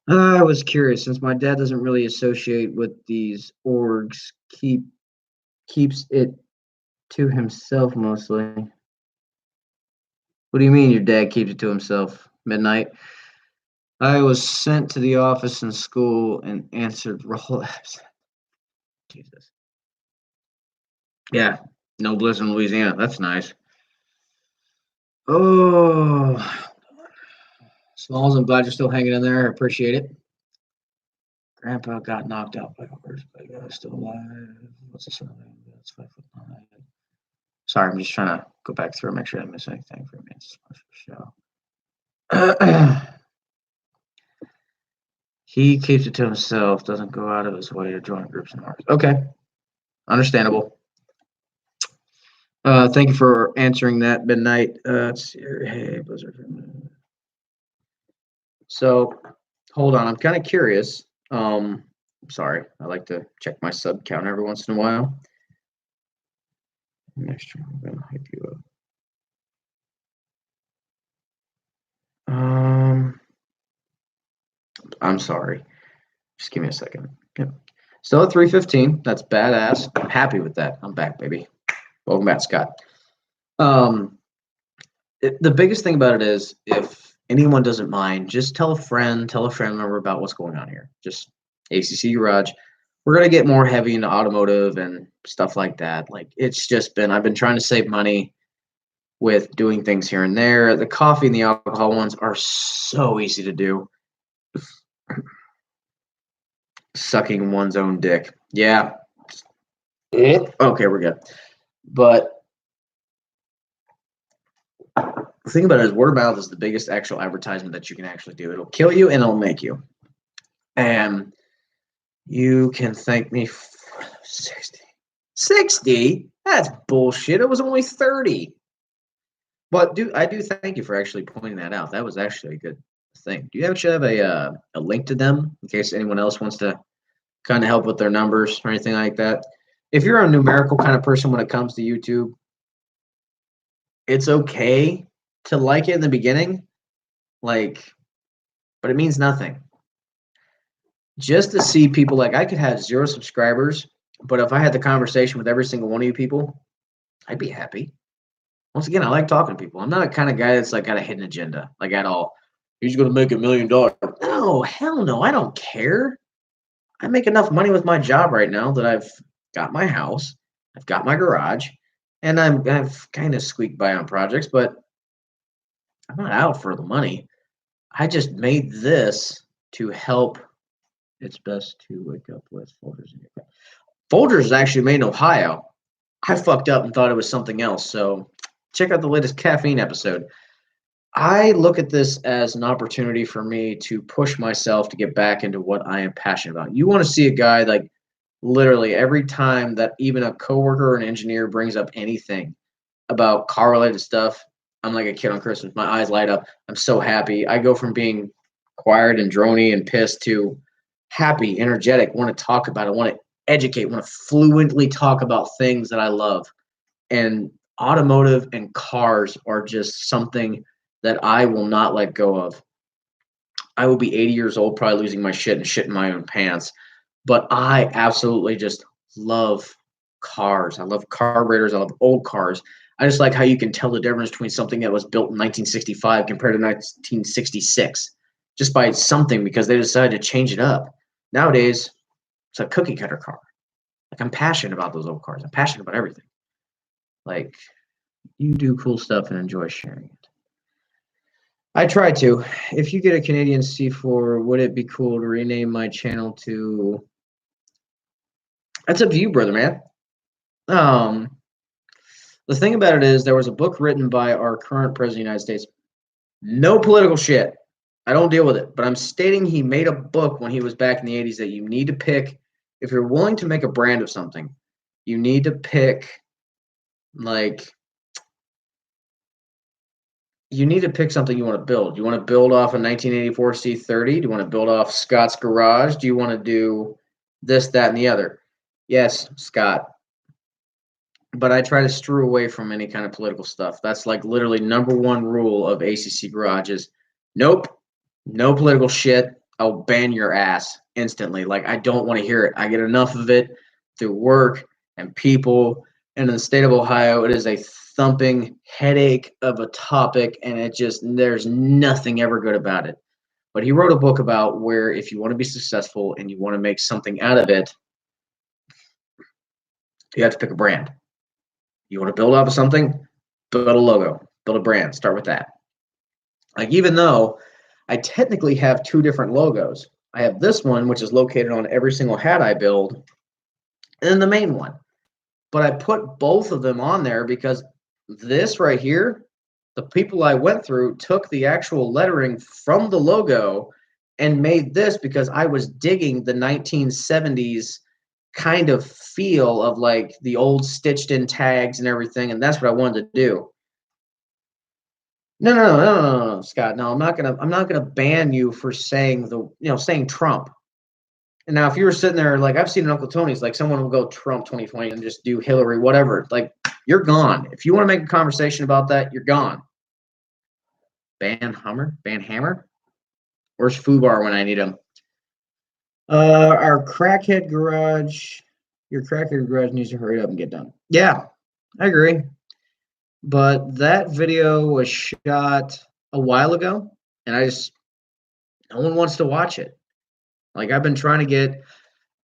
I was curious, since my dad doesn't really associate with these orgs, keeps it to himself mostly. What do you mean your dad keeps it to himself? Midnight. I was sent to the office in school and answered roll apps. Jesus. Yeah, no bliss in Louisiana. That's nice. Oh, Smalls, I'm glad you're still hanging in there. I appreciate it. Grandpa got knocked out by horse, but still alive. What's the surname? That's 5'9". Sorry, I'm just trying to go back through and make sure I didn't miss anything for me. It's a special show. He keeps it to himself, doesn't go out of his way to join groups and marks. Okay, understandable. Thank you for answering that, Midnight. Let's see here. Hey, Blizzard. So, hold on. I'm kind of curious. Sorry, I like to check my sub count every once in a while. Next time I'm gonna hype you up. I'm sorry. Just give me a second. Yep. Still at 315. That's badass. I'm happy with that. I'm back, baby. Welcome back, Scott. The biggest thing about it is, if anyone doesn't mind, just tell a friend member about what's going on here. Just ACC Garage. We're gonna get more heavy into automotive and stuff like that. Like, it's just been, I've been trying to save money with doing things here and there. The coffee and the alcohol ones are so easy to do. Sucking one's own dick. Yeah. Okay, we're good. But the thing about it is, word of mouth is the biggest actual advertisement that you can actually do. It'll kill you and it'll make you. And you can thank me for 60. 60? That's bullshit. It was only 30. But I do thank you for actually pointing that out. That was actually a good thing. Do you actually have a link to them in case anyone else wants to kind of help with their numbers or anything like that? If you're a numerical kind of person when it comes to YouTube, it's okay to like it in the beginning, but it means nothing. Just to see people, like, I could have 0 subscribers, but if I had the conversation with every single one of you people, I'd be happy. Once again, I like talking to people. I'm not a kind of guy that's like got a hidden agenda, like, at all. He's gonna make $1 million. No, hell no, I don't care. I make enough money with my job right now that I've got my house, I've got my garage, and I've kind of squeaked by on projects, but I'm not out for the money. I just made this to help. It's best to wake up with Folgers in your cup. Folgers is actually made in Ohio. I fucked up and thought it was something else. So check out the latest caffeine episode. I look at this as an opportunity for me to push myself to get back into what I am passionate about. You want to see a guy, like, literally every time that even a coworker or an engineer brings up anything about car related stuff, I'm like a kid on Christmas. My eyes light up. I'm so happy. I go from being quiet and drony and pissed to happy, energetic, want to talk about it, want to educate, want to fluently talk about things that I love. And automotive and cars are just something that I will not let go of. I will be 80 years old, probably losing my shit and shitting my own pants. But I absolutely just love cars. I love carburetors. I love old cars. I just like how you can tell the difference between something that was built in 1965 compared to 1966 just by something, because they decided to change it up. Nowadays, it's a cookie cutter car. Like, I'm passionate about those old cars. I'm passionate about everything. Like, you do cool stuff and enjoy sharing it. I try to. If you get a Canadian C4, would it be cool to rename my channel to? That's up to you, brother, man. The thing about it is, there was a book written by our current president of the United States. No political shit. I don't deal with it, but I'm stating he made a book when he was back in the 80s that you need to pick. If you're willing to make a brand of something, you need to pick, like, you need to pick something you want to build. You want to build off a 1984 C30? Do you want to build off Scott's Garage? Do you want to do this, that, and the other? Yes, Scott. But I try to steer away from any kind of political stuff. That's like literally number one rule of A.C.C. Garage is nope, no political shit. I'll ban your ass instantly. Like, I don't want to hear it. I get enough of it through work and people. And in the state of Ohio, it is a thumping headache of a topic, and there's nothing ever good about it. But he wrote a book about where if you want to be successful and you want to make something out of it, you have to pick a brand. You want to build up something, build a logo, build a brand, start with that. Like, even though I technically have two different logos, I have this one, which is located on every single hat I build, and then the main one. But I put both of them on there because this right here, the people I went through took the actual lettering from the logo and made this because I was digging the 1970s kind of feel of like the old stitched in tags and everything, and that's what I wanted to do. No, Scott. No, I'm not gonna ban you for saying saying Trump. And now if you were sitting there, like I've seen in Uncle Tony's, like someone will go Trump 2020 and just do Hillary, whatever. Like, you're gone. If you want to make a conversation about that, you're gone. Ban Hammer. Where's Fubar when I need him? Our crackhead garage. Your crackhead garage needs to hurry up and get done. Yeah, I agree. But that video was shot a while ago, and no one wants to watch it. Like, I've been trying to get,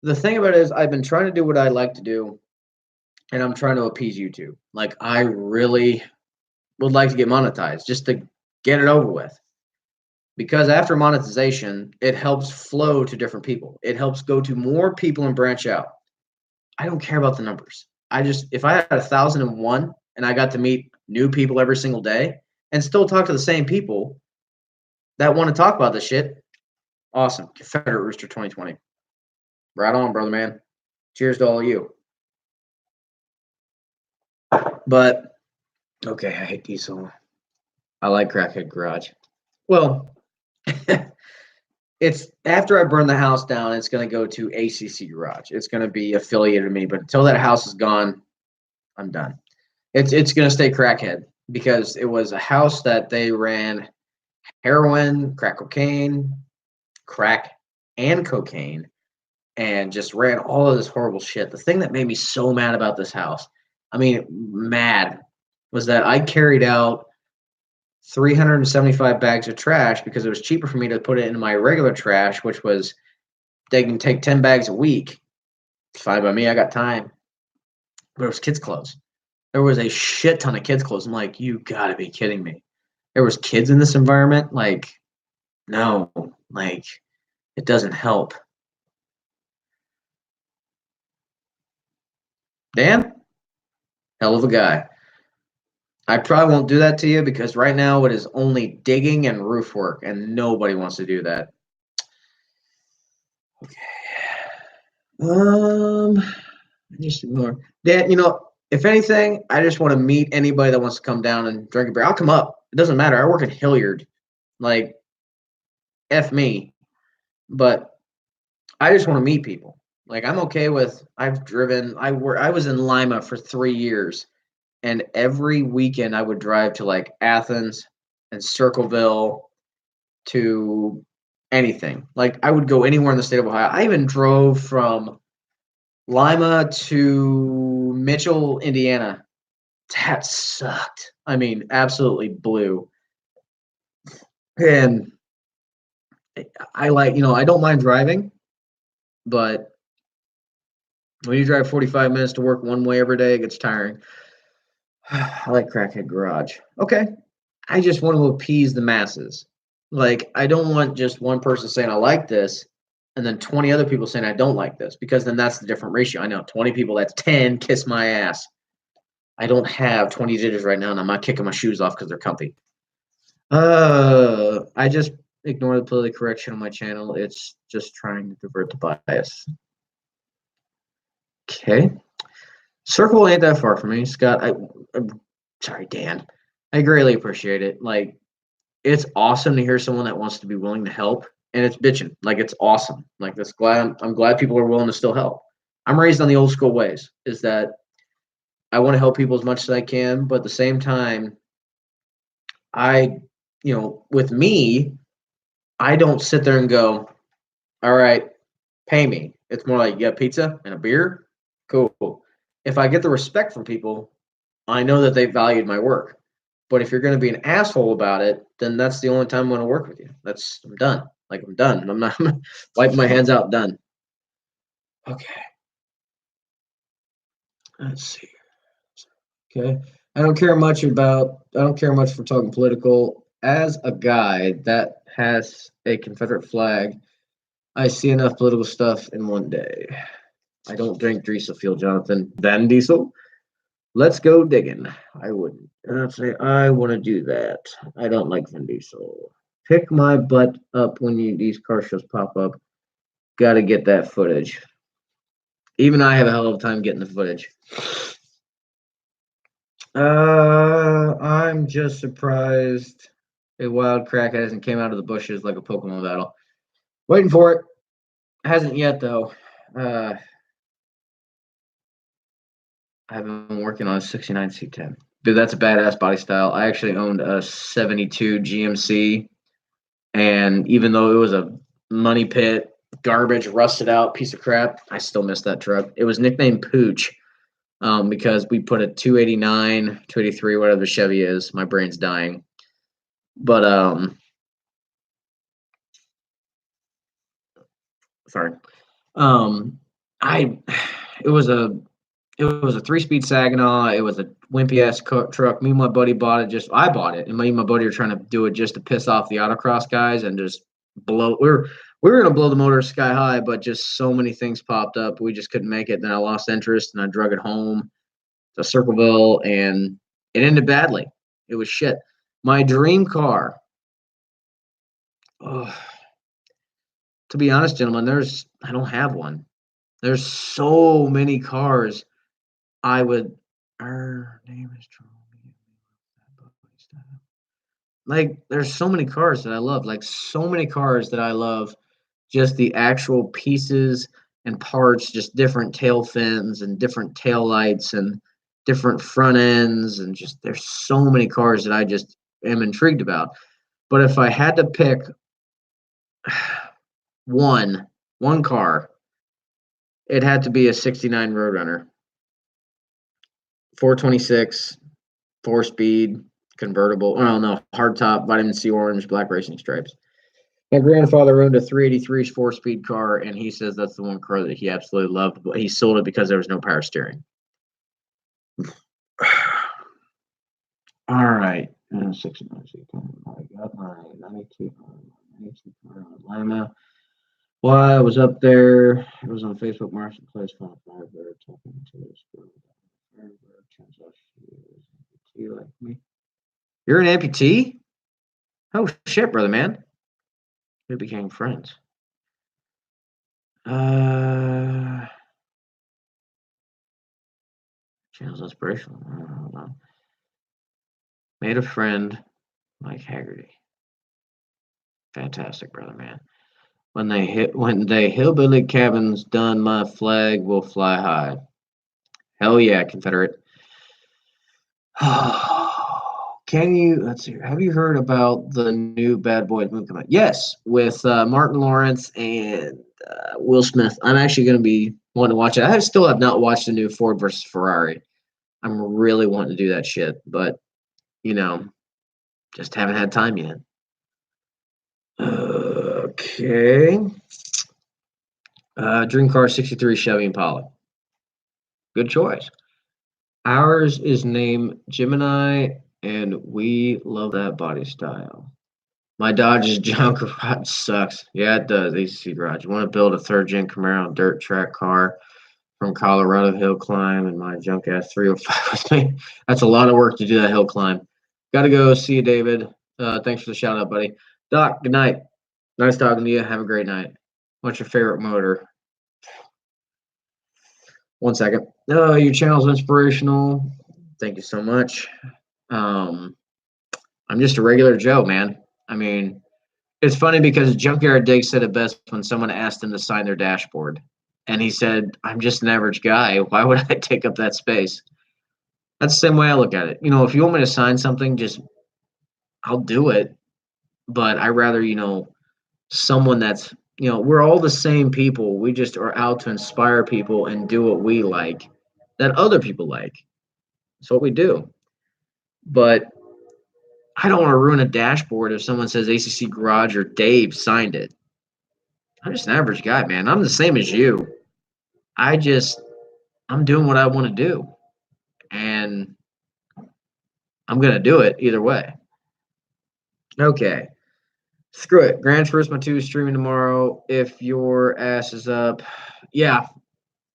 the thing about it is I've been trying to do what I like to do, and I'm trying to appease YouTube. Like, I really would like to get monetized just to get it over with. Because after monetization, it helps flow to different people. It helps go to more people and branch out. I don't care about the numbers. If I had 1,001 and I got to meet new people every single day and still talk to the same people that want to talk about this shit, awesome. Confederate Rooster 2020. Right on, brother, man. Cheers to all of you. But, okay, I hate diesel. I like Crackhead Garage. Well, it's after I burn the house down, it's going to go to A.C.C. Garage. It's going to be affiliated to me, but until that house is gone, I'm done. It's going to stay Crackhead because it was a house that they ran heroin, crack and cocaine, and just ran all of this horrible shit. The thing that made me so mad about this house, was that I carried out 375 bags of trash because it was cheaper for me to put it in my regular trash, which was they can take 10 bags a week. It's fine by me. I got time. But it was kids' clothes. There was a shit ton of kids' clothes. I'm like, you gotta be kidding me. There was kids in this environment. Like, no, like, it doesn't help. Dan, hell of a guy. I probably won't do that to you because right now it is only digging and roof work, and nobody wants to do that. Okay. Just ignore. Dan, if anything, I just want to meet anybody that wants to come down and drink a beer. I'll come up. It doesn't matter. I work in Hilliard. Like, F me. But I just want to meet people. Like, I'm okay with, I was in Lima for 3 years, and every weekend I would drive to like Athens and Circleville to anything. Like, I would go anywhere in the state of Ohio. I even drove from Lima to Mitchell, Indiana. That sucked. Absolutely blew. And I I don't mind driving, but when you drive 45 minutes to work one way every day, it gets tiring. I like Crackhead Garage. Okay. I just want to appease the masses. Like, I don't want just one person saying I like this and then 20 other people saying I don't like this, because then that's the different ratio. I know 20 people, that's 10, kiss my ass. I don't have 20 digits right now, and I'm not kicking my shoes off because they're comfy. I just ignore the politically correction on my channel. It's just trying to divert the bias. Okay. Circle ain't that far from me, Scott. I'm sorry, Dan. I greatly appreciate it. Like, it's awesome to hear someone that wants to be willing to help, and it's bitching. Like, it's awesome. Like, that's glad I'm glad people are willing to still help. I'm raised on the old school ways. Is that I want to help people as much as I can, but at the same time, I, with me, I don't sit there and go, all right, pay me. It's more like, you got pizza and a beer? Cool. If I get the respect from people, I know that they valued my work. But if you're going to be an asshole about it, then that's the only time I'm going to work with you. I'm done. Like, I'm done. I'm not wiping my hands out. Done. Okay. Let's see. Okay. I don't care much for talking political. As a guy that has a Confederate flag, I see enough political stuff in one day. I don't drink Diesel Fuel, Jonathan. Van Diesel? Let's go digging. I wouldn't. I'd say I want to do that. I don't like Vin Diesel. Pick my butt up when these car shows pop up. Got to get that footage. Even I have a hell of a time getting the footage. I'm just surprised a wild crack hasn't came out of the bushes like a Pokemon battle. Waiting for it. Hasn't yet though. I've been working on a 69 C10. Dude, that's a badass body style. I actually owned a 72 GMC, and even though it was a money pit, garbage, rusted out piece of crap, I still miss that truck. It was nicknamed Pooch because we put a 289, 283, whatever the Chevy is. My brain's dying. But, sorry. I, it was a It was a 3-speed Saginaw. It was a wimpy ass truck. Me and my buddy bought it. I bought it, and me and my buddy are trying to do it just to piss off the autocross guys and just blow. We were gonna blow the motor sky high, but just so many things popped up. We just couldn't make it. Then I lost interest, and I drug it home to Circleville, and it ended badly. It was shit. My dream car. Oh, to be honest, gentlemen, I don't have one. There's so many cars I would. Her name is Charlie. Like, there's so many cars that I love. Like, so many cars that I love. Just the actual pieces and parts, just different tail fins and different tail lights and different front ends, and just there's so many cars that I just am intrigued about. But if I had to pick one one car, it had to be a '69 Roadrunner, 426, 4-speed, convertible. Oh no, hardtop, vitamin C orange, black racing stripes. My grandfather owned a 383 4-speed car, and he says that's the one car that he absolutely loved, but he sold it because there was no power steering. All right. 69. I got my 92 car in Atlanta. Well, I was up there. It was on Facebook Marketplace. Found a Firebird talking to this girl. Firebird turns out she is like me. You're an amputee? Oh shit, brother man. We became friends. Channel's inspirational. Hold on. Made a friend, Mike Haggerty. Fantastic, brother man. When they hillbilly cabins done, my flag will fly high. Hell yeah, Confederate. Let's see. Have you heard about the new Bad Boys movie coming out? Yes, with Martin Lawrence and Will Smith. I'm actually going to be wanting to watch it. I still have not watched the new Ford versus Ferrari. I'm really wanting to do that shit, but you know, just haven't had time yet. Okay. Dream car 63 Chevy Impala. Good choice. Ours is named Gemini, and we love that body style. My Dodge's junk rod sucks. Yeah, it does. A.C.C. Garage. You want to build a third gen Camaro dirt track car from Colorado hill climb, and my junk ass 305 with me. That's a lot of work to do that hill climb. Got to go. See you, David. Thanks for the shout out, buddy. Doc, good night. Nice talking to you. Have a great night. What's your favorite motor? One second. Your channel's inspirational. Thank you so much. Um, I'm just a regular Joe, man. I mean, it's funny because Junkyard Dig said it best when someone asked him to sign their dashboard. And he said, I'm just an average guy. Why would I take up that space? That's the same way I look at it. If you want me to sign something, just I'll do it. But I rather, someone that's, we're all the same people. We just are out to inspire people and do what we like that other people like. That's what we do. But I don't want to ruin a dashboard if someone says ACC Garage or Dave signed it. I'm just an average guy, man. I'm the same as you. I'm doing what I want to do. And I'm going to do it either way. Okay. Screw it. Gran Turismo 2 is streaming tomorrow. If your ass is up, yeah,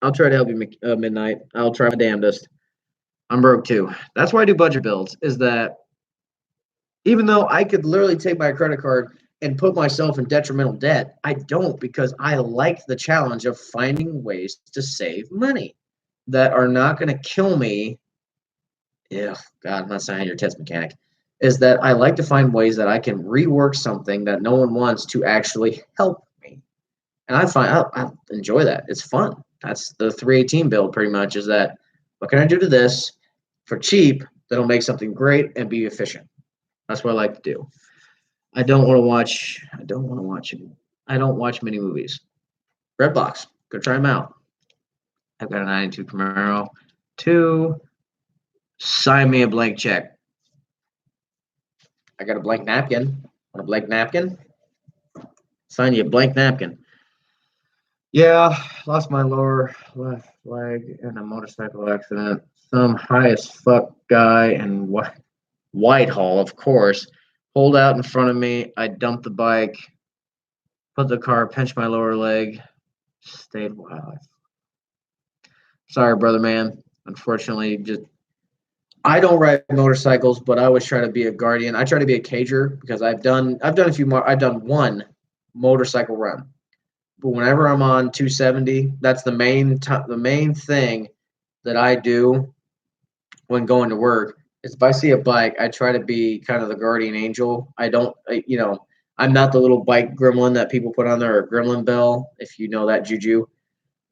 I'll try to help you midnight. I'll try my damnedest. I'm broke too. That's why I do budget builds, is that even though I could literally take my credit card and put myself in detrimental debt, I don't, because I like the challenge of finding ways to save money that are not going to kill me. Yeah, God, I'm not saying you're a test mechanic. Is that I like to find ways that I can rework something that no one wants to actually help me. And I enjoy that. It's fun. That's the 318 build pretty much, is that what can I do to this for cheap that'll make something great and be efficient? That's what I like to do. I don't watch many movies. Redbox, go try them out. I've got a 92 Camaro. 2, sign me a blank check. I got a blank napkin. Want a blank napkin? Sign you a blank napkin. Yeah, lost my lower left leg in a motorcycle accident. Some high as fuck guy in Whitehall, of course, pulled out in front of me. I dumped the bike, put the car, pinched my lower leg, stayed wild. Sorry, brother, man. Unfortunately, I don't ride motorcycles, but I always try to be a guardian. I try to be a cager because I've done a few more. I've done one motorcycle run, but whenever I'm on 270, that's the main thing that I do when going to work. Is if I see a bike, I try to be kind of the guardian angel. I'm not the little bike gremlin that people put on there, or gremlin bell, if you know that juju.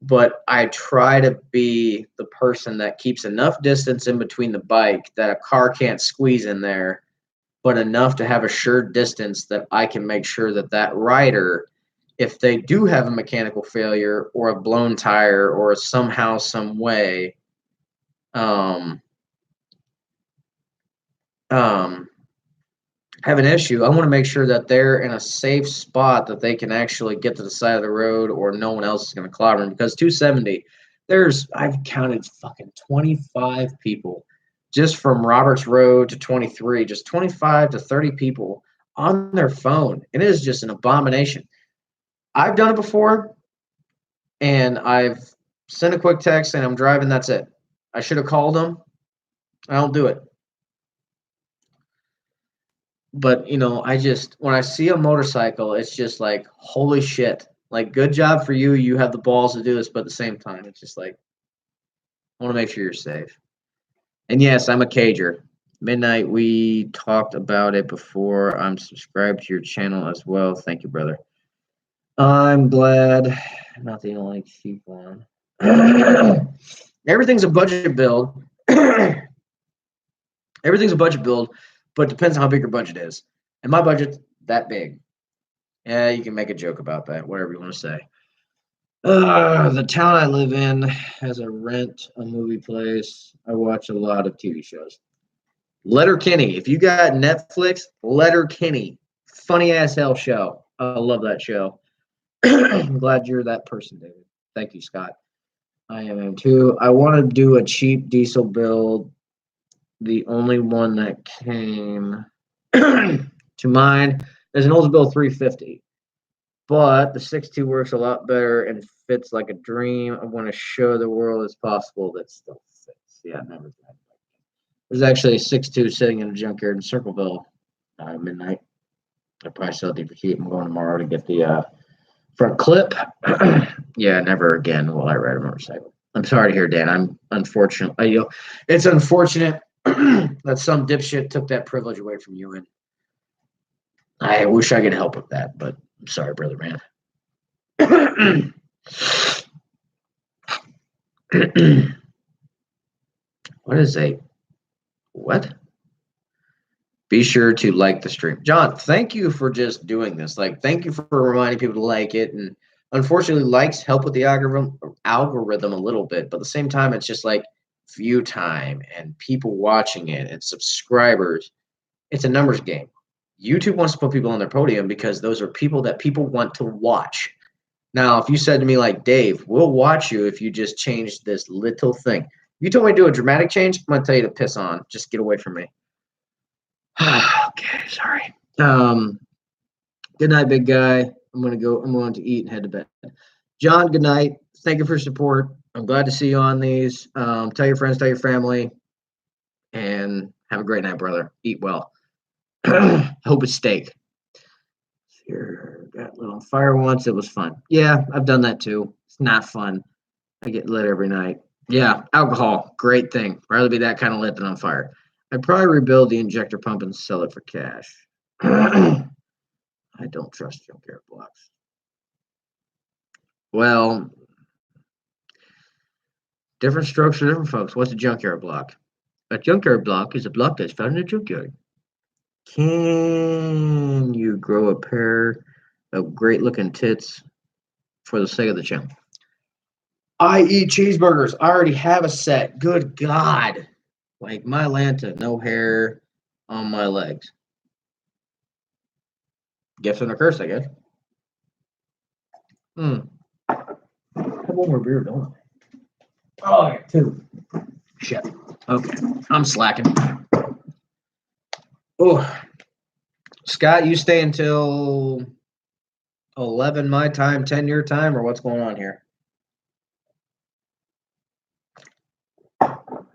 But I try to be the person that keeps enough distance in between the bike that a car can't squeeze in there, but enough to have a sure distance that I can make sure that that rider, if they do have a mechanical failure or a blown tire or somehow, some way, have an issue, I want to make sure that they're in a safe spot that they can actually get to the side of the road or no one else is going to clobber them. Because 270, I've counted fucking 25 people just from Roberts Road to 23, just 25 to 30 people on their phone. And it is just an abomination. I've done it before, and I've sent a quick text saying I'm driving, that's it. I should have called them. I don't do it. But when I see a motorcycle, it's just like, holy shit. Like, good job for you. You have the balls to do this, but at the same time, it's just like, I want to make sure you're safe. And yes, I'm a cager. Midnight, we talked about it before. I'm subscribed to your channel as well. Thank you, brother. I'm glad I'm not the only cheap one. Everything's a budget build. Everything's a budget build, but it depends on how big your budget is. And my budget's that big. Yeah, you can make a joke about that, whatever you want to say. The town I live in has a movie place. I watch a lot of TV shows. Letterkenny. If you got Netflix, Letterkenny. Funny as hell show. I love that show. I'm glad you're that person, David. Thank you, Scott. I am too. I want to do a cheap diesel build. The only one that came to mind is an Oldsmobile 350. But the 6.2 works a lot better and fits like a dream. I want to show the world it's possible that still fits. Yeah, never. There's actually a 6.2 sitting in a junkyard in Circleville midnight. I probably still need to keep. I'm going tomorrow to get the front clip. Yeah, never again will I ride a motorcycle. I'm sorry to hear, Dan. I'm unfortunate. It's unfortunate that some dipshit took that privilege away from you, and I wish I could help with that, but I'm sorry, brother, man. What is a what? Be sure to like the stream. John, thank you for just doing this. Like, thank you for reminding people to like it. And unfortunately, likes help with the algorithm a little bit, but at the same time, it's just like view time and people watching it and subscribers. It's a numbers game. YouTube wants to put people on their podium because those are people that people want to watch. Now, if you said to me like, Dave, we'll watch you if you just change this little thing. If you told me to do a dramatic change, I'm gonna tell you to piss on. Just get away from me. Okay, sorry. Good night, big guy. I'm going to eat and head to bed. John, good night. Thank you for your support. I'm glad to see you on these. Tell your friends, tell your family, and have a great night, brother. Eat well. Hope it's steak. Here, got lit on fire once. It was fun. Yeah, I've done that too. It's not fun. I get lit every night. Yeah, alcohol, great thing. Rather be that kind of lit than on fire. I'd probably rebuild the injector pump and sell it for cash. I don't trust junkyard blocks. Well, different strokes for different folks. What's a junkyard block? A junkyard block is a block that's found in a junkyard. Can you grow a pair of great looking tits for the sake of the channel? I eat cheeseburgers. I already have a set. Good God. Like my Lanta, no hair on my legs. Gift and a curse, I guess. I have one more beer, don't I? Oh, I got two. Shit. Okay. I'm slacking. Oh, Scott, you stay until 11 my time, 10 your time, or what's going on here?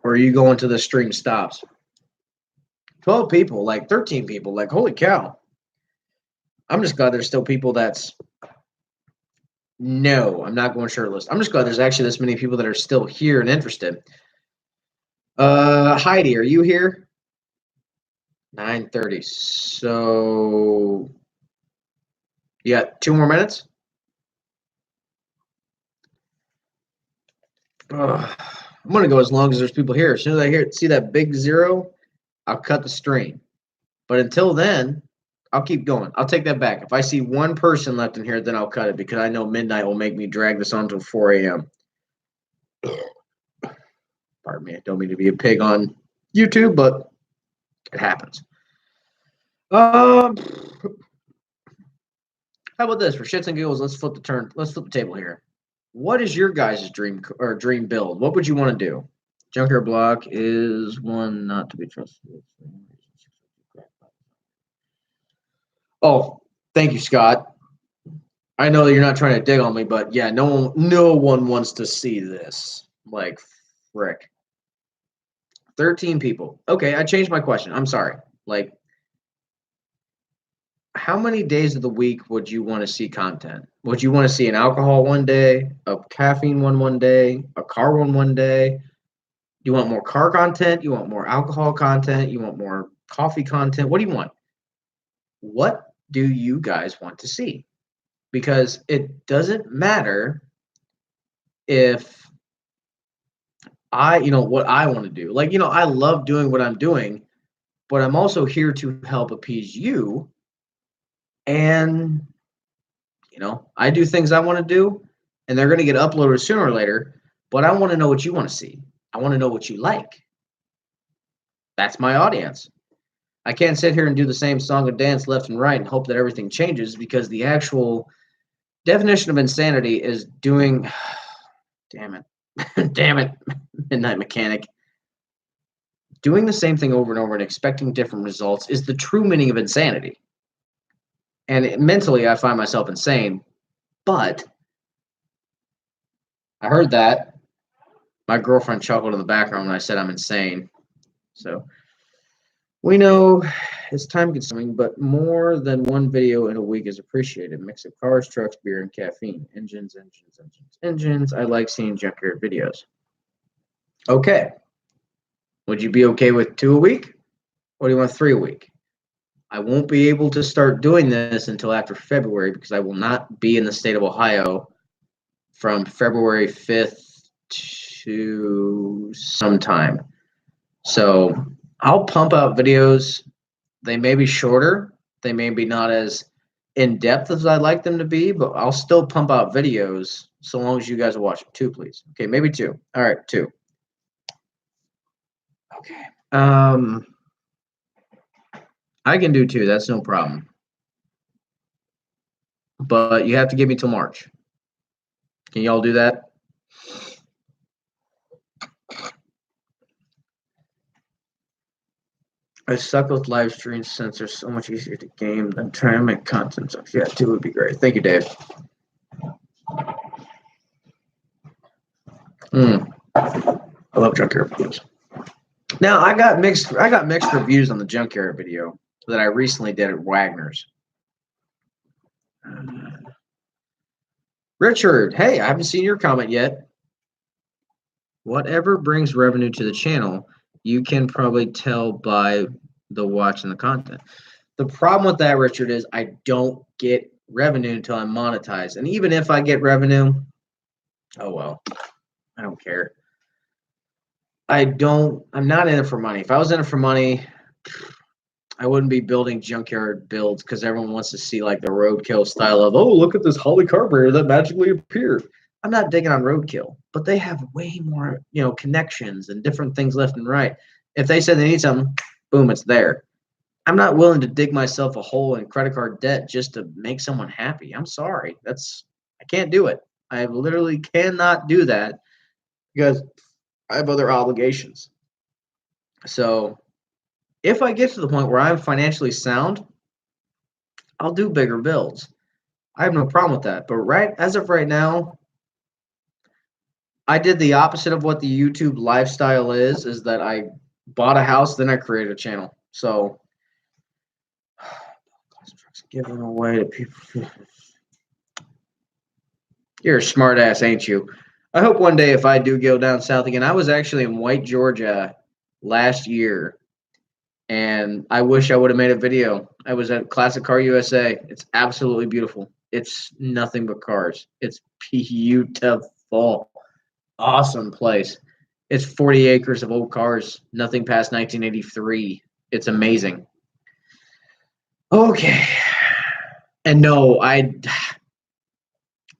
Or are you going to the stream stops? 12 people, like 13 people, like holy cow. I'm just glad there's still people that's no, I'm not going shirtless. I'm just glad there's actually this many people that are still here and interested. Heidi, are you here? 9:30. So you got 2 more minutes? I'm gonna go as long as there's people here. As soon as I see that big 0, I'll cut the stream. But until then, I'll keep going. I'll take that back. If I see one person left in here, then I'll cut it because I know midnight will make me drag this on until 4 a.m. Pardon me. I don't mean to be a pig on YouTube, but it happens. How about this? For shits and giggles, let's flip the table here. What is your guys' dream build? What would you want to do? Junkyard block is one not to be trusted. Oh, thank you, Scott. I know that you're not trying to dig on me, but yeah, no one wants to see this. Like, frick. 13 people. Okay, I changed my question. I'm sorry. Like, how many days of the week would you want to see content? Would you want to see an alcohol one day, a caffeine one day, a car one day? You want more car content? You want more alcohol content? You want more coffee content? What do you want? What do you guys want to see? Because it doesn't matter if what I want to do. Like, I love doing what I'm doing, but I'm also here to help appease you. And, I do things I want to do, and they're going to get uploaded sooner or later, but I want to know what you want to see. I want to know what you like. That's my audience. I can't sit here and do the same song and dance left and right and hope that everything changes, because the actual definition of insanity is doing, damn it, Midnight Mechanic. Doing the same thing over and over and expecting different results is the true meaning of insanity. And mentally, I find myself insane, but I heard that. My girlfriend chuckled in the background when I said I'm insane. So We know it's time consuming, but more than one video in a week is appreciated. Mix of cars, trucks, beer, and caffeine. Engines, engines, engines, engines. I like seeing junkyard videos. Okay. Would you be okay with 2 a week? Or do you want 3 a week? I won't be able to start doing this until after February because I will not be in the state of Ohio from February 5th to sometime. So I'll pump out videos. They may be shorter. They may be not as in depth as I'd like them to be, but I'll still pump out videos so long as you guys will watch them. 2, please. Okay, maybe 2. All right, 2. Okay. I can do 2. That's no problem. But you have to give me till March. Can y'all do that? I suck with live streams since they're so much easier to game than trying to make content. So yeah, 2 would be great. Thank you, Dave. I love junkyard videos. Now I got mixed reviews on the junkyard video that I recently did at Wagner's. Richard, hey, I haven't seen your comment yet. Whatever brings revenue to the channel, you can probably tell by the watch and the content. The problem with that, Richard, is I don't get revenue until I'm monetized. And even if I get revenue, oh well, I don't care. I'm not in it for money. If I was in it for money, I wouldn't be building junkyard builds because everyone wants to see like the roadkill style of, oh, look at this Holly carburetor that magically appeared. I'm not digging on roadkill, but they have way more, connections and different things left and right. If they said they need something, boom, it's there. I'm not willing to dig myself a hole in credit card debt just to make someone happy. I'm sorry. I can't do it. I literally cannot do that because I have other obligations. So if I get to the point where I'm financially sound, I'll do bigger builds. I have no problem with that. But as of right now, I did the opposite of what the YouTube lifestyle is that I bought a house, then I created a channel. So giving away to people. You're a smart ass, ain't you? I hope one day if I do go down south again, I was actually in White, Georgia last year, and I wish I would have made a video. I was at Classic Car USA. It's absolutely beautiful. It's nothing but cars. It's beautiful. Awesome place. It's 40 acres of old cars, nothing past 1983. It's amazing. Okay. And no,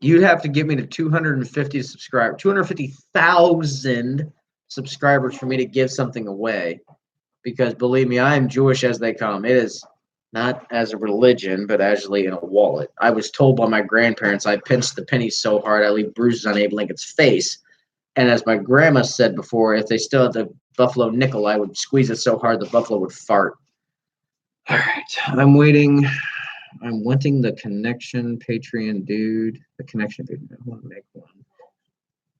you'd have to get me to 250,000 subscribers for me to give something away. Because believe me, I am Jewish as they come. It is not as a religion, but actually in a wallet. I was told by my grandparents I pinched the pennies so hard I leave bruises on Abe Lincoln's face. And as my grandma said before, if they still had the buffalo nickel, I would squeeze it so hard the buffalo would fart. All right, I'm waiting. I'm wanting the connection Patreon dude. The connection dude. I want to make one.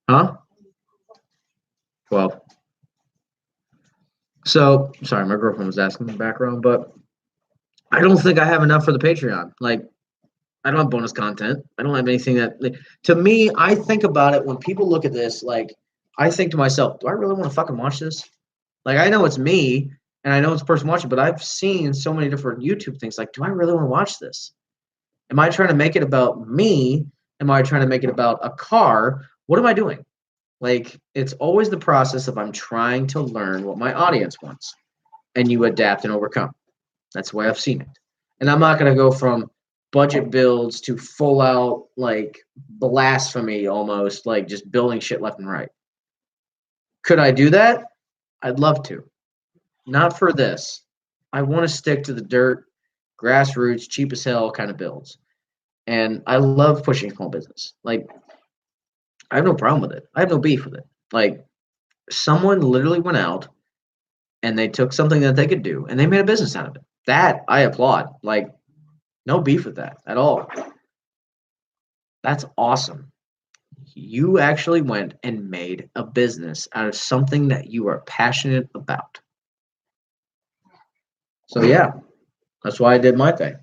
Huh? 12. So, sorry, my girlfriend was asking in the background, but I don't think I have enough for the Patreon. Like, I don't have bonus content. I don't have anything to me, I think about it when people look at this, like, I think to myself, do I really want to fucking watch this? Like, I know it's me and I know it's the person watching, but I've seen so many different YouTube things. Like, do I really want to watch this? Am I trying to make it about me? Am I trying to make it about a car? What am I doing? Like, it's always the process of I'm trying to learn what my audience wants, and you adapt and overcome. That's the way I've seen it. And I'm not going to go from budget builds to full out, like, blasphemy almost, like just building shit left and right. Could I do that? I'd love to. Not for this. I want to stick to the dirt, grassroots, cheap as hell kind of builds. And I love pushing small business. Like, I have no problem with it. I have no beef with it. Like, someone literally went out and they took something that they could do and they made a business out of it. That I applaud. Like, no beef with that at all. That's awesome. You actually went and made a business out of something that you are passionate about. So yeah, that's why I did my thing.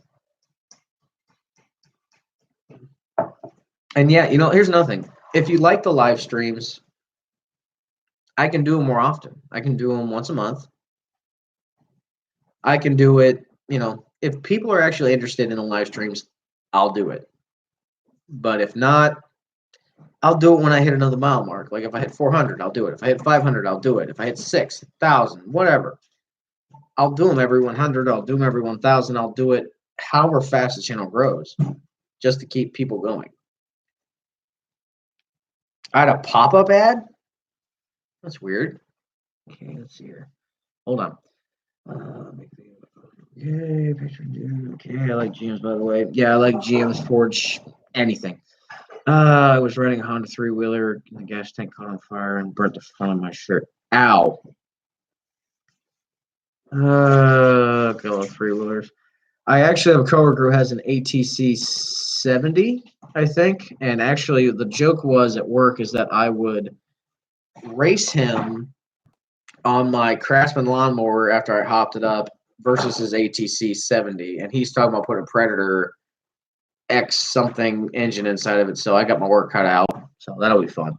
And yeah, here's another thing. If you like the live streams, I can do them more often. I can do them once a month. I can do it, if people are actually interested in the live streams, I'll do it. But if not, I'll do it when I hit another mile mark. Like if I hit 400, I'll do it. If I hit 500, I'll do it. If I hit 6,000, whatever, I'll do them every 100. I'll do them every 1,000. I'll do it however fast the channel grows, just to keep people going. I had a pop-up ad. That's weird. Okay, let's see here. Hold on. Yay, picture dude. Okay, I like GMs, by the way. Yeah, I like GMs, Forge, anything. I was running a Honda three-wheeler, and the gas tank caught on fire and burnt the front of my shirt. Ow. Go three-wheelers. I actually have a coworker who has an A.C.C 70, I think. And actually, the joke was at work is that I would race him on my Craftsman lawnmower after I hopped it up versus his A.C.C 70. And he's talking about putting a Predator X something engine inside of it. So I got my work cut out. So that'll be fun.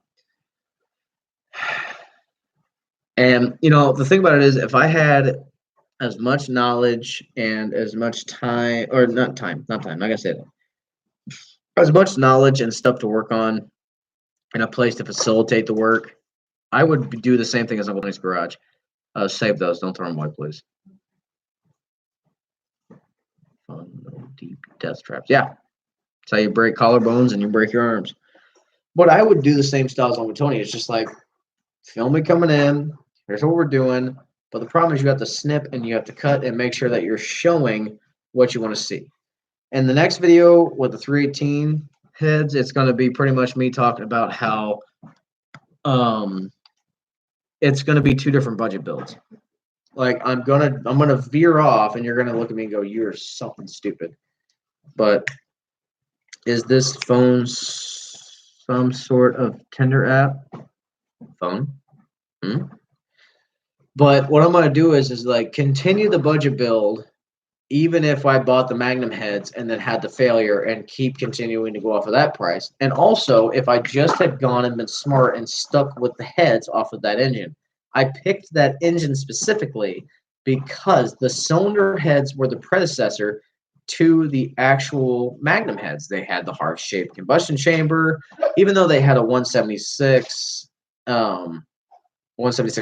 And, the thing about it is if I had as much knowledge and as much time, or not time, I gotta say that. As much knowledge and stuff to work on and a place to facilitate the work, I would do the same thing as Uncle Tony's Garage. Save those. Don't throw them away, please. Fun, deep death traps. Yeah. That's how you break collarbones and you break your arms. But I would do the same style as Uncle Tony. It's just like, film me coming in. Here's what we're doing. But the problem is you have to snip and you have to cut and make sure that you're showing what you want to see. In the next video with the 318 heads, it's going to be pretty much me talking about how it's going to be two different budget builds. Like I'm gonna veer off, and you're gonna look at me and go, "You're something stupid." But is this phone some sort of Tinder app? Phone? But what I'm gonna do is like continue the budget build, even if I bought the Magnum heads and then had the failure, and keep continuing to go off of that price. And also, if I just had gone and been smart and stuck with the heads off of that engine, I picked that engine specifically because the cylinder heads were the predecessor to the actual Magnum heads. They had the heart-shaped combustion chamber, even though they had a 176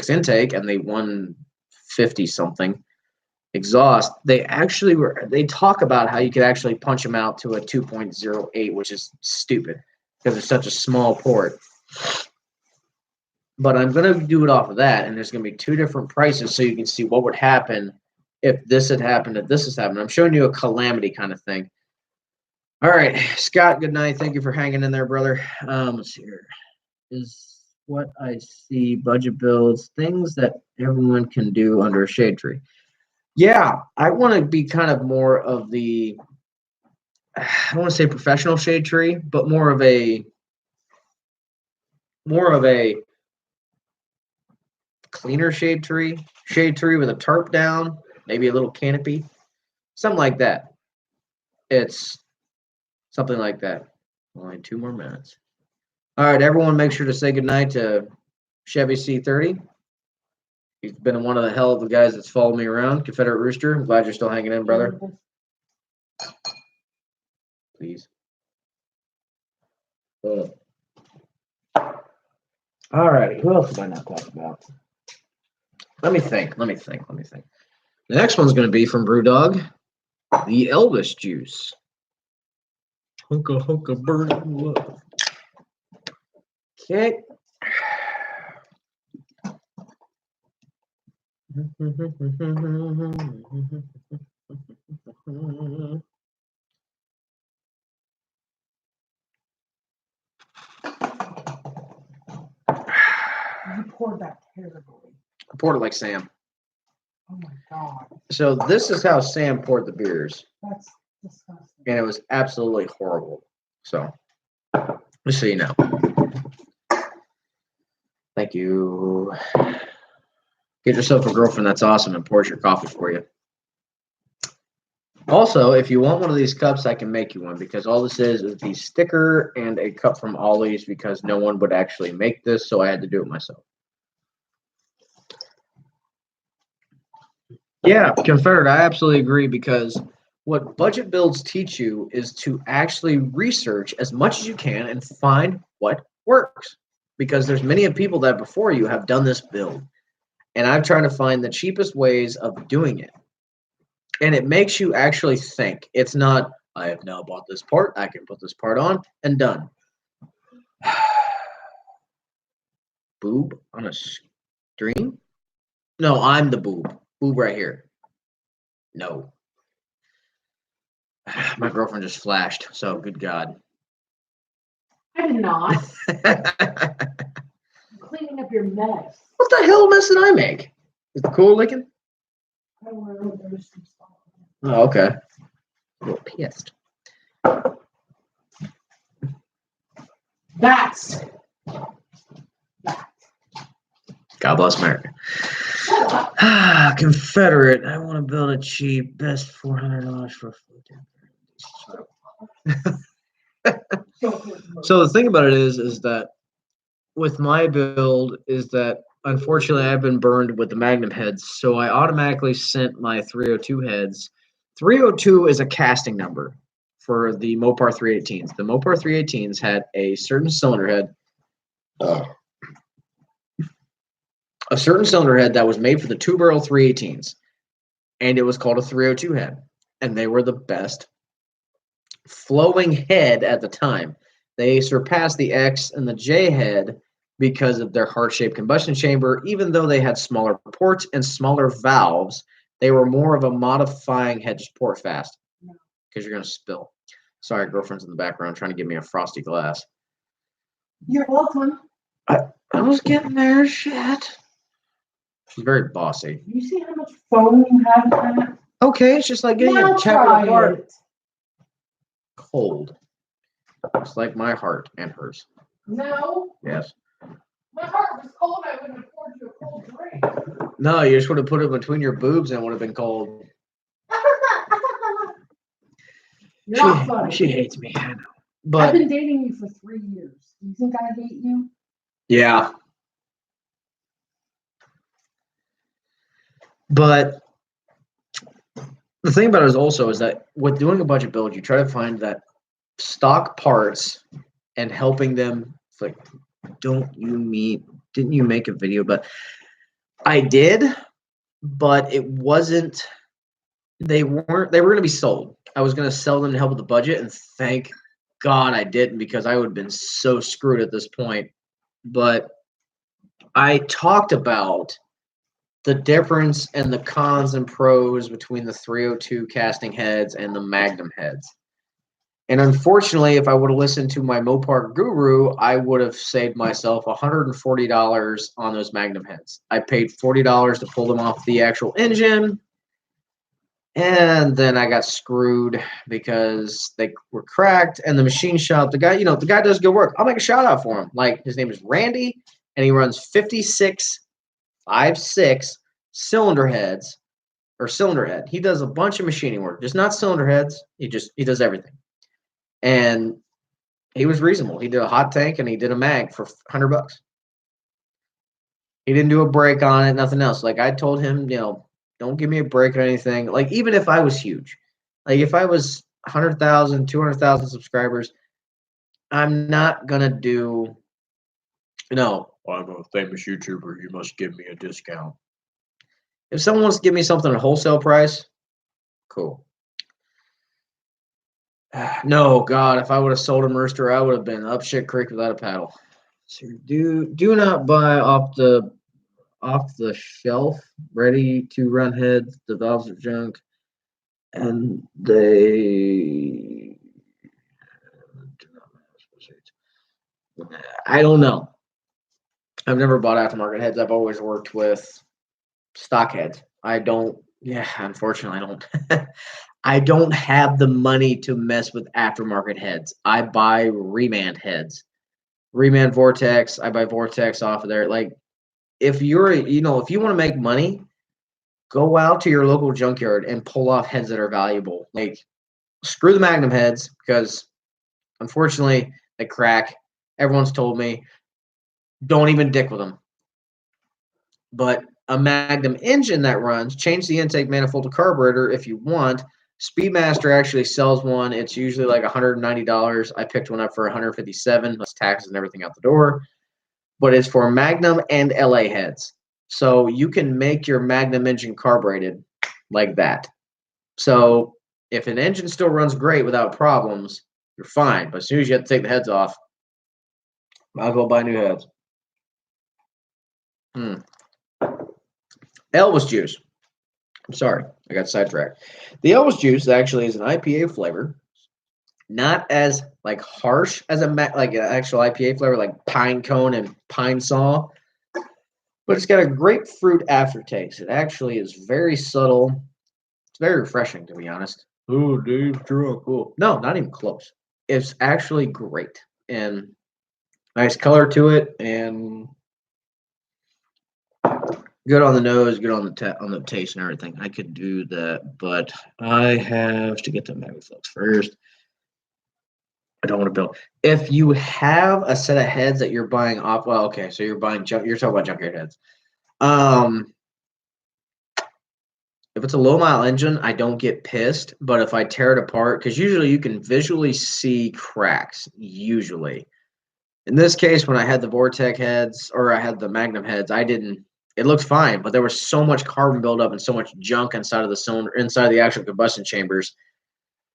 intake and the 150 something exhaust. They talk about how you could actually punch them out to a 2.08, which is stupid because it's such a small port. But I'm going to do it off of that, and there's going to be two different prices so you can see what would happen if this had happened, if this has happened. I'm showing you a calamity kind of thing. All right, Scott, good night. Thank you for hanging in there, brother. Let's see here. Is what I see budget builds, things that everyone can do under a shade tree. Yeah, I want to be kind of more of the, I don't want to say professional shade tree, but more of a cleaner shade tree with a tarp down, maybe a little canopy, something like that. It's something like that. Only 2 more minutes. All right, everyone, make sure to say goodnight to Chevy C30. He's been one of the hell of the guys that's followed me around. Confederate Rooster, I'm glad you're still hanging in, brother. Please. All righty, who else have I not talked about? Let me think. The next one's going to be from Brewdog, the Elvis juice. Hunka hunka burning love. Okay. You poured that terribly. I poured it like Sam. Oh my God. So this is how Sam poured the beers. That's disgusting. And it was absolutely horrible. So, just so you know. Thank you. Get yourself a girlfriend that's awesome and pours your coffee for you. Also, if you want one of these cups, I can make you one because all this is the sticker and a cup from Ollie's because no one would actually make this, so I had to do it myself. Yeah, Confederate, I absolutely agree because what budget builds teach you is to actually research as much as you can and find what works. Because there's many of people that before you have done this build, and I'm trying to find the cheapest ways of doing it. And it makes you actually think. It's not, I have now bought this part, I can put this part on, and done. Boob on a stream? No, I'm the boob. Boob right here. No. My girlfriend just flashed, so good God. I did not. What Cleaning up your mess. the hell mess did I make? Is the cool licking? I don't know. There's some stuff. Oh, okay. A little pissed. That's. God bless America. Confederate. I want to build a cheap, best $400 for a So the thing about it is that with my build is that unfortunately I've been burned with the Magnum heads, so I automatically sent my 302 heads. 302 is a casting number for the Mopar 318s. The Mopar 318s had a certain cylinder head, that was made for the two-barrel 318s, and it was called a 302 head, and they were the best flowing head at the time. They surpassed the X and the J head because of their heart-shaped combustion chamber. Even though they had smaller ports and smaller valves, they were more of a modifying head to port fast because you're going to spill. Sorry, girlfriend's in the background trying to give me a frosty glass. You're welcome. I was getting there, shit. She's very bossy. You see how much foam you have in that? Okay, it's just like getting Now a chapter try apart. it. Cold. Just like my heart and hers. No. Yes. My heart was cold. I wouldn't have poured you a cold drink. No, you just would have put it between your boobs and it would have been cold. You're not funny. She hates me, I know. I've But been dating you for 3 years. Do you think I hate you? yeah. But the thing about it is that with doing a budget build, you try to find that stock parts and helping them. It's like, didn't you make a video? But I did, but it wasn't. They were going to be sold. I was going to sell them to help with the budget, and thank God I didn't because I would have been so screwed at this point. But I talked about the difference and the cons and pros between the 302 casting heads and the Magnum heads. And unfortunately, if I would have listened to my Mopar guru, I would have saved myself $140 on those Magnum heads. I paid $40 to pull them off the actual engine. And then I got screwed because they were cracked. And the machine shop, the guy does good work. I'll make a shout out for him. Like, his name is Randy, and he runs 56 cylinder heads or cylinder head. He does a bunch of machining work, just not cylinder heads. He does everything. And he was reasonable. He did a hot tank and he did a mag for $100. He didn't do a break on it, nothing else. Like, I told him, don't give me a break or anything. Like, even if I was huge, like if I was 100,000, 200,000 subscribers, I'm not gonna do, I'm a famous YouTuber. You must give me a discount. If someone wants to give me something at wholesale price, cool. No, God, if I would have sold a Mercer, I would have been up shit creek without a paddle. So do not buy off the shelf, ready to run heads. The valves are junk, and they. I don't know. I've never bought aftermarket heads. I've always worked with stock heads. I don't. Yeah, unfortunately, I don't. I don't have the money to mess with aftermarket heads. I buy Remand heads. Remand Vortex. I buy Vortex off of there. Like, if you're, if you want to make money, go out to your local junkyard and pull off heads that are valuable. Like, screw the Magnum heads because unfortunately they crack. Everyone's told me don't even dick with them. But a Magnum engine that runs, change the intake manifold to carburetor if you want. Speedmaster actually sells one. It's usually like $190. I picked one up for $157. Plus taxes and everything out the door. But it's for Magnum and LA heads. So you can make your Magnum engine carbureted like that. So if an engine still runs great without problems, you're fine. But as soon as you have to take the heads off, might as well buy new heads. Elvis juice. I'm sorry, I got sidetracked. The Elvis juice actually is an IPA flavor, not as like harsh as like an actual IPA flavor, like pine cone and pine saw, but it's got a grapefruit aftertaste. It actually is very subtle. It's very refreshing, to be honest. Oh, Dave's drunk. Cool. No, not even close. It's actually great and nice color to it, and good on the nose, good on the taste and everything. I could do that, but I have to get the Magaflex first. I don't want to build. If you have a set of heads that you're buying off, well, okay, so you're talking about junkyard heads. If it's a low mile engine, I don't get pissed, but if I tear it apart, because usually you can visually see cracks, usually. In this case, when I had the Vortec heads or I had the Magnum heads, I didn't. It looked fine, but there was so much carbon buildup and so much junk inside of the cylinder, inside of the actual combustion chambers.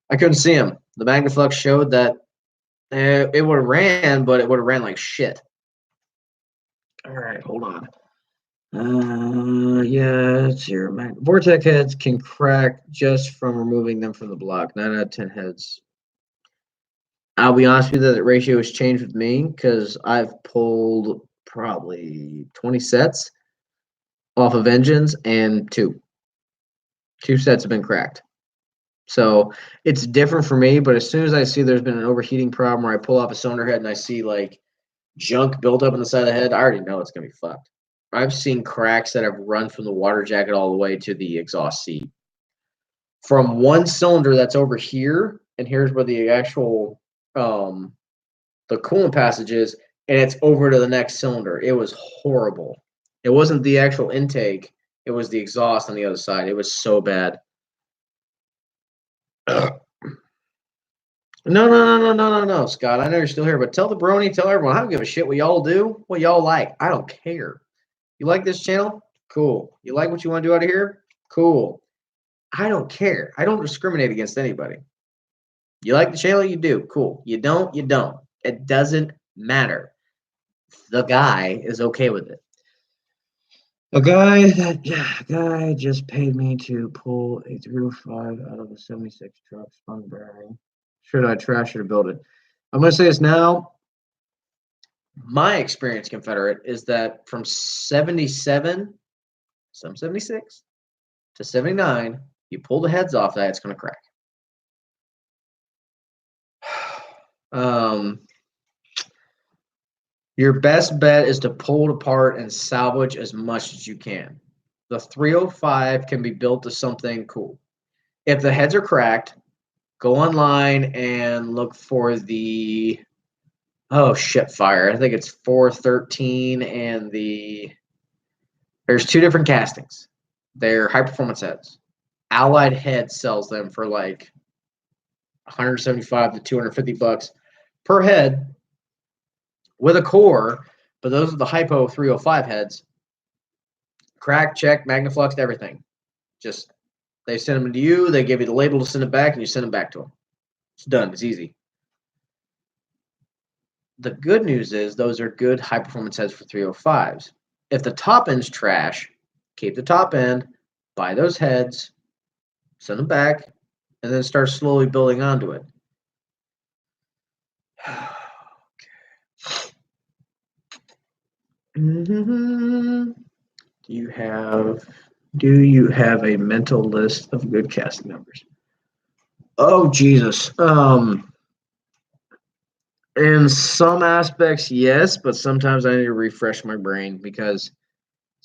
I couldn't see them. The Magnaflux showed that it would have ran, but it would have ran like shit. All right, hold on. Yeah, it's your Vortec heads can crack just from removing them from the block. 9 out of 10 heads. I'll be honest with you, that ratio has changed with me because I've pulled probably 20 sets off of engines, and two sets have been cracked. So it's different for me, but as soon as I see there's been an overheating problem or I pull off a cylinder head and I see like junk built up on the side of the head, I already know it's gonna be fucked. I've seen cracks that have run from the water jacket all the way to the exhaust seat. From one cylinder that's over here, and here's where the actual the coolant passage is, and it's over to the next cylinder. It was horrible. It wasn't the actual intake, it was the exhaust on the other side. It was so bad. No, Scott. I know you're still here, but tell the brony, tell everyone. I don't give a shit what y'all do, what y'all like. I don't care. You like this channel? Cool. You like what you want to do out of here? Cool. I don't care. I don't discriminate against anybody. You like the channel? You do. Cool. You don't? You don't. It doesn't matter. The guy is okay with it. A guy just paid me to pull a 305 out of a 76 truck spun bearing. Should I trash it or build it? I'm going to say this now. My experience, Confederate, is that from 77, some 76 to 79, you pull the heads off that, it's going to crack. Your best bet is to pull it apart and salvage as much as you can. The 305 can be built to something cool. If the heads are cracked, go online and look for the fire. I think it's 413 and there's two different castings. They're high performance heads. Allied Head sells them for like 175 to 250 bucks per head with a core, but those are the Hypo 305 heads. Crack, check, Magnaflux, everything. Just they send them to you, they give you the label to send it back, and you send them back to them. It's done. It's easy. The good news is those are good high performance heads for 305s. If the top end's trash, keep the top end, buy those heads, send them back, and then start slowly building onto it. Do you have a mental list of good casting numbers? Oh, Jesus. In some aspects, yes, but sometimes I need to refresh my brain because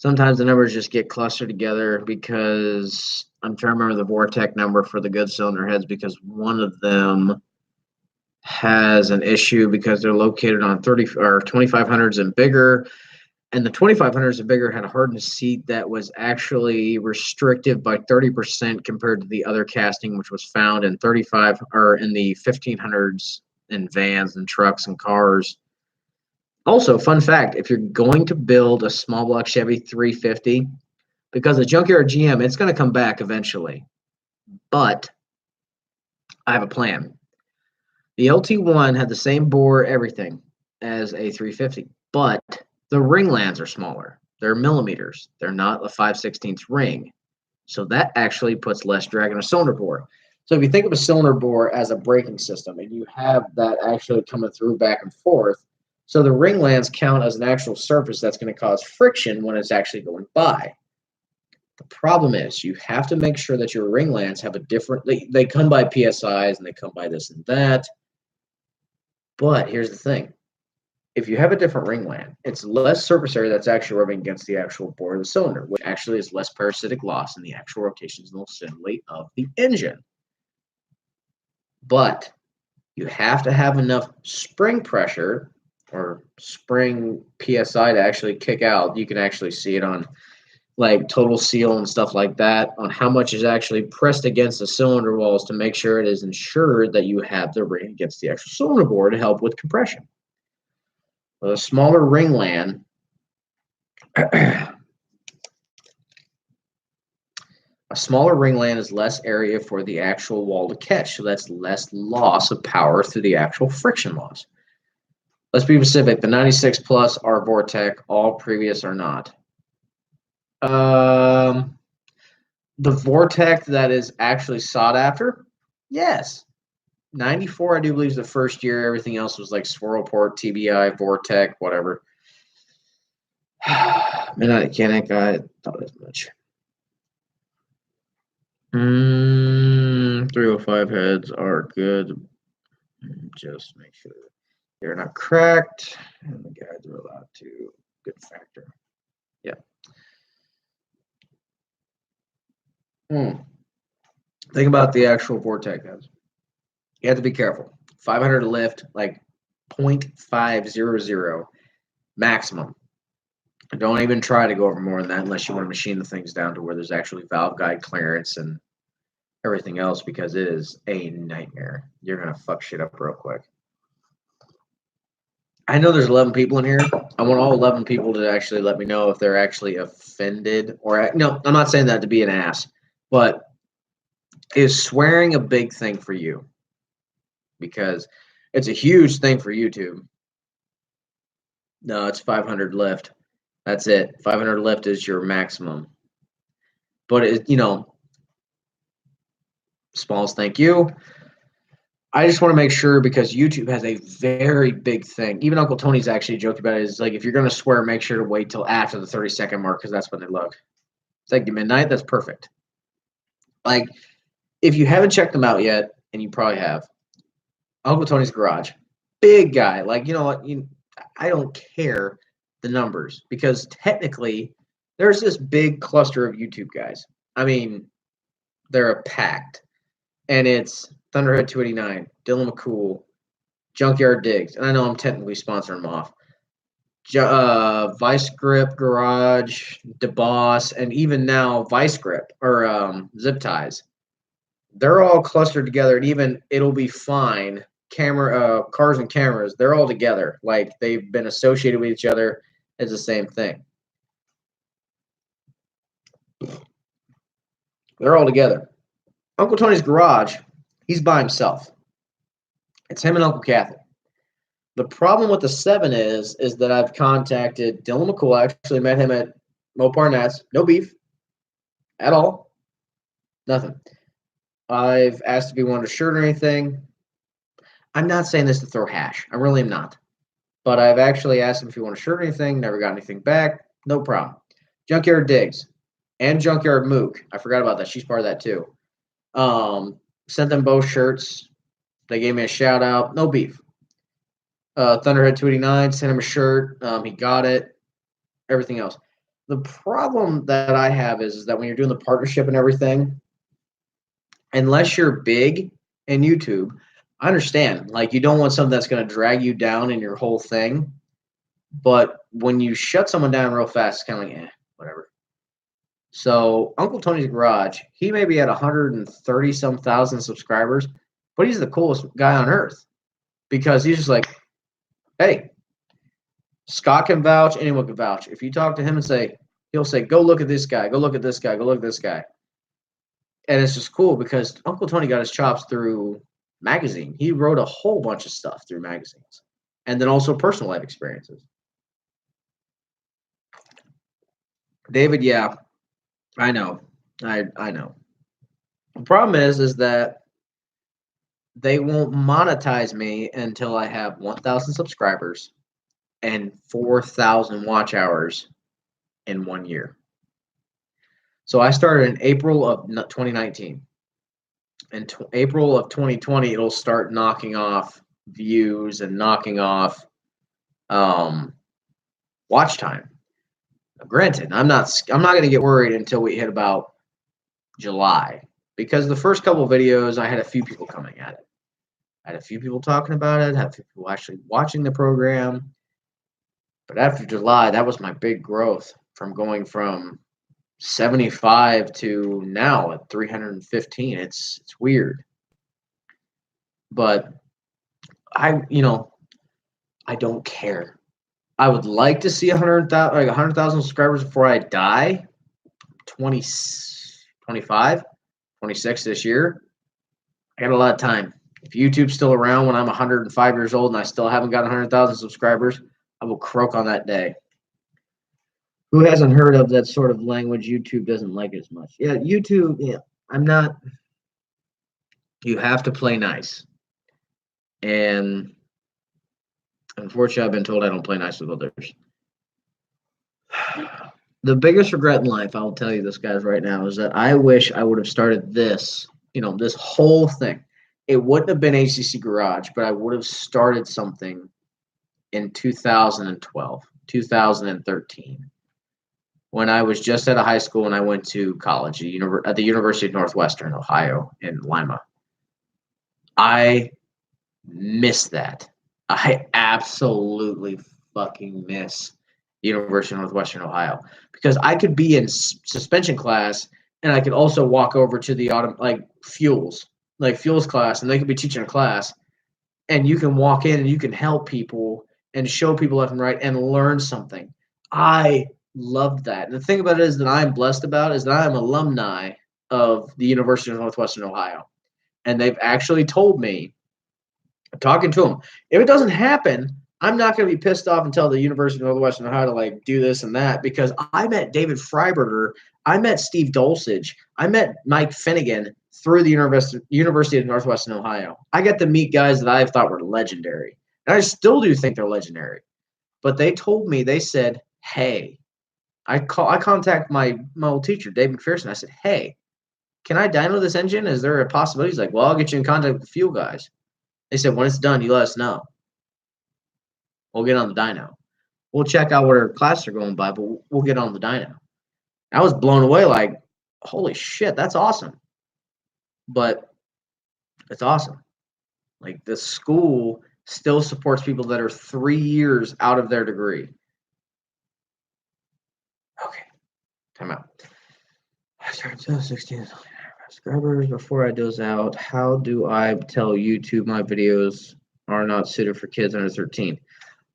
Sometimes the numbers just get clustered together because I'm trying to remember the Vortec number for the good cylinder heads because one of them has an issue because they're located on 30 or 2500s and bigger. And the 2500s and bigger had a hardness seat that was actually restrictive by 30% compared to the other casting, which was found in 35 or in the 1500s in vans and trucks and cars. Also, fun fact, if you're going to build a small block Chevy 350, because the junkyard GM, it's going to come back eventually. But I have a plan. The LT1 had the same bore, everything, as a 350, but the ring lands are smaller. They're millimeters. They're not a 5/16 ring. So that actually puts less drag on a cylinder bore. So if you think of a cylinder bore as a braking system and you have that actually coming through back and forth, so the ring lands count as an actual surface that's going to cause friction when it's actually going by. The problem is you have to make sure that your ring lands have a different, they come by PSIs and they come by this and that. But here's the thing. If you have a different ring land, it's less surface area that's actually rubbing against the actual bore of the cylinder, which actually is less parasitic loss in the actual rotations and assembly of the engine. But you have to have enough spring pressure or spring PSI to actually kick out. You can actually see it on like total seal and stuff like that on how much is actually pressed against the cylinder walls to make sure it is ensured that you have the ring against the actual cylinder bore to help with compression. With a smaller ring land, a smaller ring land is less area for the actual wall to catch, so that's less loss of power through the actual friction loss. Let's be specific. The 96 Plus are Vortec. All previous are not. The Vortec that is actually sought after, yes. 94, I do believe, is the first year. Everything else was like Swirlport, TBI, Vortec, whatever. Midnight Mechanic, I thought as much. 305 heads are good. Just make sure they're not cracked. And the guides are allowed to. Good factor. Yeah. Think about the actual Vortec heads. You have to be careful. 500 lift, like 0.500 maximum. Don't even try to go over more than that unless you want to machine the things down to where there's actually valve guide clearance and everything else, because it is a nightmare. You're going to fuck shit up real quick. I know there's 11 people in here. I want all 11 people to actually let me know if they're actually offended or no, I'm not saying that to be an ass, but is swearing a big thing for you? Because it's a huge thing for YouTube. No, it's 500 lift. That's it. 500 lift is your maximum. But it, Smalls, thank you. I just want to make sure, because YouTube has a very big thing. Even Uncle Tony's actually joked about it. Is like, if you're going to swear, make sure to wait till after the 30-second mark, because that's when they look. It's like midnight. That's perfect. Like, if you haven't checked them out yet, and you probably have, Uncle Tony's Garage, big guy. Like, you know what? I don't care the numbers, because technically there's this big cluster of YouTube guys. I mean, they're packed, and it's Thunderhead 289, Dylan McCool, Junkyard Diggs, and I know I'm technically sponsoring them off. Vice Grip Garage, DeBoss, and even now Vice Grip or Zip Ties. They're all clustered together, and even It'll Be Fine, cars and cameras, they're all together. Like, they've been associated with each other as the same thing. They're all together. Uncle Tony's Garage, he's by himself. It's him and Uncle Kathy. The problem with the 7 is that I've contacted Dylan McCool. I actually met him at Mopar Nats. No beef at all. Nothing. I've asked if he wanted a shirt or anything. I'm not saying this to throw hash. I really am not. But I've actually asked him if he wanted a shirt or anything. Never got anything back. No problem. Junkyard Diggs and Junkyard Mook. I forgot about that. She's part of that too. Sent them both shirts. They gave me a shout out. No beef. Thunderhead 289 sent him a shirt. He got it. Everything else. the problem that I have is that when you're doing the partnership and everything, unless you're big in YouTube, I understand. Like, you don't want something that's going to drag you down in your whole thing. But when you shut someone down real fast, it's kind of like, whatever. So Uncle Tony's Garage, he maybe had 130 some thousand subscribers, but he's the coolest guy on earth because he's just like, hey, Scott can vouch, anyone can vouch. If you talk to him and say, he'll say, go look at this guy, go look at this guy, go look at this guy. And it's just cool because Uncle Tony got his chops through magazine. He wrote a whole bunch of stuff through magazines and then also personal life experiences. David, yeah, I know. I know. The problem is that they won't monetize me until I have 1,000 subscribers and 4,000 watch hours in 1 year. So I started in April of 2019. In April of 2020, it'll start knocking off views and knocking off watch time. Now, granted, I'm not going to get worried until we hit about July, because the first couple of videos I had a few people coming at it. I had a few people talking about it, had a few people actually watching the program. But after July, that was my big growth from going from 75 to now at 315. It's weird. But I don't care. I would like to see 100,000 subscribers before I die. 20, 25, 26 this year. I got a lot of time. If YouTube's still around when I'm 105 years old and I still haven't got 100,000 subscribers, I will croak on that day. Who hasn't heard of that sort of language? YouTube doesn't like it as much. Yeah, YouTube, yeah. I'm not. You have to play nice. And unfortunately, I've been told I don't play nice with others. The biggest regret in life, I'll tell you this, guys, right now, is that I wish I would have started this, this whole thing. It wouldn't have been A.C.C. Garage, but I would have started something in 2012, 2013. When I was just out of high school and I went to college at the University of Northwestern Ohio in Lima. I miss that. I absolutely fucking miss University of Northwestern Ohio because I could be in suspension class and I could also walk over to the fuels class, and they could be teaching a class, and you can walk in and you can help people and show people left and right and learn something. I loved that. And the thing about it is that I'm blessed about is that I'm alumni of the University of Northwestern Ohio. And they've actually told me, talking to them, if it doesn't happen, I'm not going to be pissed off and tell the University of Northwestern Ohio to do this and that, because I met David Freiberger, I met Steve Dulcich, I met Mike Finnegan through the University of Northwestern Ohio. I got to meet guys that I thought were legendary. And I still do think they're legendary. But they told me, they said, hey, I contact my old teacher, Dave McPherson. I said, hey, can I dyno this engine? Is there a possibility? He's like, well, I'll get you in contact with the fuel guys. They said, when it's done, you let us know. We'll get on the dyno. We'll check out what our classes are going by, but we'll get on the dyno. I was blown away, like, holy shit, that's awesome. But it's awesome. Like, the school still supports people that are 3 years out of their degree. Okay, time out. I started 16 subscribers. Before I doze out, how do I tell YouTube my videos are not suited for kids under 13?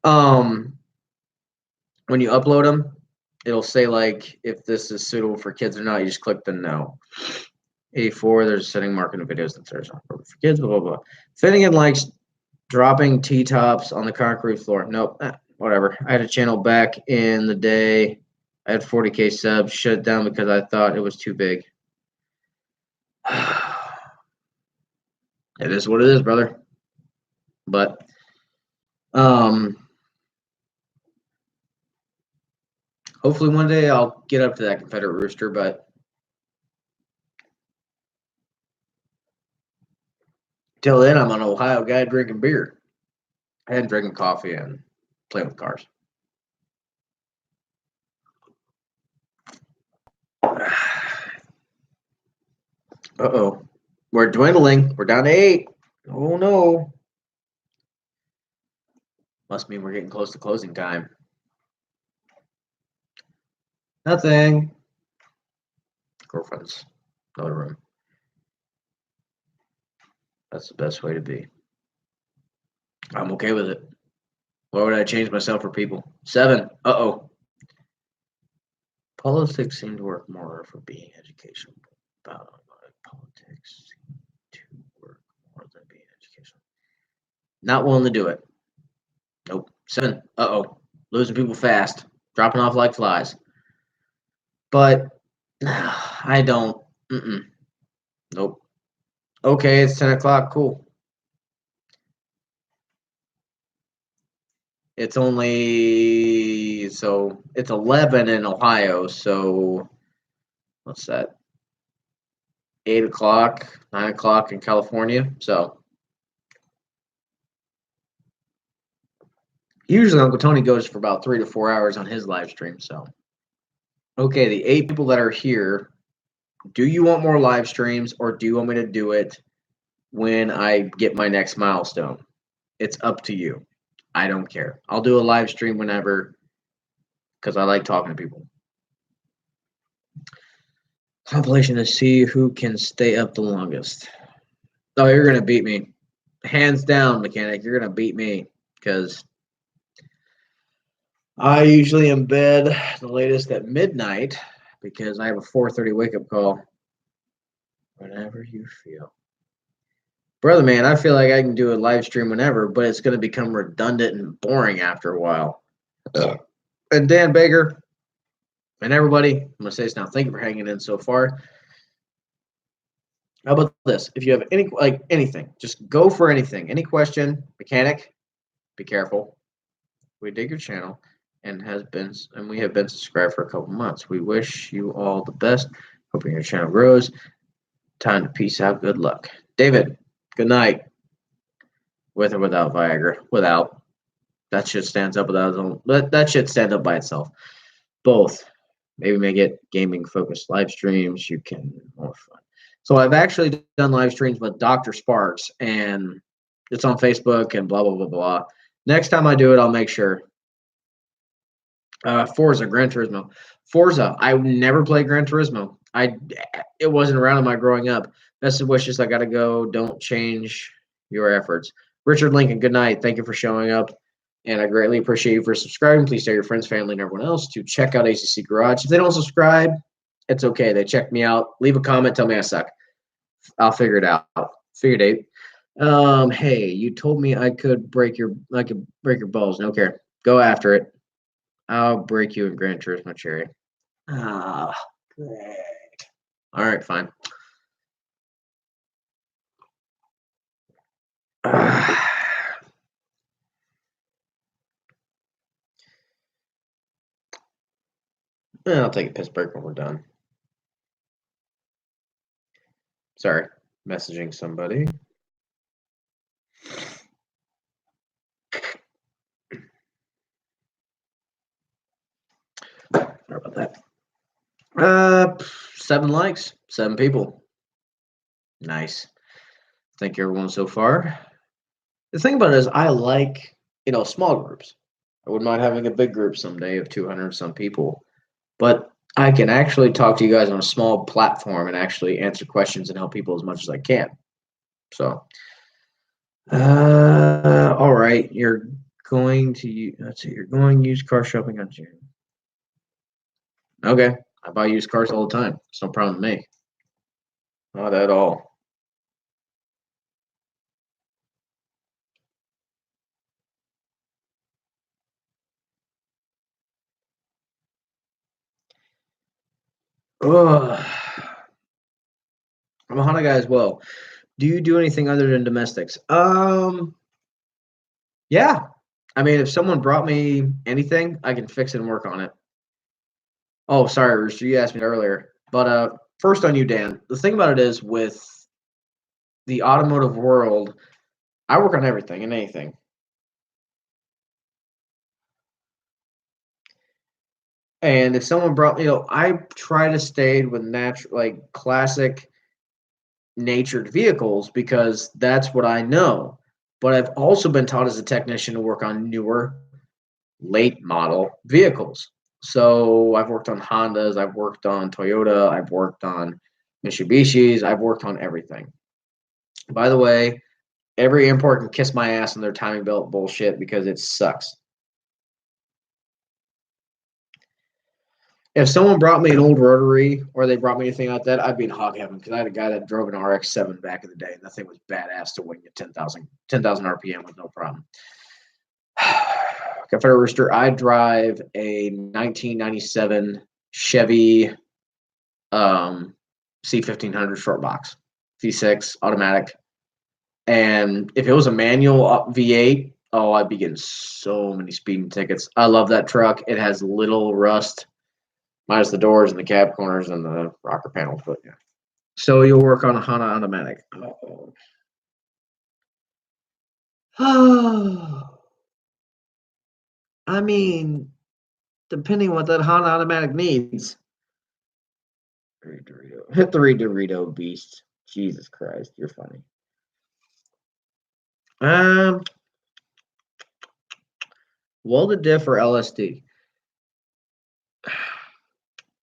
When you upload them, it'll say if this is suitable for kids or not. You just click the no. 84, there's a setting marking the videos that there's not for kids, blah, blah, blah. Finnegan likes dropping T-tops on the concrete floor. Nope, whatever. I had a channel back in the day. I had 40K subs, shut it down because I thought it was too big. It is what it is, brother. But hopefully one day I'll get up to that Confederate rooster, but till then I'm an Ohio guy drinking beer and drinking coffee and playing with cars. Uh-oh. We're dwindling. We're down to 8. Oh, no. Must mean we're getting close to closing time. Nothing. Girlfriends. Another room. That's the best way to be. I'm okay with it. Why would I change myself for people? 7. Uh-oh. Politics seem to work more for being educational. Politics seem to work more than being educational. Not willing to do it. Nope. 7. Uh-oh. Losing people fast. Dropping off like flies. But I don't. Nope. Okay, it's 10 o'clock. Cool. It's only so it's 11 in Ohio. So what's that? 8 o'clock, 9 o'clock in California. So usually Uncle Tony goes for about 3 to 4 hours on his live stream. So okay, the 8 people that are here. Do you want more live streams, or do you want me to do it when I get my next milestone? It's up to you. I don't care. I'll do a live stream whenever because I like talking to people. Compilation to see who can stay up the longest. Oh, you're gonna beat me, hands down, mechanic. You're gonna beat me because I usually am bed the latest at midnight because I have a 4:30 wake up call. Whenever you feel, brother, man, I feel like I can do a live stream whenever, but it's gonna become redundant and boring after a while. And Dan Baker and everybody, I'm gonna say this now. Thank you for hanging in so far. How about this? If you have anything, just go for anything. Any question, mechanic, be careful. We dig your channel and we have been subscribed for a couple months. We wish you all the best. Hoping your channel grows. Time to peace out. Good luck. David, good night. With or without Viagra? Without. That shit stands up without its own. That shit stands up by itself. Both. Maybe make it gaming focused live streams. You can more fun. So I've actually done live streams with Dr. Sparks, and it's on Facebook and blah blah blah blah. Next time I do it, I'll make sure. Forza, Gran Turismo. Forza, I never played Gran Turismo. It wasn't around in my growing up. Best of wishes. I gotta go. Don't change your efforts. Richard Lincoln, good night. Thank you for showing up, and I greatly appreciate you for subscribing. Please tell your friends, family, and everyone else to check out A.C.C. Garage. If they don't subscribe, it's okay. They check me out. Leave a comment. Tell me I suck. I'll figure it out. Figure it out. Hey, you told me I could break your balls. No care. Go after it. I'll break you in Gran Turismo Cherry. Ah, great. All right, fine. I'll take a piss break when we're done. Sorry, messaging somebody. Sorry about that. 7 likes, 7 people. Nice. Thank you, everyone, so far. The thing about it is, I like small groups. I wouldn't mind having a big group someday of 200 some people, but I can actually talk to you guys on a small platform and actually answer questions and help people as much as I can. So, all right, you're going to let's see, you're going used car shopping on June. Okay, I buy used cars all the time. It's no problem to me. Not at all. Ugh. I'm a Honda guy as well. Do you do anything other than domestics? Yeah. I mean, if someone brought me anything, I can fix it and work on it. Oh, sorry, Rooster, you asked me earlier. But first on you, Dan. The thing about it is with the automotive world, I work on everything and anything. And if someone brought, I try to stay with natural, like classic natured vehicles because that's what I know. But I've also been taught as a technician to work on newer, late model vehicles. So I've worked on Hondas, I've worked on Toyota, I've worked on Mitsubishis, I've worked on everything. By the way, every import can kiss my ass on their timing belt bullshit because it sucks. If someone brought me an old rotary or they brought me anything like that, I'd be in hog heaven because I had a guy that drove an RX-7 back in the day, and that thing was badass to wing at 10,000 RPM with no problem. Confederate Rooster, I drive a 1997 Chevy C1500 short box, V6 automatic. And if it was a manual V8, oh, I'd be getting so many speeding tickets. I love that truck. It has little rust, minus the doors and the cab corners and the rocker panels. But yeah. So you'll work on a Honda automatic. Oh. I mean, depending what that Honda automatic needs. Hit the Dorito beast. Jesus Christ, you're funny. Welded diff or LSD?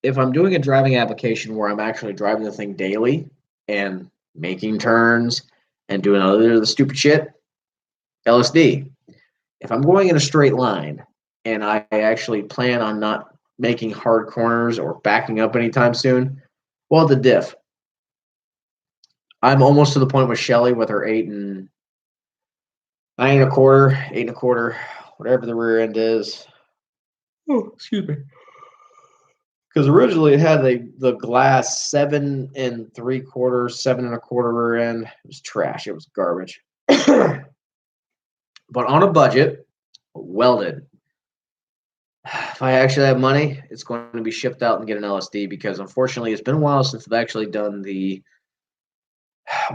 If I'm doing a driving application where I'm actually driving the thing daily and making turns and doing other of the stupid shit, LSD. If I'm going in a straight line and I actually plan on not making hard corners or backing up anytime soon, well, the diff. I'm almost to the point with Shelly with her 8 1/4, whatever the rear end is. Oh, excuse me. Because originally it had the glass 7 3/4, 7 1/4 rear end. It was trash. It was garbage. But on a budget, welded. If I actually have money, it's going to be shipped out and get an LSD because unfortunately it's been a while since I've actually done the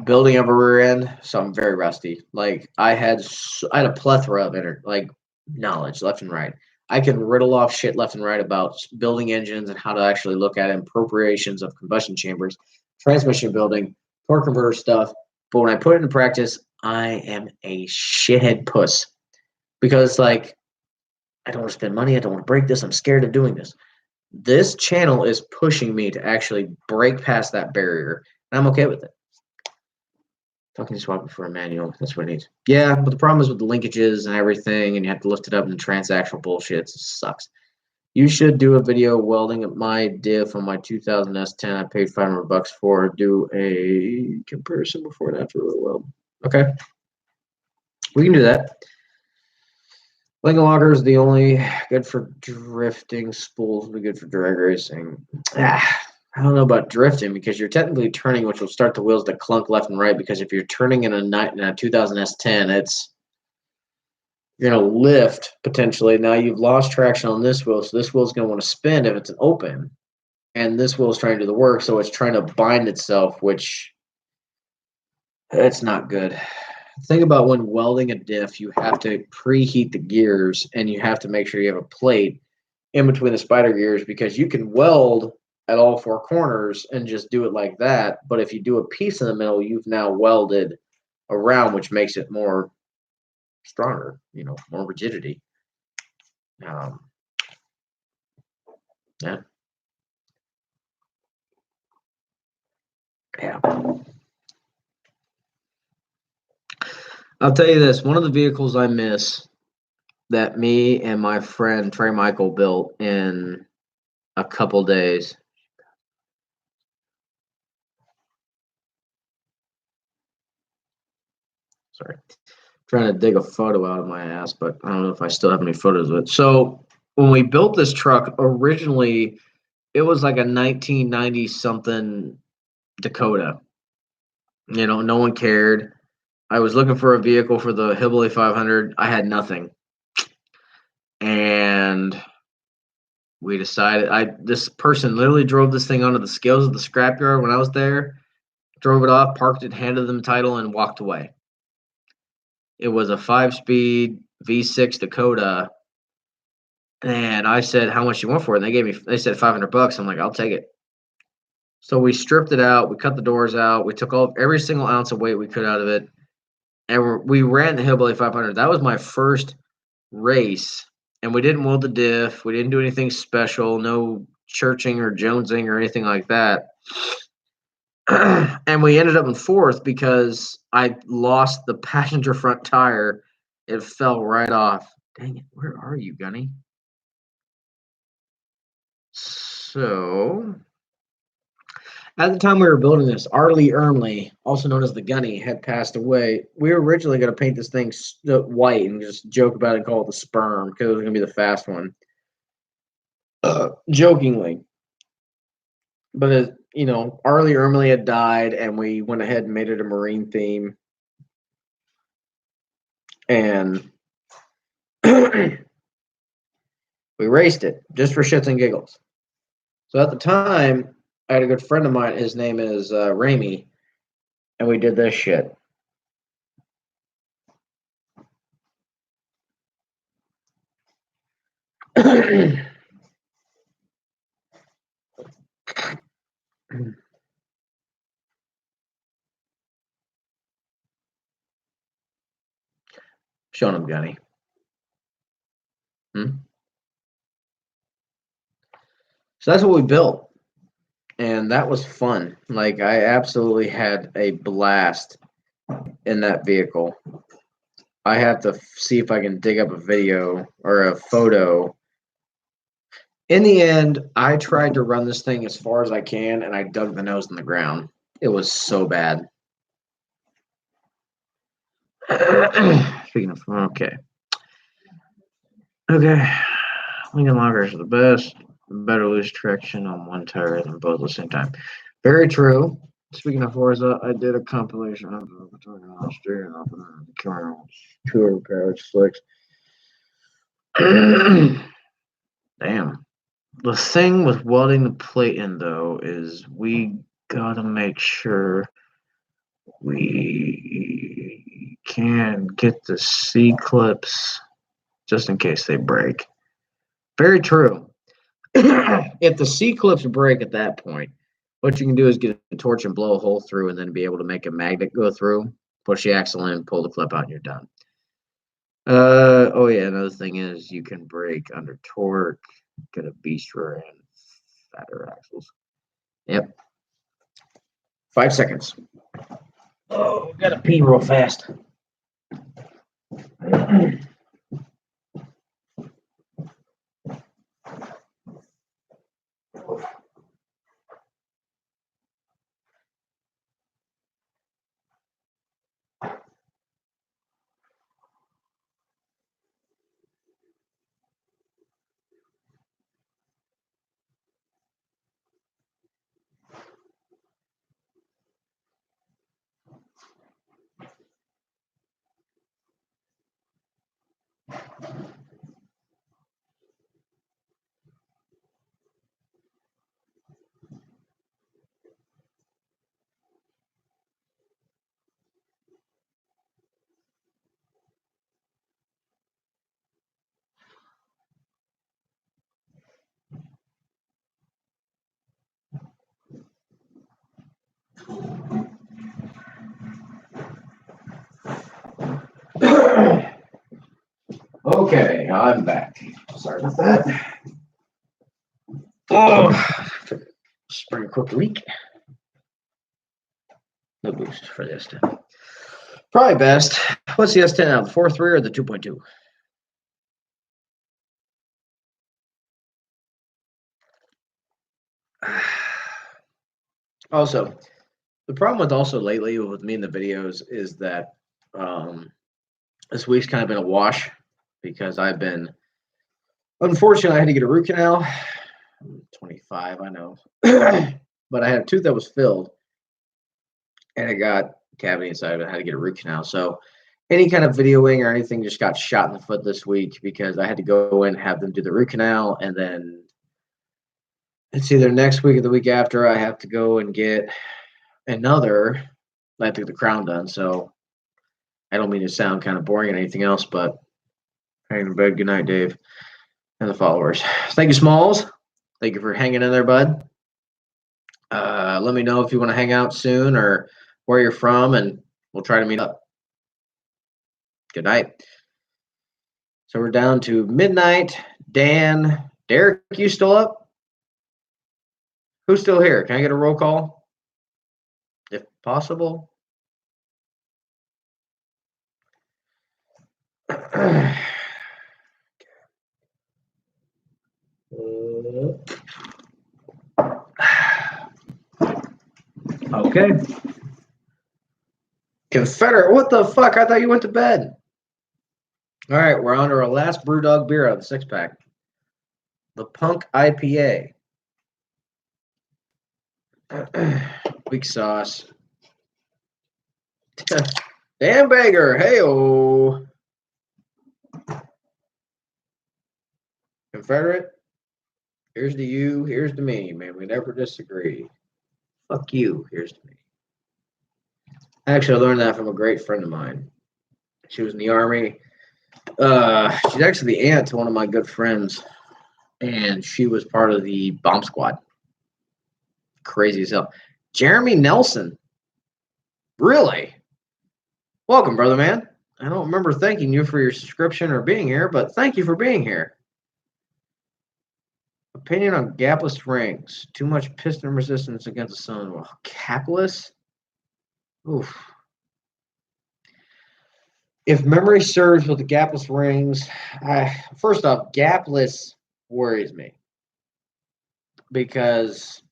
building of a rear end, so I'm very rusty. Like I had a plethora of knowledge left and right. I can riddle off shit left and right about building engines and how to actually look at appropriations of combustion chambers, transmission building, torque converter stuff. But when I put it into practice, I am a shithead puss because like I don't want to spend money. I don't want to break this. I'm scared of doing this. This channel is pushing me to actually break past that barrier, and I'm okay with it. Fucking swap it for a manual. That's what it needs. Yeah, but the problem is with the linkages and everything, and you have to lift it up in transactional bullshit. It sucks. You should do a video welding at my diff on my 2000 S10. I paid $500 for. Do a comparison before and after the weld. Okay, we can do that. Lincoln Locker is the only good for drifting. Spools will be good for drag racing. I don't know about drifting because you're technically turning, which will start the wheels to clunk left and right. Because if you're turning in a 2000 S10, you're going to lift potentially. Now you've lost traction on this wheel, so this wheel is going to want to spin if it's an open, and this wheel is trying to do the work, so it's trying to bind itself, which it's not good. Think about when welding a diff, you have to preheat the gears and you have to make sure you have a plate in between the spider gears because you can weld at all four corners and just do it like that. But if you do a piece in the middle, you've now welded around, which makes it more stronger, more rigidity. Yeah. Yeah. I'll tell you this, one of the vehicles I miss that me and my friend Trey Michael built in a couple days. Sorry. Trying to dig a photo out of my ass, but I don't know if I still have any photos of it. So when we built this truck, originally it was like a 1990 something Dakota. No one cared. I was looking for a vehicle for the Hillbilly 500. I had nothing. And we decided this person literally drove this thing onto the scales of the scrapyard when I was there, drove it off, parked it, handed them the title, and walked away. It was a 5-speed V6 Dakota, and I said, "How much you want for it?" And they said $500. I'm like, "I'll take it." So we stripped it out. We cut the doors out. We took every single ounce of weight we could out of it, and we ran the Hillbilly 500. That was my first race, and we didn't weld the diff. We didn't do anything special. No churching or jonesing or anything like that. And we ended up in fourth because I lost the passenger front tire. It fell right off. Dang it! Where are you, Gunny? So at the time we were building this, Arlie Ermley, also known as the Gunny, had passed away. We were originally going to paint this thing white and just joke about it and call it the Sperm because it was going to be the fast one. Jokingly. But, Arlie Ermley had died, and we went ahead and made it a Marine theme. And we raced it just for shits and giggles. So at the time, I had a good friend of mine. His name is Ramey, and we did this shit. Showing him, Gunny. So that's what we built. And that was fun. Like, I absolutely had a blast in that vehicle. I have to see if I can dig up a video or a photo. In the end, I tried to run this thing as far as I can, and I dug the nose in the ground. It was so bad. Speaking of, okay. Lincoln loggers are the best. Better lose traction on one tire than both at the same time. Very true. Speaking of Forza, I did a compilation of the steering off of the camera, two powered slicks. Damn. The thing with welding the plate in, though, is we gotta make sure we can get the C-clips just in case they break. Very true. If the C-clips break at that point, what you can do is get a torch and blow a hole through and then be able to make a magnet go through, push the axle in, pull the clip out, and you're done. Oh yeah, another thing is you can brake under torque, get a beast rear and fatter axles. Yep. 5 seconds. Oh, gotta pee real fast. Okay, I'm back. Sorry about that. Oh, spring quick leak. No boost for this. Probably best. What's the S10 now? The 4.3 or the 2.2? Also, the problem with also lately with me in the videos is that this week's kind of been a wash because I've been, unfortunately, I had to get a root canal. I'm 25, I know. But I had a tooth that was filled and it got a cavity inside of it. I had to get a root canal. So any kind of videoing or anything just got shot in the foot this week because I had to go in and have them do the root canal, and then it's either next week or the week after I have to go and get another. I have to get the crown done. So I don't mean to sound kind of boring and anything else, but hanging in bed. Good night, Dave, and the followers. Thank you, Smalls. Thank you for hanging in there, bud. Let me know if you want to hang out soon or where you're from, and we'll try to meet up. Good night. So we're down to midnight. Dan, Derek, you still up? Who's still here? Can I get a roll call, if possible? Okay. Confederate, what the fuck? I thought you went to bed. All right, we're on to our last Brewdog beer out of the six pack. The Punk IPA. Weak sauce. Dan Baker, hey-oh. Confederate, here's to you, here's to me, man. We never disagree. Fuck you, here's to me. Actually, I learned that from a great friend of mine. She was in the Army. She's actually the aunt to one of my good friends, and she was part of the bomb squad. Crazy as hell. Jeremy Nelson. Really? Welcome, brother man. I don't remember thanking you for your subscription or being here, but thank you for being here. Opinion on gapless rings. Too much piston resistance against the cylinder wall. Capless? Oof. If memory serves with the gapless rings, first off, gapless worries me because,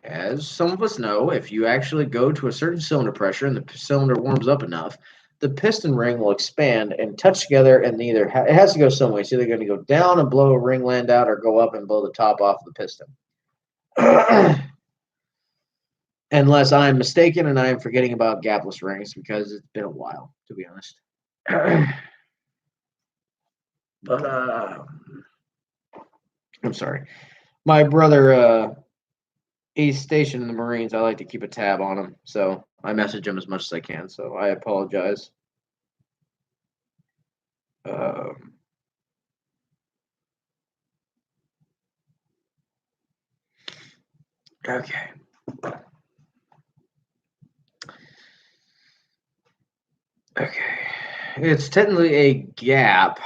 as some of us know, if you actually go to a certain cylinder pressure and the cylinder warms up enough, the piston ring will expand and touch together, and it has to go some way. It's either going to go down and blow a ringland out or go up and blow the top off the piston. Unless I'm mistaken and I am forgetting about gapless rings because it's been a while, to be honest. But I'm sorry. My brother, he's stationed in the Marines. I like to keep a tab on him, so I message him as much as I can. So I apologize. Okay. Okay. It's technically a gap,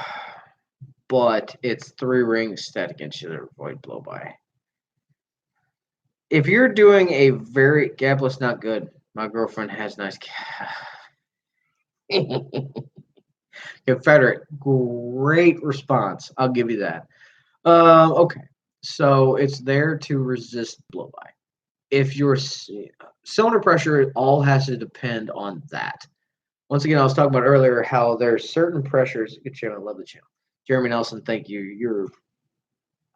but it's three rings set against you to avoid blow by. If you're doing a very gapless, not good. My girlfriend has nice. Confederate, great response. I'll give you that. Okay, so it's there to resist blow by. If your cylinder pressure, it all has to depend on that. Once again, I was talking about earlier how there's certain pressures. Good channel, I love the channel. Jeremy Nelson, thank you. You're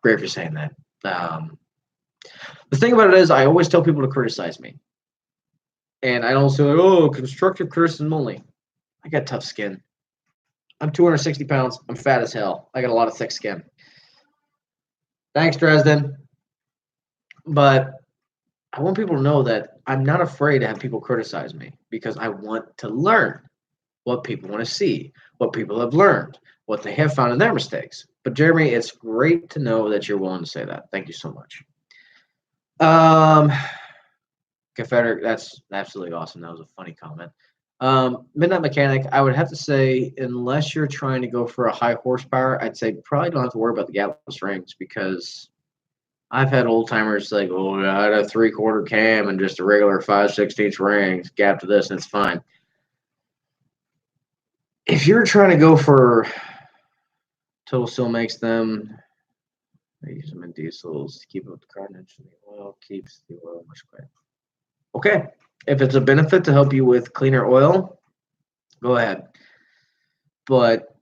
great for saying that. The thing about it is, I always tell people to criticize me, and I don't say, "Oh, constructive criticism only." I got tough skin. I'm 260 pounds. I'm fat as hell. I got a lot of thick skin. Thanks, Dresden. But I want people to know that I'm not afraid to have people criticize me because I want to learn what people want to see, what people have learned, what they have found in their mistakes. But Jeremy, it's great to know that you're willing to say that. Thank you so much. Confederate, that's absolutely awesome. That was a funny comment. Midnight Mechanic, I would have to say, unless you're trying to go for a high horsepower, I'd say probably don't have to worry about the gapless rings because I've had old timers like, oh, I had a 3/4 cam and just a regular 5/16 ring, gap to this, and it's fine. If you're trying to go for Total still makes them, they use them in diesels to keep up the carnage, and the oil keeps the oil much quiet. Okay, if it's a benefit to help you with cleaner oil, go ahead. But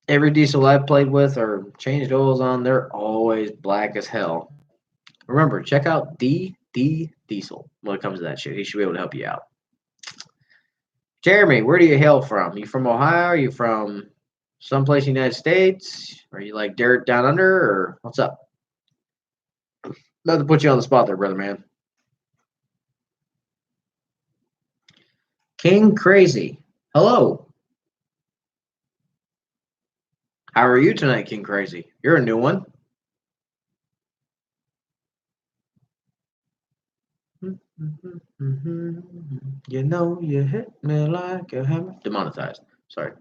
every diesel I've played with or changed oils on, they're always black as hell. Remember, check out D Diesel when it comes to that shit. He should be able to help you out. Jeremy, where do you hail from? You from Ohio? Are you from someplace in the United States? Are you like dirt down under, or what's up? Not to put you on the spot there, brother man. King Crazy. Hello. How are you tonight, King Crazy? You're a new one. You know you hit me like a hammer. Demonetized. Sorry.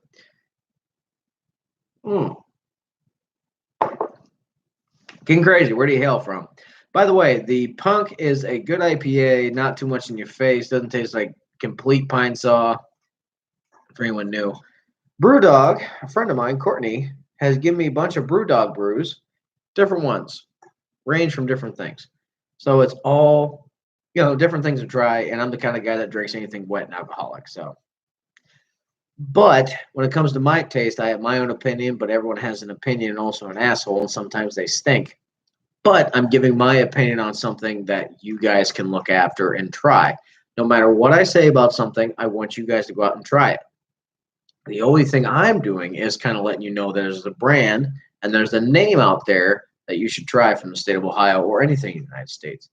King Crazy, where do you hail from? By the way, the Punk is a good IPA, not too much in your face, doesn't taste like complete pine saw, for anyone new. Brewdog, a friend of mine, Courtney, has given me a bunch of Brewdog brews, different ones, range from different things. So it's all, different things to try, and I'm the kind of guy that drinks anything wet and alcoholic. So, but when it comes to my taste, I have my own opinion, but everyone has an opinion and also an asshole, and sometimes they stink. But I'm giving my opinion on something that you guys can look after and try. No matter what I say about something, I want you guys to go out and try it. The only thing I'm doing is kind of letting you know there's a brand and there's a name out there that you should try from the state of Ohio or anything in the United States.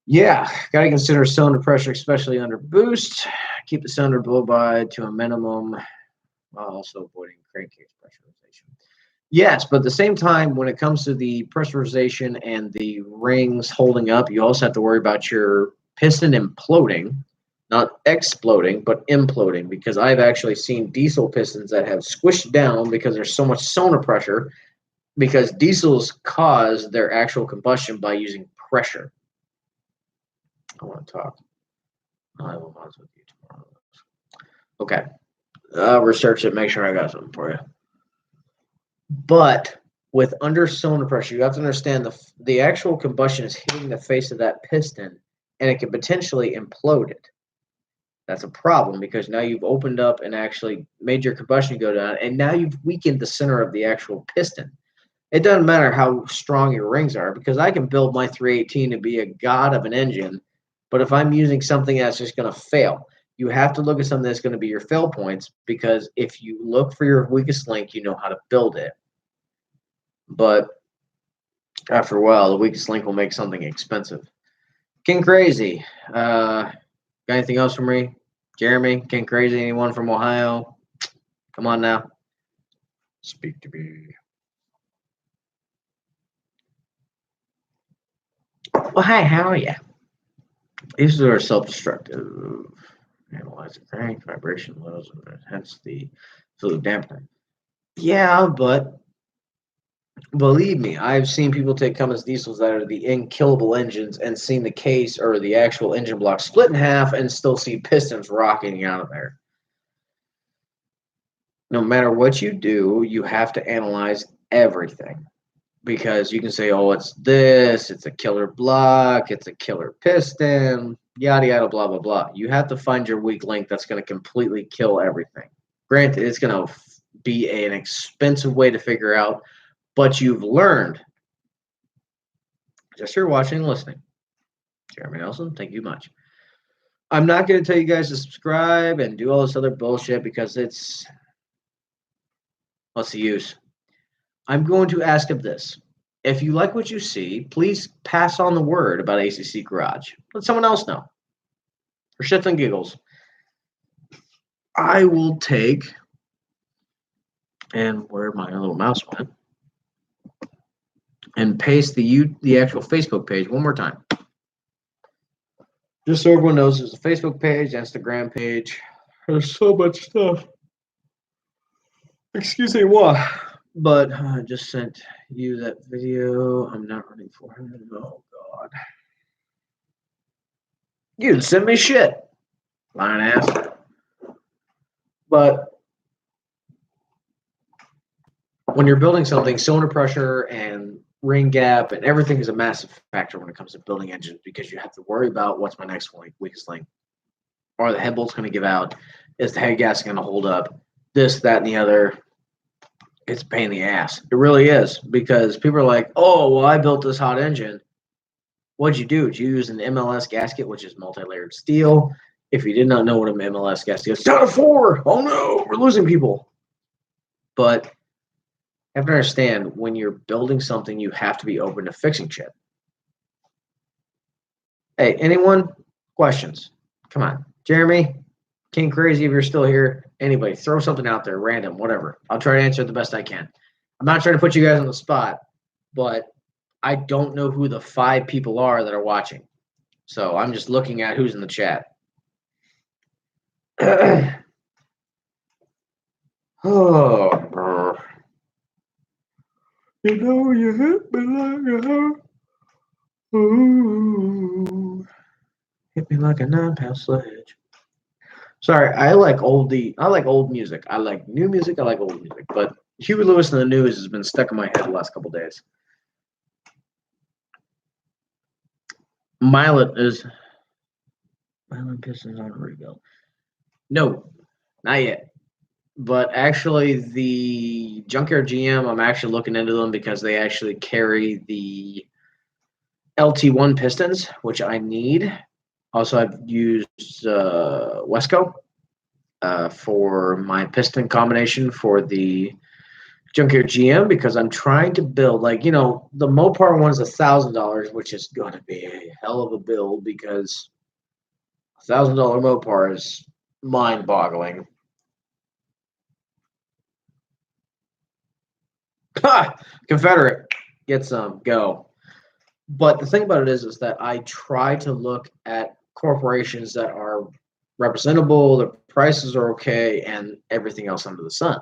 Yeah, got to consider cylinder pressure, especially under boost. Keep the cylinder blow by to a minimum while also avoiding crankcase pressurization. Yes, but at the same time, when it comes to the pressurization and the rings holding up, you also have to worry about your piston imploding, not exploding, but imploding, because I've actually seen diesel pistons that have squished down because there's so much sonar pressure, because diesels cause their actual combustion by using pressure. I want to talk. I will mod with you tomorrow. Okay. Research it, make sure I got something for you. But with under cylinder pressure, you have to understand the actual combustion is hitting the face of that piston, and it can potentially implode it. That's a problem because now you've opened up and actually made your combustion go down, and now you've weakened the center of the actual piston. It doesn't matter how strong your rings are, because I can build my 318 to be a god of an engine, but if I'm using something that's just going to fail, you have to look at something that's going to be your fail points, because if you look for your weakest link, you know how to build it. But after a while, the weakest link will make something expensive. King Crazy. Got anything else for me? Jeremy, King Crazy, anyone from Ohio? Come on now. Speak to me. Well, hi, how are you? These are self-destructive. Analyze the crank, vibration lows, hence the fluid dampener. Yeah, but believe me, I've seen people take Cummins diesels that are the unkillable engines and seen the case or the actual engine block split in half and still see pistons rocketing out of there. No matter what you do, you have to analyze everything, because you can say, oh, it's this, it's a killer block, it's a killer piston, yada, yada, blah, blah, blah. You have to find your weak link that's going to completely kill everything. Granted, it's going to be an expensive way to figure out, but you've learned. Just here watching and listening. Jeremy Nelson, thank you much. I'm not going to tell you guys to subscribe and do all this other bullshit because it's, what's the use? I'm going to ask of this. If you like what you see, please pass on the word about A.C.C. Garage. Let someone else know. For shits and giggles, I will take, and where my little mouse went, and paste the actual Facebook page one more time. Just so everyone knows, there's a Facebook page, Instagram page. There's so much stuff. Excuse me, what? But I just sent you that video. I'm not running 400. Oh, God. You didn't send me shit. Lying ass. But when you're building something, cylinder pressure and ring gap and everything is a massive factor when it comes to building engines, because you have to worry about what's my next weakest link. Are the head bolts going to give out? Is the head gasket going to hold up? This, that, and the other. It's a pain in the ass. It really is, because people are like, oh, well, I built this hot engine. What'd you do? Did you use an MLS gasket, which is multi-layered steel? If you did not know what an MLS gasket is, down to 4. Oh, no, we're losing people. But you have to understand, when you're building something, you have to be open to fixing shit. Hey, anyone? Questions? Come on. Jeremy, King Crazy, if you're still here, anybody, throw something out there, random, whatever. I'll try to answer it the best I can. I'm not trying to put you guys on the spot, but I don't know who the 5 people are that are watching. So I'm just looking at who's in the chat. Oh, you know you hit me like a ooh, hit me like a 9-pound sledge. Sorry, I like old music. I like new music. I like old music. But Huey Lewis and the News has been stuck in my head the last couple days. Milet Pistons on a rebuild. No, not yet. But actually, the Junkyard GM, I'm actually looking into them because they actually carry the LT1 pistons, which I need. Also, I've used Wesco for my piston combination for the Junkyard GM because I'm trying to build, like, the Mopar one is $1,000, which is going to be a hell of a build because $1,000 Mopar is mind-boggling. Ha! Confederate, get some, go. But the thing about it is that I try to look at corporations that are representable, the prices are okay, and everything else under the sun.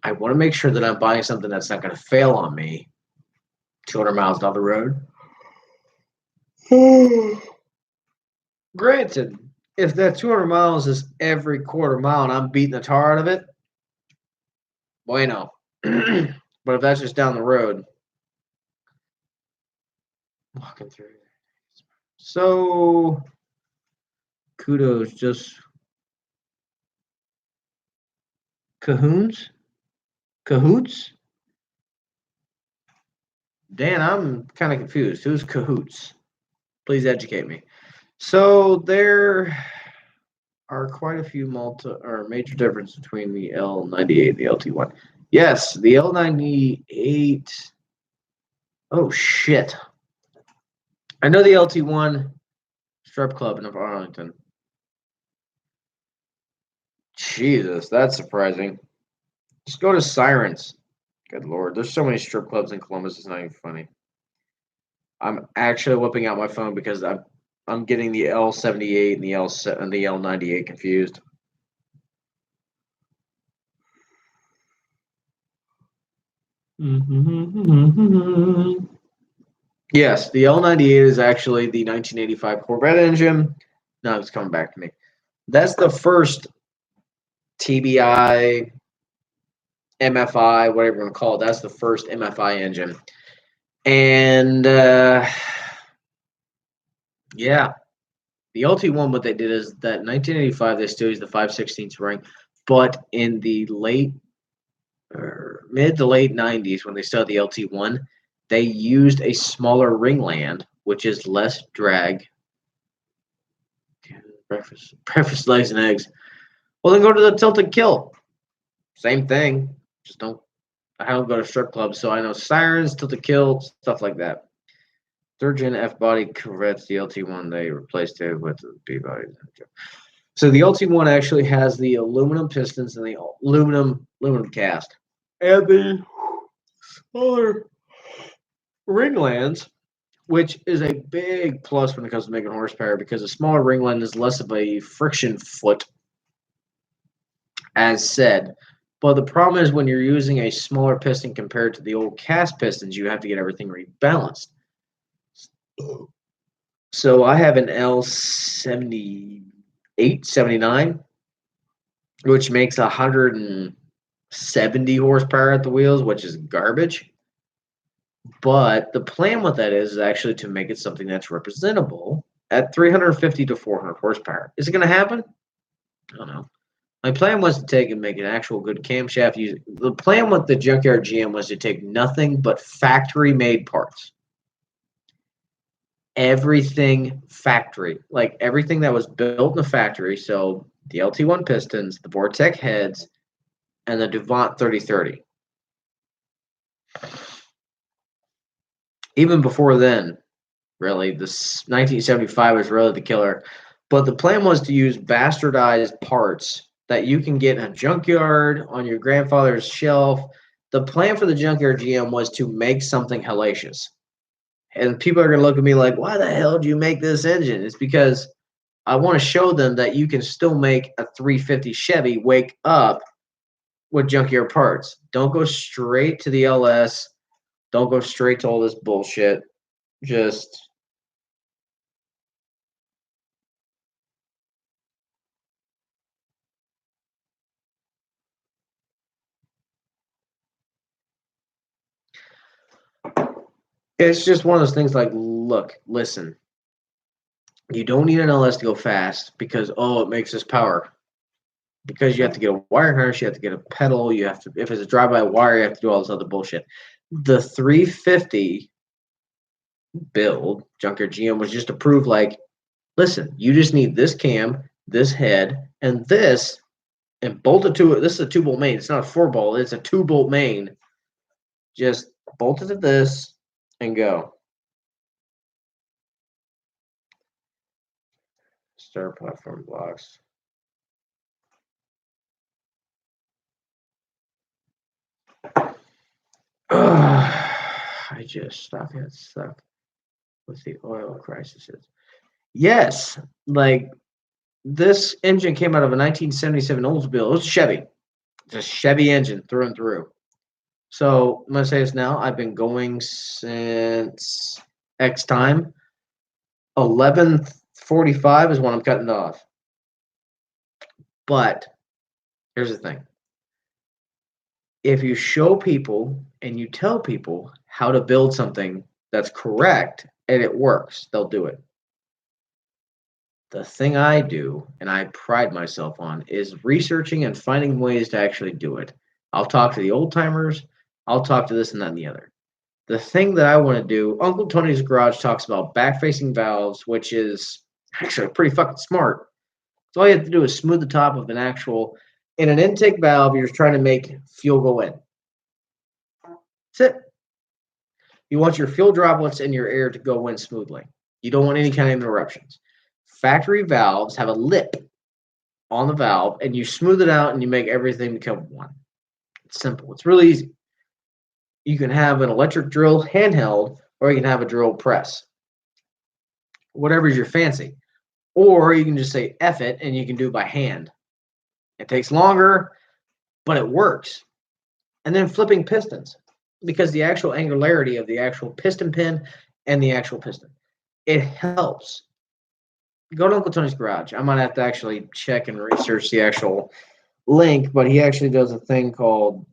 I want to make sure that I'm buying something that's not going to fail on me 200 miles down the road. Granted, if that 200 miles is every quarter mile and I'm beating the tar out of it, bueno. But if that's just down the road, walking through. So, kudos, just Cahoots? Dan, I'm kind of confused. Who's Cahoots? Please educate me. So there are quite a few major differences between the L98 and the LT1. Yes, the L98. Oh shit! I know the LT1 strip club in Arlington. Jesus, that's surprising. Just go to Sirens. Good lord, there's so many strip clubs in Columbus. It's not even funny. I'm actually whipping out my phone because I'm getting the L78 and the L98 confused. Yes, the L98 is actually the 1985 Corvette engine. No, it's coming back to me. That's the first TBI, MFI, whatever you want to call it. That's the first MFI engine. And yeah, the LT1, what they did is that 1985, they still use the 5/16 ring, but in the mid to late 90s, when they started the LT1, they used a smaller ringland, which is less drag. Breakfast, legs, and eggs. Well, then go to the tilted kill. Same thing. I don't go to strip clubs, so I know Sirens, tilted kill, stuff like that. Third gen F body Corvettes, the LT1, they replaced it with the B body. So the LT1 actually has the aluminum pistons and the aluminum cast. And the smaller ringlands, which is a big plus when it comes to making horsepower because a smaller ringland is less of a friction foot, as said. But the problem is when you're using a smaller piston compared to the old cast pistons, you have to get everything rebalanced. So I have an L78, 79, which makes 170 horsepower at the wheels, which is garbage. But the plan with that is actually to make it something that's representable at 350 to 400 horsepower. Is it going to happen? I don't know. My plan was to take and make an actual good camshaft. The plan with the Junkyard GM was to take nothing but factory-made parts. Everything factory. Like everything that was built in the factory. So the LT1 pistons, the Vortec heads, and the Devant 3030. Even before then, really, this 1975 was really the killer. But the plan was to use bastardized parts that you can get in a junkyard on your grandfather's shelf. The plan for the Junkyard GM was to make something hellacious. And people are going to look at me like, why the hell did you make this engine? It's because I want to show them that you can still make a 350 Chevy wake up with junkyard parts. Don't go straight to the LS. Don't go straight to all this bullshit. Just it's just one of those things like, look, listen, you don't need an LS to go fast because, oh, it makes this power. Because you have to get a wire harness, you have to get a pedal, you have to, if it's a drive-by wire, you have to do all this other bullshit. The 350 build, Junkyard GM, was just to prove, like, listen, you just need this cam, this head, and this, and bolt it to it. This is a 2-bolt main. It's not a 4-bolt, it's a 2-bolt main. Just bolt it to this and go. Start platform blocks. I just got stuck with the oil crises. Yes, like this engine came out of a 1977 Oldsmobile. It was Chevy. It's a Chevy engine through and through. So I'm gonna say this now. I've been going since X time. 11:45 is when I'm cutting it off. But here's the thing. If you show people and you tell people how to build something that's correct and it works, they'll do it. The thing I do, and I pride myself on, is researching and finding ways to actually do it. I'll talk to the old timers, I'll talk to this and that and the other. The thing that I want to do, Uncle Tony's Garage talks about back facing valves, which is actually pretty fucking smart. So all you have to do is smooth the top of an actual, in an intake valve, you're just trying to make fuel go in. That's it. You want your fuel droplets and your air to go in smoothly. You don't want any kind of interruptions. Factory valves have a lip on the valve, and you smooth it out and you make everything become one. It's simple. It's really easy. You can have an electric drill handheld, or you can have a drill press. Whatever's your fancy. Or you can just say F it and you can do it by hand. It takes longer, but it works. And then flipping pistons, because the actual angularity of the actual piston pin and the actual piston, it helps. Go to Uncle Tony's Garage. I might have to actually check and research the actual link, but he actually does a thing called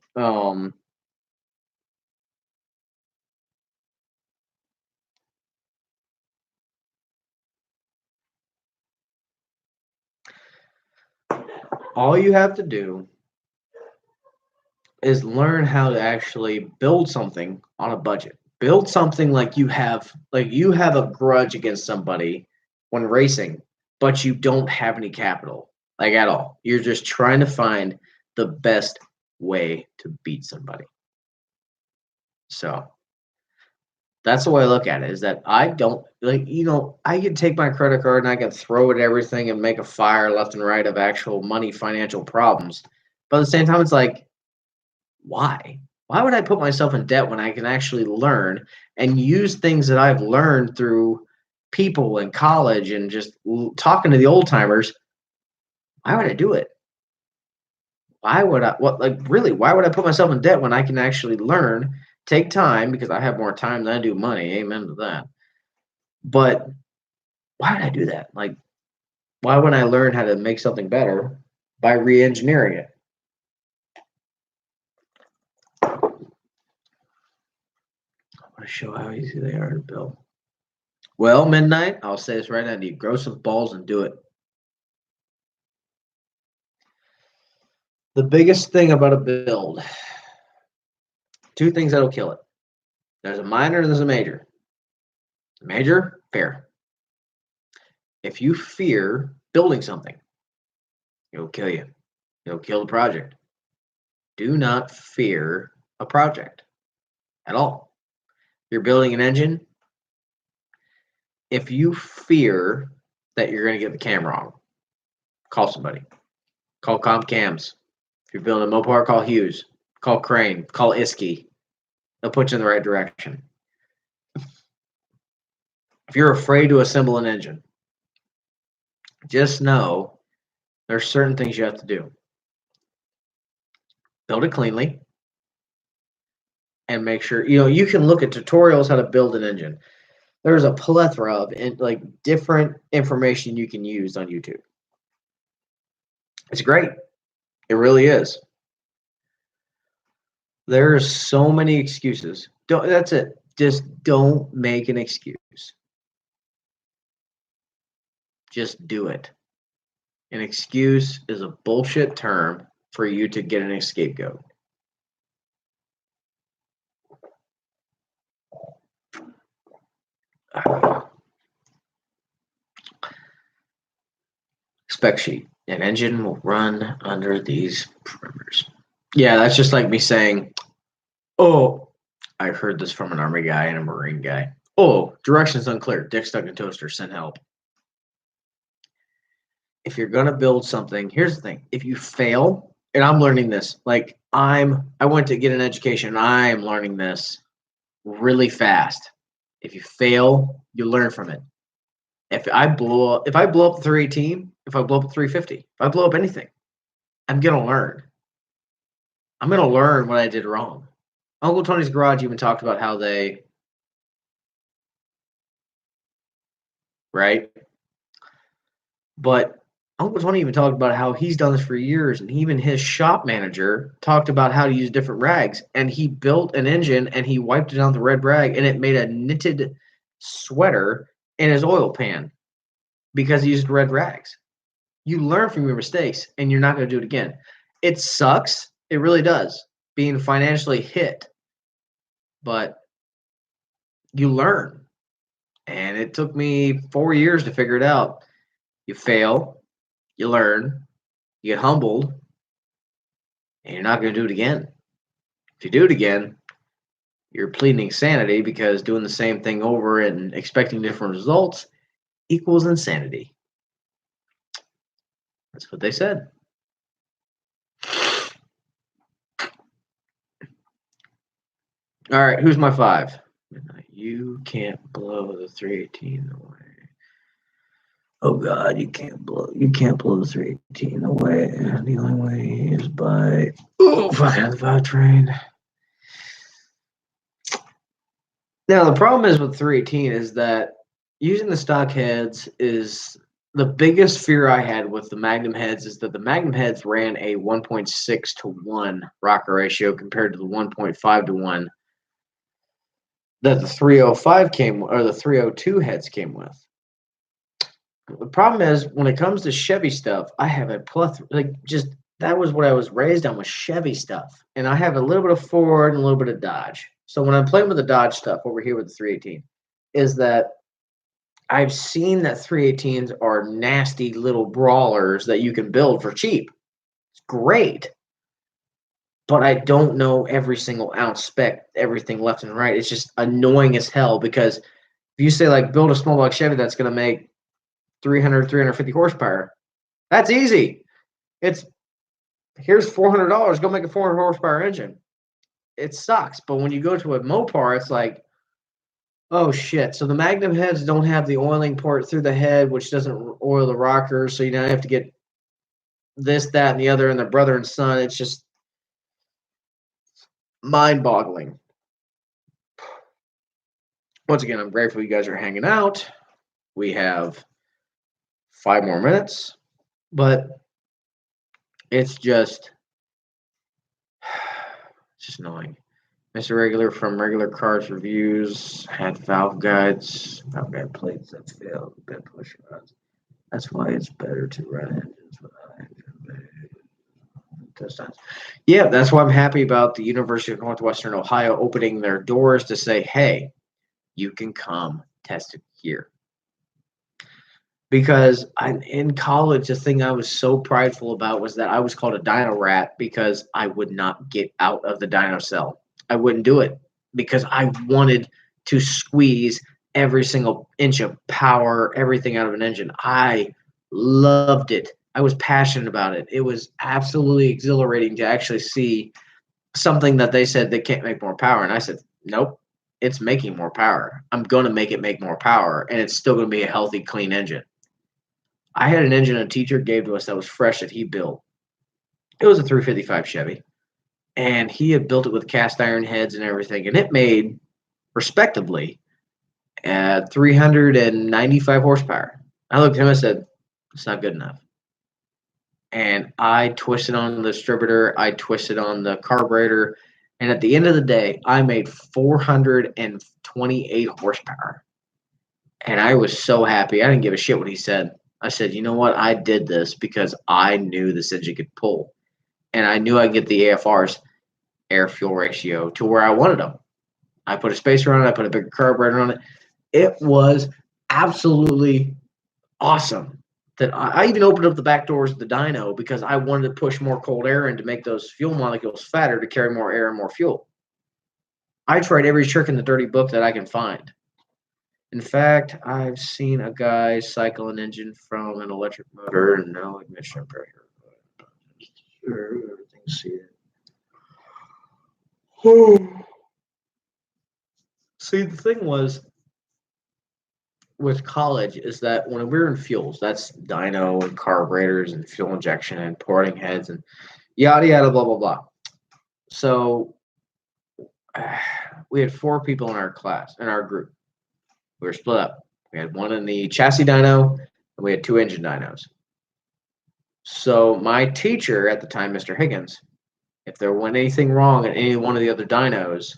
all you have to do is learn how to actually build something on a budget. Build something like you have a grudge against somebody when racing, but you don't have any capital, like at all. You're just trying to find the best way to beat somebody. So that's the way I look at it, is that I don't I can take my credit card and I can throw it at everything and make a fire left and right of actual money financial problems. But at the same time, it's like, why? Why would I put myself in debt when I can actually learn and use things that I've learned through people in college and just talking to the old timers? Why would I do it? Why would I? What, like, really? Why would I put myself in debt when I can actually learn, take time, because I have more time than I do money? Amen to that. But why would I do that? Like, why would I learn how to make something better by re-engineering it? I want to show how easy they are to build. Well, Midnight, I'll say this right now. You grow some balls and do it. The biggest thing about a build, two things that'll kill it. There's a minor and there's a major. Major, fair. If you fear building something, it'll kill you. It'll kill the project. Do not fear a project at all. You're building an engine. If you fear that you're going to get the cam wrong, call somebody. Call Comp Cams. If you're building a Mopar, call Hughes. Call Crane. Call A.C.C. They'll put you in the right direction. If you're afraid to assemble an engine, just know there's certain things you have to do. Build it cleanly and make sure, you can look at tutorials how to build an engine. There's a plethora of like different information you can use on YouTube. It's great. It really is. There's so many excuses. That's it. Just don't make an excuse. Just do it. An excuse is a bullshit term for you to get an scapegoat. Spec sheet. An engine will run under these parameters. Yeah, that's just like me saying, oh, I heard this from an Army guy and a Marine guy. Oh, directions unclear. Dick stuck in toaster. Send help. If you're gonna build something, here's the thing: if you fail, and I'm learning this, like I went to get an education. I'm learning this really fast. If you fail, you learn from it. If I blow up the 318, if I blow up the 350, if I blow up anything, I'm gonna learn. I'm gonna learn what I did wrong. Uncle Tony's Garage even talked about how they, right? But Uncle Tony even talked about how he's done this for years, and even his shop manager talked about how to use different rags. And he built an engine, and he wiped it on the red rag, and it made a knitted sweater in his oil pan because he used red rags. You learn from your mistakes, and you're not going to do it again. It sucks. It really does, being financially hit. But you learn. And it took me 4 years to figure it out. You fail, you learn, you get humbled, and you're not going to do it again. If you do it again, you're pleading insanity, because doing the same thing over and expecting different results equals insanity. That's what they said. All right, who's my 5? You can't blow the 318 away. Oh God, you can't blow the 318 away. The only way is by fucking the 5 train. Now the problem is with 318 is that using the stock heads is the biggest fear I had with the Magnum heads, is that the Magnum heads ran a 1.6 to 1 rocker ratio compared to the 1.5 to 1 that the 305 the 302 heads came with. The problem is, when it comes to Chevy stuff, I have a plethora, that was what I was raised on, was Chevy stuff. And I have a little bit of Ford and a little bit of Dodge. So when I'm playing with the Dodge stuff over here with the 318, is that I've seen that 318s are nasty little brawlers that you can build for cheap. It's great. But I don't know every single ounce spec, everything left and right. It's just annoying as hell, because if you say, like, build a small block Chevy that's going to make 350 horsepower, that's easy. Here's $400, go make a 400 horsepower engine. It sucks. But when you go to a Mopar, it's like, oh shit. So the Magnum heads don't have the oiling port through the head, which doesn't oil the rockers. So you now have to get this, that, and the other, and the brother and son. It's just mind-boggling. Once again, I'm grateful you guys are hanging out. We have 5 more minutes, but it's just annoying. Mr. Regular from Regular Cars Reviews had valve guide plates that failed, bent pusher rods. That's why it's better to run engines without engine test times. Yeah, that's why I'm happy about the University of Northwestern Ohio opening their doors to say, hey, you can come test it here. Because in college, the thing I was so prideful about was that I was called a dyno rat because I would not get out of the dyno cell. I wouldn't do it because I wanted to squeeze every single inch of power, everything out of an engine. I loved it. I was passionate about it. It was absolutely exhilarating to actually see something that they said they can't make more power. And I said, nope, it's making more power. I'm going to make it make more power, and it's still going to be a healthy, clean engine. I had an engine a teacher gave to us that was fresh that he built. It was a 355 Chevy, and he had built it with cast iron heads and everything, and it made, respectably, 395 horsepower. I looked at him and said, it's not good enough. And I twisted on the distributor, I twisted on the carburetor, and at the end of the day, I made 428 horsepower. And I was so happy. I didn't give a shit what he said. I said, you know what? I did this because I knew this engine could pull. And I knew I'd get the AFR's air fuel ratio to where I wanted them. I put a spacer on it, I put a bigger carburetor on it. It was absolutely awesome. That I even opened up the back doors of the dyno because I wanted to push more cold air in to make those fuel molecules fatter to carry more air and more fuel. I tried every trick in the dirty book that I can find. In fact, I've seen a guy cycle an engine from an electric motor and no ignition pressure. Everything's seated. See, the thing was with college is that when we were in fuels, that's dyno and carburetors and fuel injection and porting heads and yada yada blah blah blah. So we had 4 people in our class, in our group. We were split up. We had one in the chassis dyno and we had 2 engine dynos. So my teacher at the time, Mr. Higgins, if there went anything wrong in any one of the other dynos,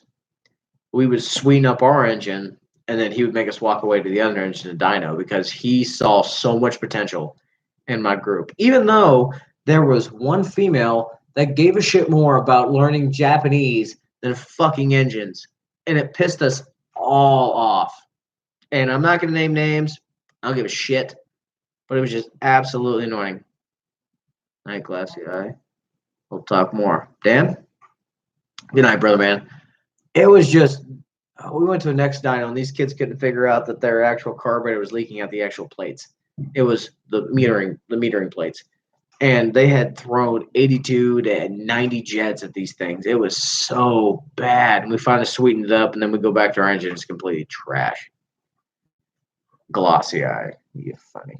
we would sweeten up our engine and then he would make us walk away to the other engine and dyno because he saw so much potential in my group. Even though there was one female that gave a shit more about learning Japanese than fucking engines. And it pissed us all off. And I'm not going to name names. I don't give a shit. But it was just absolutely annoying. Night, Glassy Eye. We'll talk more. Dan? Good night, brother, man. It was just, we went to the next dyno, and these kids couldn't figure out that their actual carburetor was leaking out the actual plates. It was the metering plates. And they had thrown 82 to 90 jets at these things. It was so bad. And we finally sweetened it up, and then we go back to our engine. It's completely trash. Glossy Eye. You funny.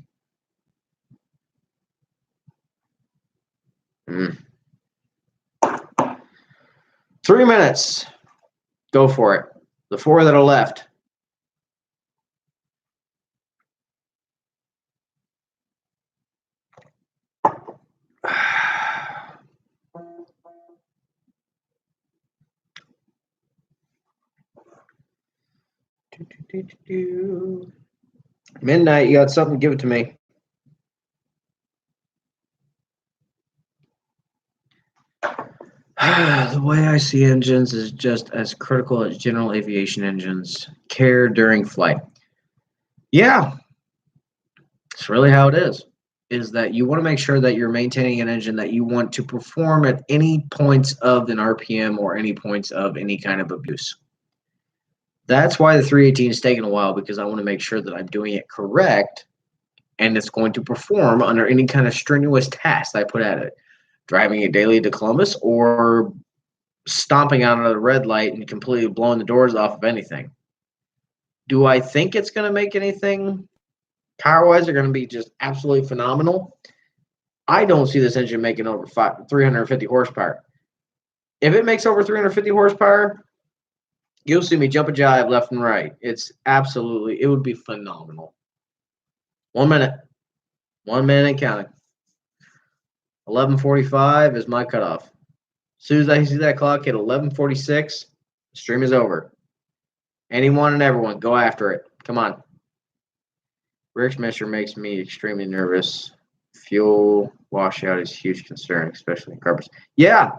3 minutes. Go for it. The 4 that are left. Midnight, you got something? Give it to me. The way I see engines is just as critical as general aviation engines. Care during flight. Yeah, it's really how it is. Is that you want to make sure that you're maintaining an engine that you want to perform at any points of an RPM or any points of any kind of abuse. That's why the 318 is taking a while, because I want to make sure that I'm doing it correct and it's going to perform under any kind of strenuous task I put at it. Driving it daily to Columbus or stomping out of the red light and completely blowing the doors off of anything. Do I think it's going to make anything power-wise? They're going to be just absolutely phenomenal. I don't see this engine making over 350 horsepower. If it makes over 350 horsepower, you'll see me jump a jive left and right. It's absolutely, it would be phenomenal. 1 minute. 1 minute counting. 11:45 is my cutoff. As soon as I see that clock hit 11:46, the stream is over. Anyone and everyone, go after it. Come on. Rick's measure makes me extremely nervous. Fuel washout is a huge concern, especially in carbons. Yeah,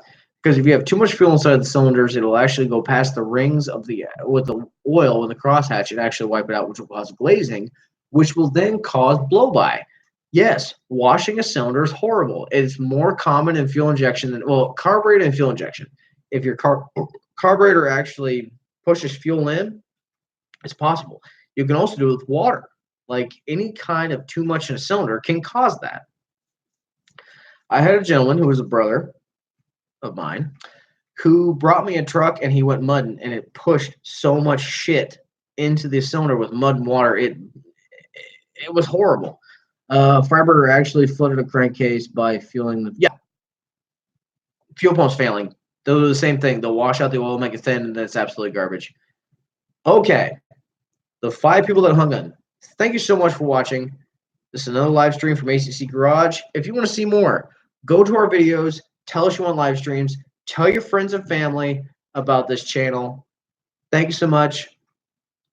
because if you have too much fuel inside the cylinders, it'll actually go past the rings of the with the oil in the crosshatch and actually wipe it out, which will cause glazing, which will then cause blow-by. Yes, washing a cylinder is horrible. It's more common in fuel injection than, well, carburetor and fuel injection. If your carburetor actually pushes fuel in, it's possible. You can also do it with water. Like any kind of too much in a cylinder can cause that. I had a gentleman who was a brother of mine who brought me a truck and he went mudding and it pushed so much shit into the cylinder with mud and water. It was horrible. Freiberger actually flooded a crankcase by fueling the fuel pumps failing. Those are the same thing. They'll wash out the oil, make it thin, and that's absolutely garbage. Okay, the 5 people that hung on. Thank you so much for watching. This is another live stream from A.C.C Garage. If you want to see more, go to our videos. Tell us you want live streams. Tell your friends and family about this channel. Thank you so much.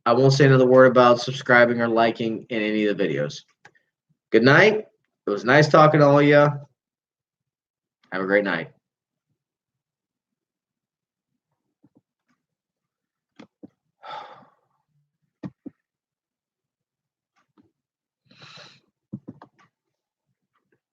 I won't say another word about subscribing or liking in any of the videos. Good night. It was nice talking to all of you. Have a great night.